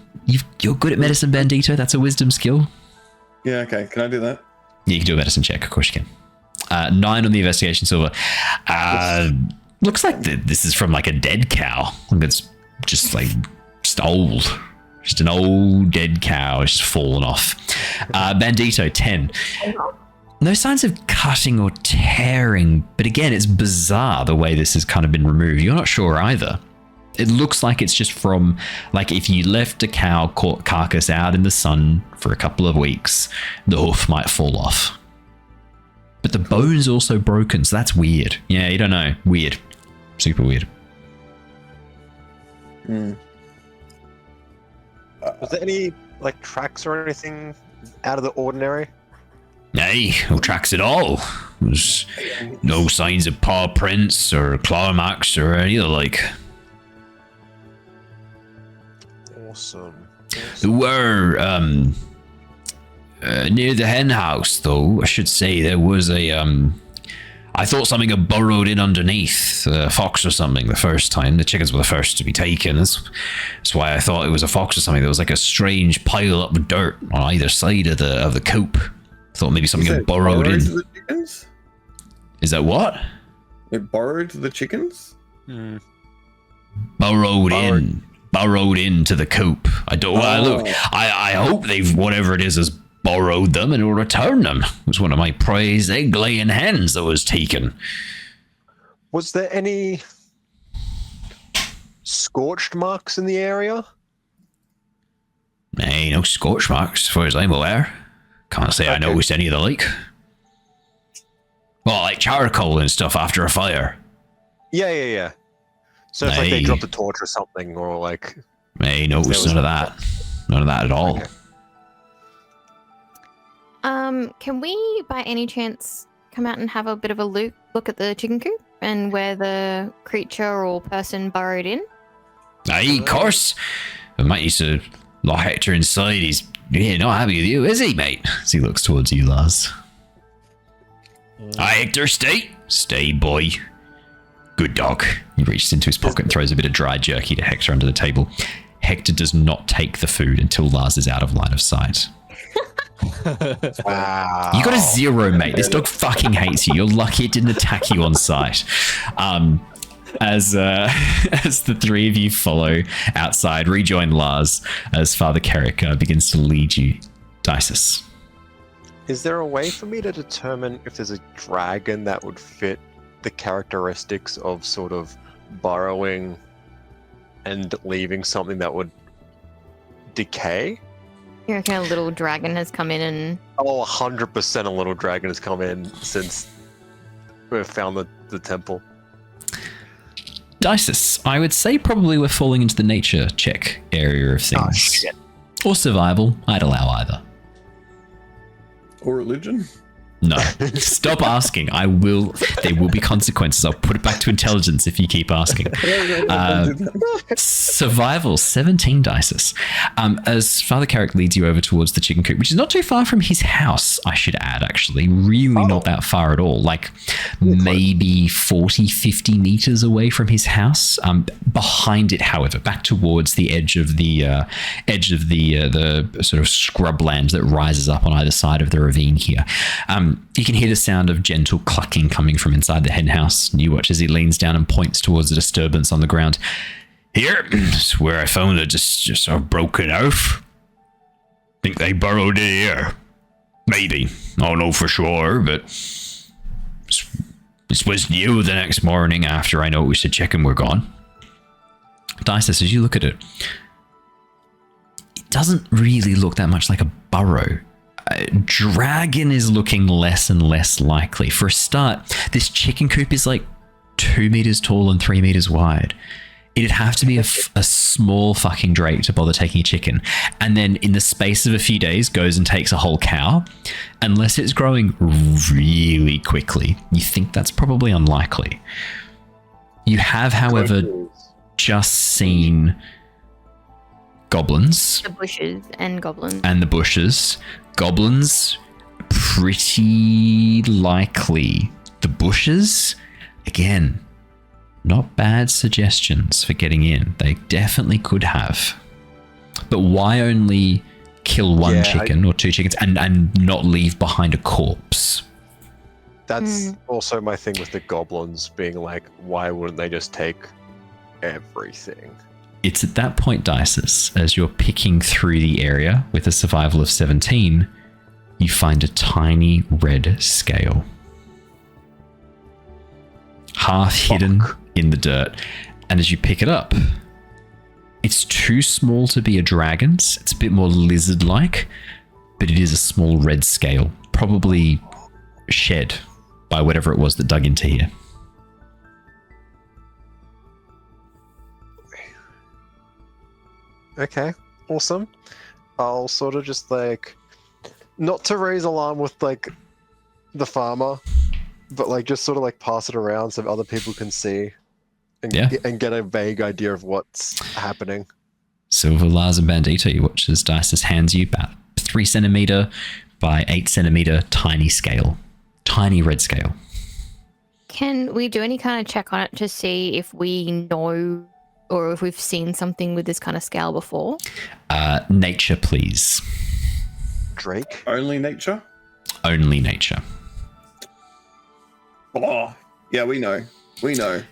You're good at medicine, Bandito. That's a wisdom skill. Yeah, okay. Can I do that? Yeah, you can do a medicine check. Of course you can. 9 on the investigation, Sylver. Looks like this is from like a dead cow. Like it's just old. Just an old dead cow. It's just fallen off. Bandito, 10. No signs of cutting or tearing, but again, it's bizarre the way this has kind of been removed. You're not sure either. It looks like it's just from, like, if you left a cow carcass out in the sun for a couple of weeks, the hoof might fall off. But the bone's also broken, so that's weird. Yeah, you don't know. Weird. Super weird. Was there any, like, tracks or anything out of the ordinary? Nay, no tracks at all. There's no signs of paw prints or claw marks or any of the like. Awesome. There were, near the hen house, though, I should say, there was a, I thought something had burrowed in underneath, a fox or something the first time. The chickens were the first to be taken. That's why I thought it was a fox or something. There was like a strange pile up of dirt on either side of the coop. Thought maybe something had burrowed in. The chickens? Is that what? It borrowed the chickens? Burrowed into the coop. I don't. Look, I hope they've whatever it is has borrowed them and will return them. It was one of my prize egg-laying hens that was taken. Was there any scorched marks in the area? Nay, no scorch marks, as far as I'm aware. Can't say I noticed any of the like. Well, like charcoal and stuff after a fire. Yeah. So it's like they dropped a torch or something, or like... Hey, noticed none of that. None of that at all. Okay. Can we, by any chance, come out and have a bit of a look at the chicken coop and where the creature or person burrowed in? Aye, of course. I might need to lock Hector inside. He's not happy with you, is he, mate? As he looks towards you, Lars. Aye, Hector, stay. Stay, boy. Good dog. He reaches into his pocket and throws a bit of dry jerky to Hector under the table. Hector does not take the food until Lars is out of line of sight. Wow. You got a 0, mate. This dog fucking hates you. You're lucky it didn't attack you on sight. As the three of you follow outside, rejoin Lars as Father Cleric begins to lead you. Dysis. Is there a way for me to determine if there's a dragon that would fit the characteristics of sort of burrowing and leaving something that would decay? You reckon a little dragon has come in and... Oh, 100% a little dragon has come in since we've found the temple. Dysis, I would say probably we're falling into the nature check area of things. Oh, shit. Or survival. I'd allow either. Or religion? No. Stop asking. There will be consequences. I'll put it back to intelligence if you keep asking. Survival, 17 Dysis. As Father Cleric leads you over towards the chicken coop, which is not too far from his house, I should add, actually. Really not that far at all. Like maybe 40, 50 meters away from his house. Behind it, however, back towards the edge of the sort of scrubland that rises up on either side of the ravine here. You can hear the sound of gentle clucking coming from inside the hen house. You watch as he leans down and points towards a disturbance on the ground. Here is where I found it, just sort of broken off. Think they burrowed in here. Maybe. I don't know for sure, but this was new the next morning after I noticed the chicken were gone. Dysis, as you look at it, it doesn't really look that much like a burrow. Dragon is looking less and less likely. For a start, this chicken coop is like 2 meters tall and 3 meters wide. It'd have to be a small fucking drake to bother taking a chicken. And then in the space of a few days goes and takes a whole cow. Unless it's growing really quickly, you think that's probably unlikely. You have, however, just seen goblins. The bushes and goblins. And the bushes. Goblins, pretty likely. The bushes, again, not bad suggestions for getting in. They definitely could have. But why only kill one chicken or 2 chickens and not leave behind a corpse? That's also my thing with the goblins being like, why wouldn't they just take everything? It's at that point, Dysis, as you're picking through the area with a survival of 17, you find a tiny red scale. Half hidden in the dirt. And as you pick it up, it's too small to be a dragon's. It's a bit more lizard-like, but it is a small red scale, probably shed by whatever it was that dug into here. Okay, awesome. I'll sort of just like, not to raise alarm with like the farmer, but like just sort of like pass it around so other people can see and, and get a vague idea of what's happening. Sylver, Lars, and Bandito, you watch as Dysis hands you about 3 centimeter by 8 centimeter tiny scale. Tiny red scale. Can we do any kind of check on it to see if we know or if we've seen something with this kind of scale before? Nature, please. Drake? Only nature? Only nature. Oh, yeah, we know. We know.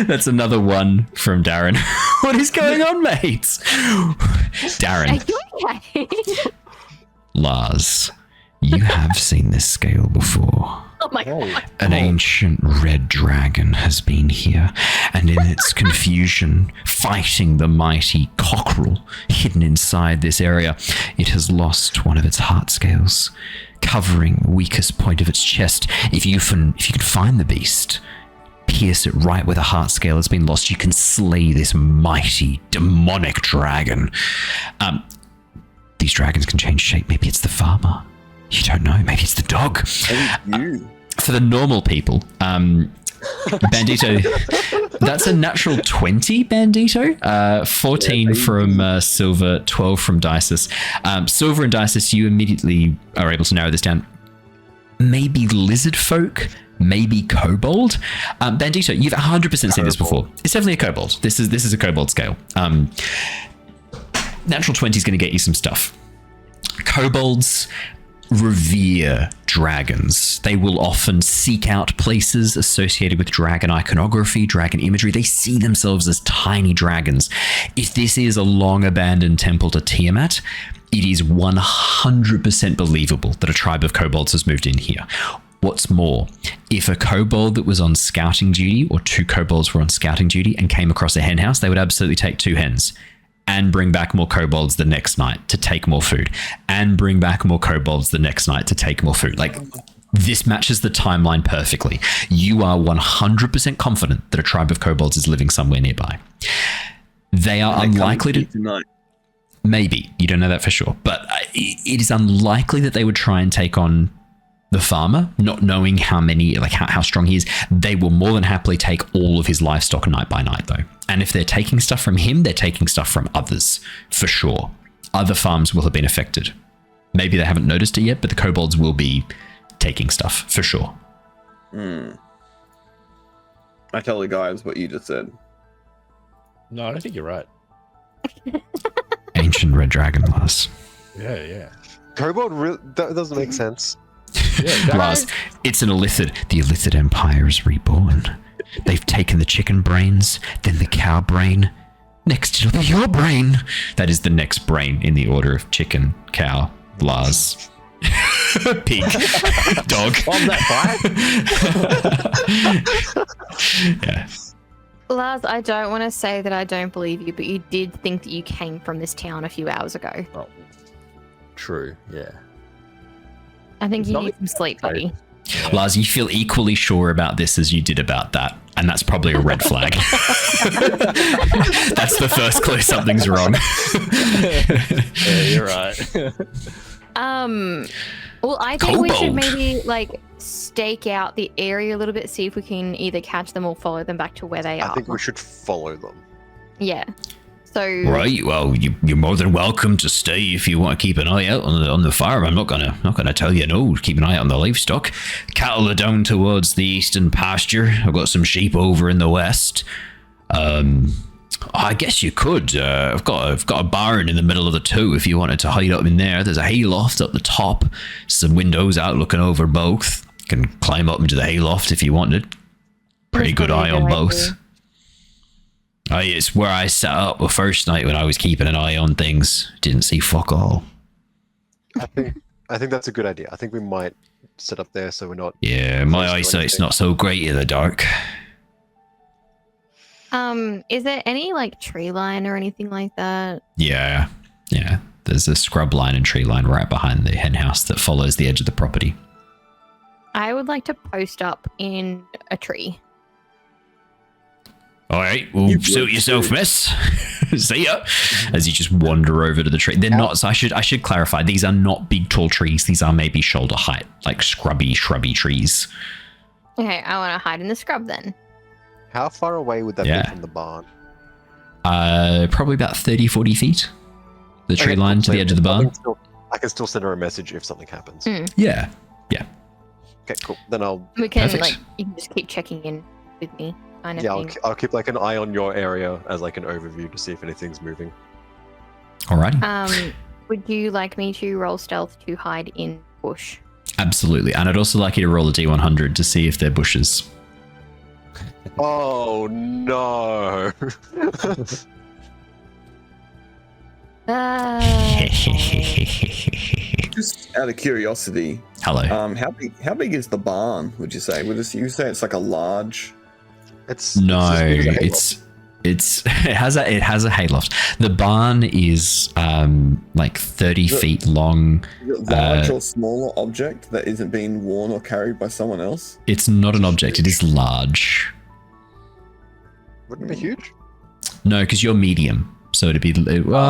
That's another one from Darren. What is going on, mates? Darren. Are you okay? Lars, you have seen this scale before. Oh my god. An ancient red dragon has been here, and in its confusion, fighting the mighty cockerel hidden inside this area, it has lost one of its heart scales, covering the weakest point of its chest. If you can find the beast, pierce it right where the heart scale has been lost, you can slay this mighty demonic dragon. These dragons can change shape. Maybe it's the farmer. You don't know. Maybe it's the dog. For the normal people, Bandito, that's a natural 20, Bandito. 14 from Sylver, 12 from Dysis. Sylver and Dysis, you immediately are able to narrow this down. Maybe lizard folk, maybe kobold. Bandito, you've 100% seen this before. It's definitely a kobold. This is a kobold scale. Natural 20 is going to get you some stuff. Kobolds revere dragons. They will often seek out places associated with dragon iconography, dragon imagery. They see themselves as tiny dragons. If this is a long abandoned temple to Tiamat, it is 100% believable that a tribe of kobolds has moved in here. What's more, if a kobold that was on scouting duty or 2 kobolds were on scouting duty and came across a hen house, they would absolutely take 2 hens and bring back more kobolds the next night to take more food and bring back more kobolds the next night to take more food. Like, this matches the timeline perfectly. You are 100% confident that a tribe of kobolds is living somewhere nearby. They are unlikely to... Tonight. Maybe. You don't know that for sure. But it is unlikely that they would try and take on the farmer, not knowing how many, like how strong he is. They will more than happily take all of his livestock night by night, though. And if they're taking stuff from him, they're taking stuff from others, for sure. Other farms will have been affected. Maybe they haven't noticed it yet, but the kobolds will be taking stuff, for sure. I tell the guys what you just said. No, I don't think you're right. Ancient red dragon, Lars. Yeah. Kobold that doesn't make sense. Yeah, Lars, it's an Illithid. The Illithid Empire is reborn. They've taken the chicken brains, then the cow brain. Next it'll be your brain. That is the next brain in the order of chicken, cow, Lars, pig, dog. On that fight? Yeah. Lars, I don't want to say that I don't believe you, but you did think that you came from this town a few hours ago. Oh, true, yeah. I think It's you not need some sleep, buddy. Yeah. Lars, you feel equally sure about this as you did about that, and that's probably a red flag. That's the first clue something's wrong. Yeah, you're right. Well, I think we should Kobold. maybe like stake out the area a little bit, see if we can either catch them or follow them back to where they are. I think we should follow them. Yeah. So Right, well, you're more than welcome to stay if you want to keep an eye out on the farm. I'm not gonna tell you no. Keep an eye out on the livestock. Cattle are down towards the eastern pasture. I've got some sheep over in the west. I guess you could. I've got a barn in the middle of the 2 if you wanted to hide up in there. There's a hayloft up the top, some windows out looking over both. You can climb up into the hayloft if you wanted. Pretty That's good probably eye a on good both. idea. It's where I set up the first night when I was keeping an eye on things. Didn't see fuck all. I think that's a good idea. I think we might set up there so we're not. Yeah, my Close to eyesight's anything. not so great in the dark. is there any like tree line or anything like that? Yeah. There's a scrub line and tree line right behind the hen house that follows the edge of the property. I would like to post up in a tree. All right, well, suit yourself, miss. See ya. As you just wander over to the tree. They're not, so I should clarify, these are not big tall trees. These are maybe shoulder height, like shrubby trees. Okay, I want to hide in the scrub then. How far away would that Yeah. be from the barn? Probably about 30, 40 feet. The tree Okay, line to the edge of the barn. I can still send her a message if something happens. Yeah. Okay, cool. Then I'll We can Perfect. like you can just keep checking in with me, kind of yeah, thing. I'll keep like an eye on your area as like an overview to see if anything's moving. Alrighty. Would you like me to roll stealth to hide in bush? Absolutely. And I'd also like you to roll a D100 to see if they're bushes. Oh no! Just out of curiosity, Hello. how big is the barn? Would you say? Would you say it's like a large? It's No, as big as a hayloft. it has a hayloft. The barn is like 30 feet long. Is it large or smaller object that isn't being worn or carried by someone else? It's not an object. It is large. Wouldn't it be huge? No, because you're medium. So it'd be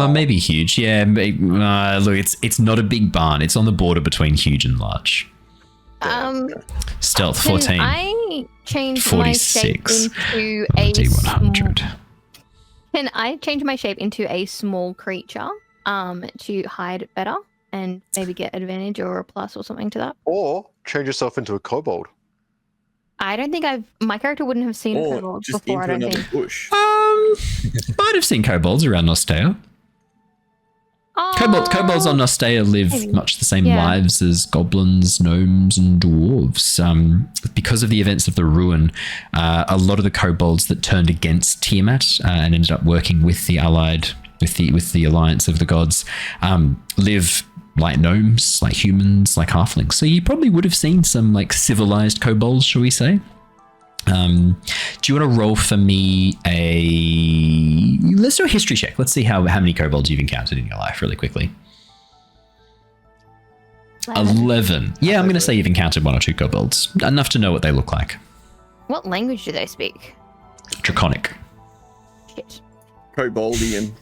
maybe huge. Yeah. Look, it's not a big barn. It's on the border between huge and large. Stealth 14. Can I change 46. my shape into a D100. Can I change my shape into a small creature to hide better and maybe get advantage or a plus or something to that? Or change yourself into a kobold. I don't think my character wouldn't have seen Or kobolds just before, I into don't another think. bush. Might have seen kobolds around Nostea. Kobolds on Nostea live maybe. much the same Yeah. lives as goblins, gnomes, and dwarves. Because of the events of the ruin, a lot of the kobolds that turned against Tiamat and ended up working with the the alliance of the gods live like gnomes, like humans, like halflings. So you probably would have seen some like civilized kobolds, shall we say? Do you want to roll for me let's do a history check. Let's see how many kobolds you've encountered in your life really quickly. 11. Yeah, I'm going to say you've encountered 1 or 2 kobolds. Enough to know what they look like. What language do they speak? Draconic. Shit. Koboldian.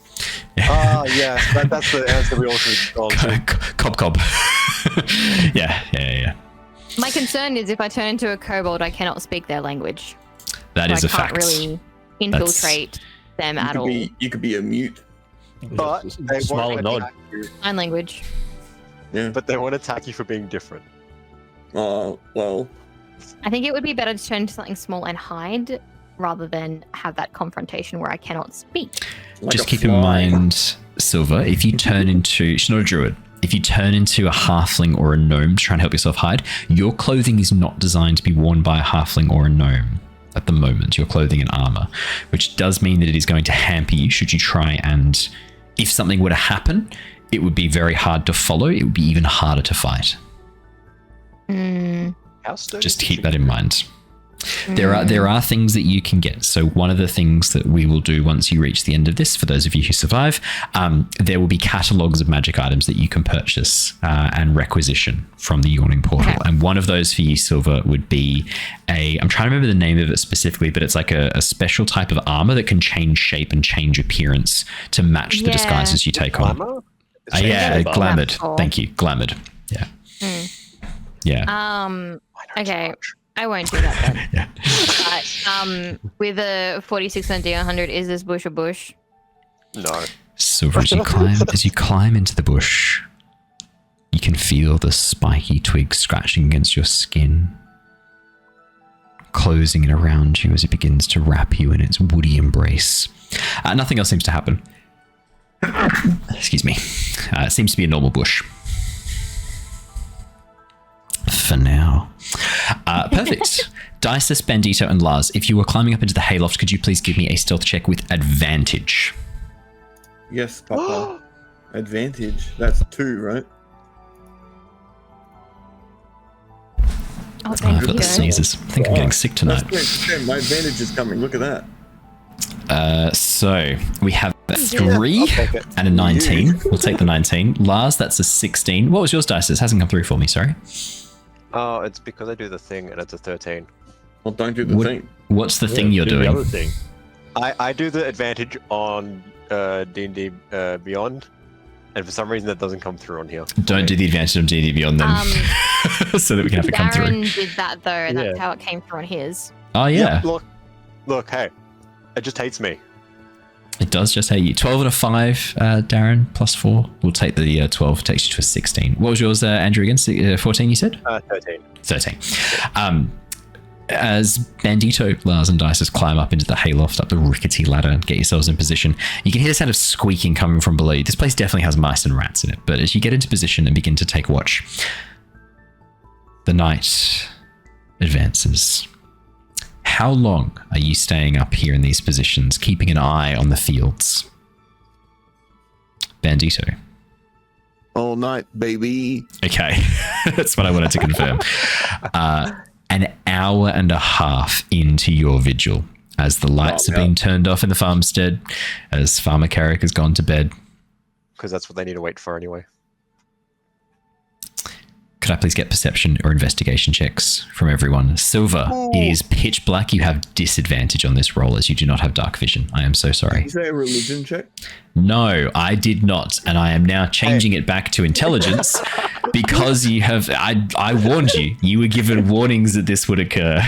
Yes, that's the answer we also Cob. Yeah. My concern is if I turn into a kobold, I cannot speak their language. That So is I a fact. can't really infiltrate them at all. You could be a mute. But Just they smile won't and nod. attack you. Sign language. Yeah. But they won't attack you for being different. Oh, well. I think it would be better to turn into something small and hide rather than have that confrontation where I cannot speak. Like Just a keep in fly. mind, Sylver, if you turn into... She's not a druid. If you turn into a halfling or a gnome to try and help yourself hide, your clothing is not designed to be worn by a halfling or a gnome at the moment. Your clothing and armor, which does mean that it is going to hamper you should you try and... If something were to happen, it would be very hard to follow. It would be even harder to fight. How sturdy Just is keep it? that in mind. There are things that you can get. So one of the things that we will do once you reach the end of this, for those of you who survive, there will be catalogs of magic items that you can purchase and requisition from the Yawning Portal. Okay. And one of those for you, Sylver, would be I'm trying to remember the name of it specifically, but it's like a special type of armor that can change shape and change appearance to match the Yeah. disguises you take on. Glamour? Yeah, Glamour. glamoured. Cool. Thank you, glamoured. Yeah. Yeah. Okay. I won't do that then. Yeah. But with a 46 on D100, is this bush a bush? No. Silver, as you climb into the bush, you can feel the spiky twigs scratching against your skin, closing it around you as it begins to wrap you in its woody embrace. Nothing else seems to happen. Excuse me. It seems to be a normal bush. For now. Perfect. Dysis, Bandito, and Lars, if you were climbing up into the hayloft, could you please give me a stealth check with advantage? Yes, Papa. Advantage. That's 2, right? Oh, I've thank got you. the sneezes. I think I'm getting sick tonight. That's great. My advantage is coming. Look at that. So we have a 3 I'll take it. and a 19. We'll take the 19. Lars, that's a 16. What was yours, Dysis? Hasn't come through for me, sorry. Oh, it's because I do the thing and it's a 13. Well, don't do the What- thing. What's the thing you're do the doing? other thing. I do the advantage on D&D Beyond, and for some reason that doesn't come through on here. Don't do the advantage of D&D Beyond then, so that we can have it come through. Darren did that though, and that's Yeah. how it came through on his. Oh yeah, Yep, look, hey, it just hates me. it does just hate you. 12 and a 5, Darren, plus 4. We'll take the 12, takes you to a 16. What was yours, Andrew, again? 14, you said? 13. 13. As Bandito, Lars, and Dysis climb up into the hayloft, up the rickety ladder, and get yourselves in position, you can hear the sound of squeaking coming from below you. This place definitely has mice and rats in it, but as you get into position and begin to take watch, the night advances. How long are you staying up here in these positions, keeping an eye on the fields? Bandito. All night, baby. Okay, that's what I wanted to confirm. An hour and a half into your vigil, as the lights have been turned off in the farmstead, as Farmer Carrick has gone to bed. Because that's what they need to wait for anyway. Could I please get perception or investigation checks from everyone? Sylver, it is pitch black. You have disadvantage on this roll as you do not have dark vision. I am so sorry. Is that a religion check? No, I did not, and I am now changing it back to intelligence because you have. I warned you. You were given warnings that this would occur.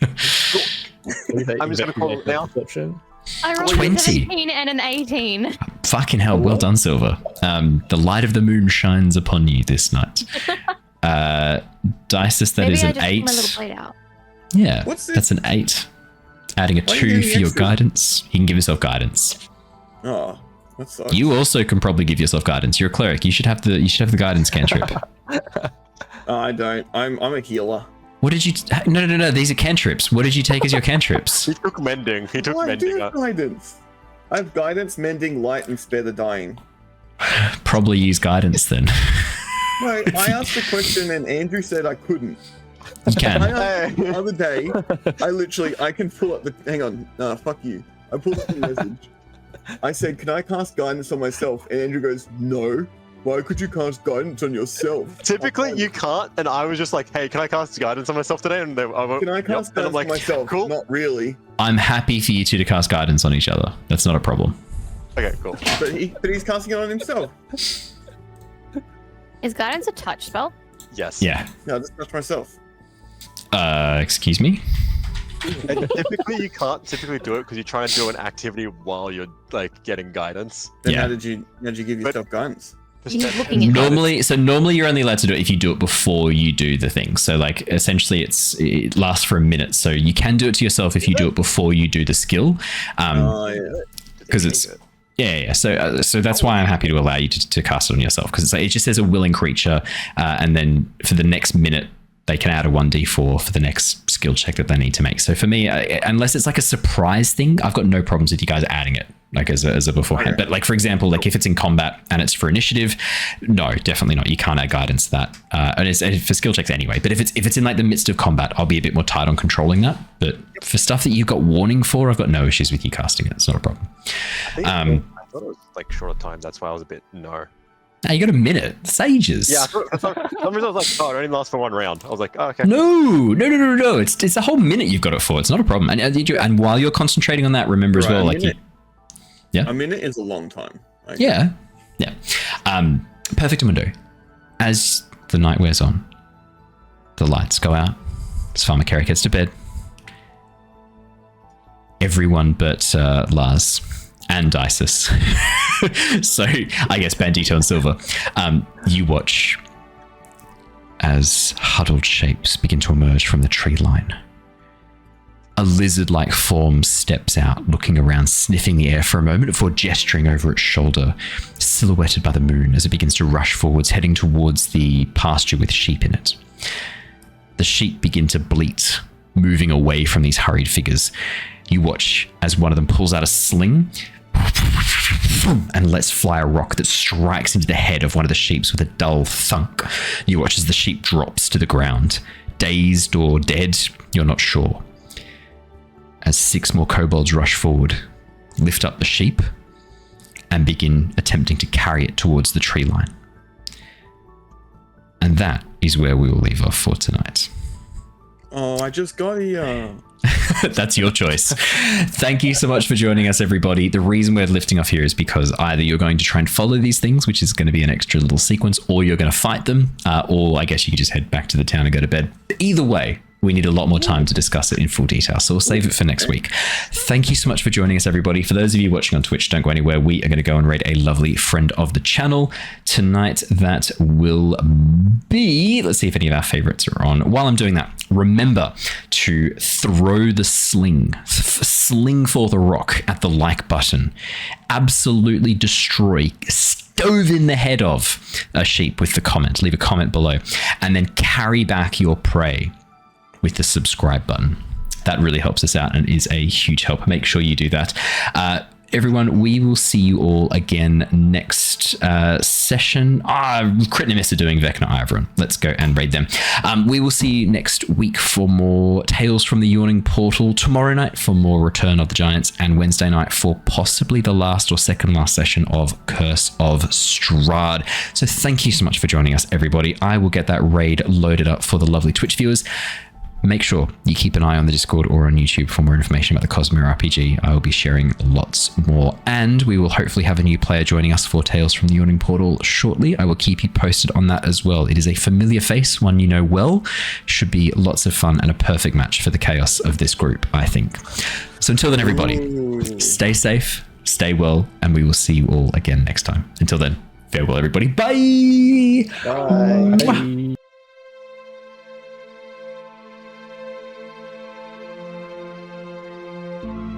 I'm just gonna call it now. Perception. I rolled 20. a 17 and an 18. Fucking hell, well done, Sylver. The light of the moon shines upon you this night. Dysis, that Maybe is I an just put 8. my little blade out. Yeah, What's this? that's an 8. Adding a Why are you 2 getting for your extra? guidance. You can give yourself guidance. Oh, that sucks. You also can probably give yourself guidance. You're a cleric. You should have the guidance cantrip. I don't. I'm a healer. What did you? No. These are cantrips. What did you take as your cantrips? He took mending. He took Oh, I do mending. have guidance. I have guidance, mending, light, and spare the dying. Probably use guidance then. No, I asked the question and Andrew said I couldn't. You can. I asked the other day, I can pull up the, hang on, nah, fuck you. I pulled up the message. I said, can I cast guidance on myself? And Andrew goes, no. Why could you cast guidance on yourself? Typically, you can't, and I was just like, "Hey, can I cast guidance on myself today?" And I went, Can I cast and I'm guidance like, on myself? "Cool, Not really. I'm happy for you two to cast guidance on each other. That's not a problem. okay, cool." But he's casting it on himself. Is guidance a touch spell? Yes. Yeah. No, I just touched myself. Excuse me? And typically, you can't typically do it because you're trying to do an activity while you're like getting guidance. Then Yeah. how did you give yourself guidance? He's looking at Normally you're only allowed to do it if you do it before you do the thing. So like essentially it lasts for a minute. So you can do it to yourself if you do it before you do the skill. Yeah. Because it's yeah. So that's why I'm happy to allow you to cast it on yourself, because it's like, it just says a willing creature, and then for the next minute they can add a 1d4 for the next skill check that they need to make. So for me, unless it's like a surprise thing, I've got no problems with you guys adding it like as a beforehand. But like for example, like if it's in combat and it's for initiative, no, definitely not. You can't add guidance to that, and it's for skill checks anyway. But if it's in like the midst of combat, I'll be a bit more tight on controlling that. But for stuff that you've got warning for, I've got no issues with you casting it. It's not a problem. I thought it was like short of time. That's why I was a bit no. Now you got a minute. Sages. Yeah, for some reason I was like, oh, it only lasts for one round. I was like, oh, okay. No. It's a whole minute you've got it for. It's not a problem. And while you're concentrating on that, remember as Right, well, a like minute. Yeah. A minute is a long time. Like, Yeah. Perfect window. As the night wears on, the lights go out. As Farmer Carrick gets to bed. Everyone but Lars and Dysis. So I guess Bandito and Sylver. You watch as huddled shapes begin to emerge from the tree line. A lizard-like form steps out, looking around, sniffing the air for a moment before gesturing over its shoulder, silhouetted by the moon as it begins to rush forwards, heading towards the pasture with sheep in it. The sheep begin to bleat, moving away from these hurried figures. You watch as one of them pulls out a sling and lets fly a rock that strikes into the head of one of the sheep with a dull thunk. You watch as the sheep drops to the ground, dazed or dead, you're not sure. As 6 more kobolds rush forward, lift up the sheep, and begin attempting to carry it towards the tree line. And that is where we will leave off for tonight. Oh, I just got here. That's your choice. Thank you so much for joining us, everybody. The reason we're lifting off here is because either you're going to try and follow these things, which is going to be an extra little sequence, or you're going to fight them, or I guess you could just head back to the town and go to bed. Either way, we need a lot more time to discuss it in full detail, so we'll save it for next week. Thank you so much for joining us, everybody. For those of you watching on Twitch, don't go anywhere. We are going to go and raid a lovely friend of the channel tonight. That will be, let's see if any of our favorites are on. While I'm doing that, remember to throw the sling for the rock at the like button. Absolutely destroy, stove in the head of a sheep with the comment. Leave a comment below, and then carry back your prey with the subscribe button. That really helps us out and is a huge help. Make sure you do that. Everyone, we will see you all again next session. Crit and Miss are doing Vecna Ivron. Let's go and raid them. We will see you next week for more Tales from the Yawning Portal. Tomorrow night for more Return of the Giants, and Wednesday night for possibly the last or second last session of Curse of Strahd. So thank you so much for joining us, everybody. I will get that raid loaded up for the lovely Twitch viewers. Make sure you keep an eye on the Discord or on YouTube for more information about the Cosmere RPG. I will be sharing lots more, and we will hopefully have a new player joining us for Tales from the Yawning Portal shortly. I will keep you posted on that as well. It is a familiar face, one you know well. Should be lots of fun and a perfect match for the chaos of this group, I think. So until then, everybody, stay safe, stay well, and we will see you all again next time. Until then, farewell, everybody. Bye! Bye. Mwah. you.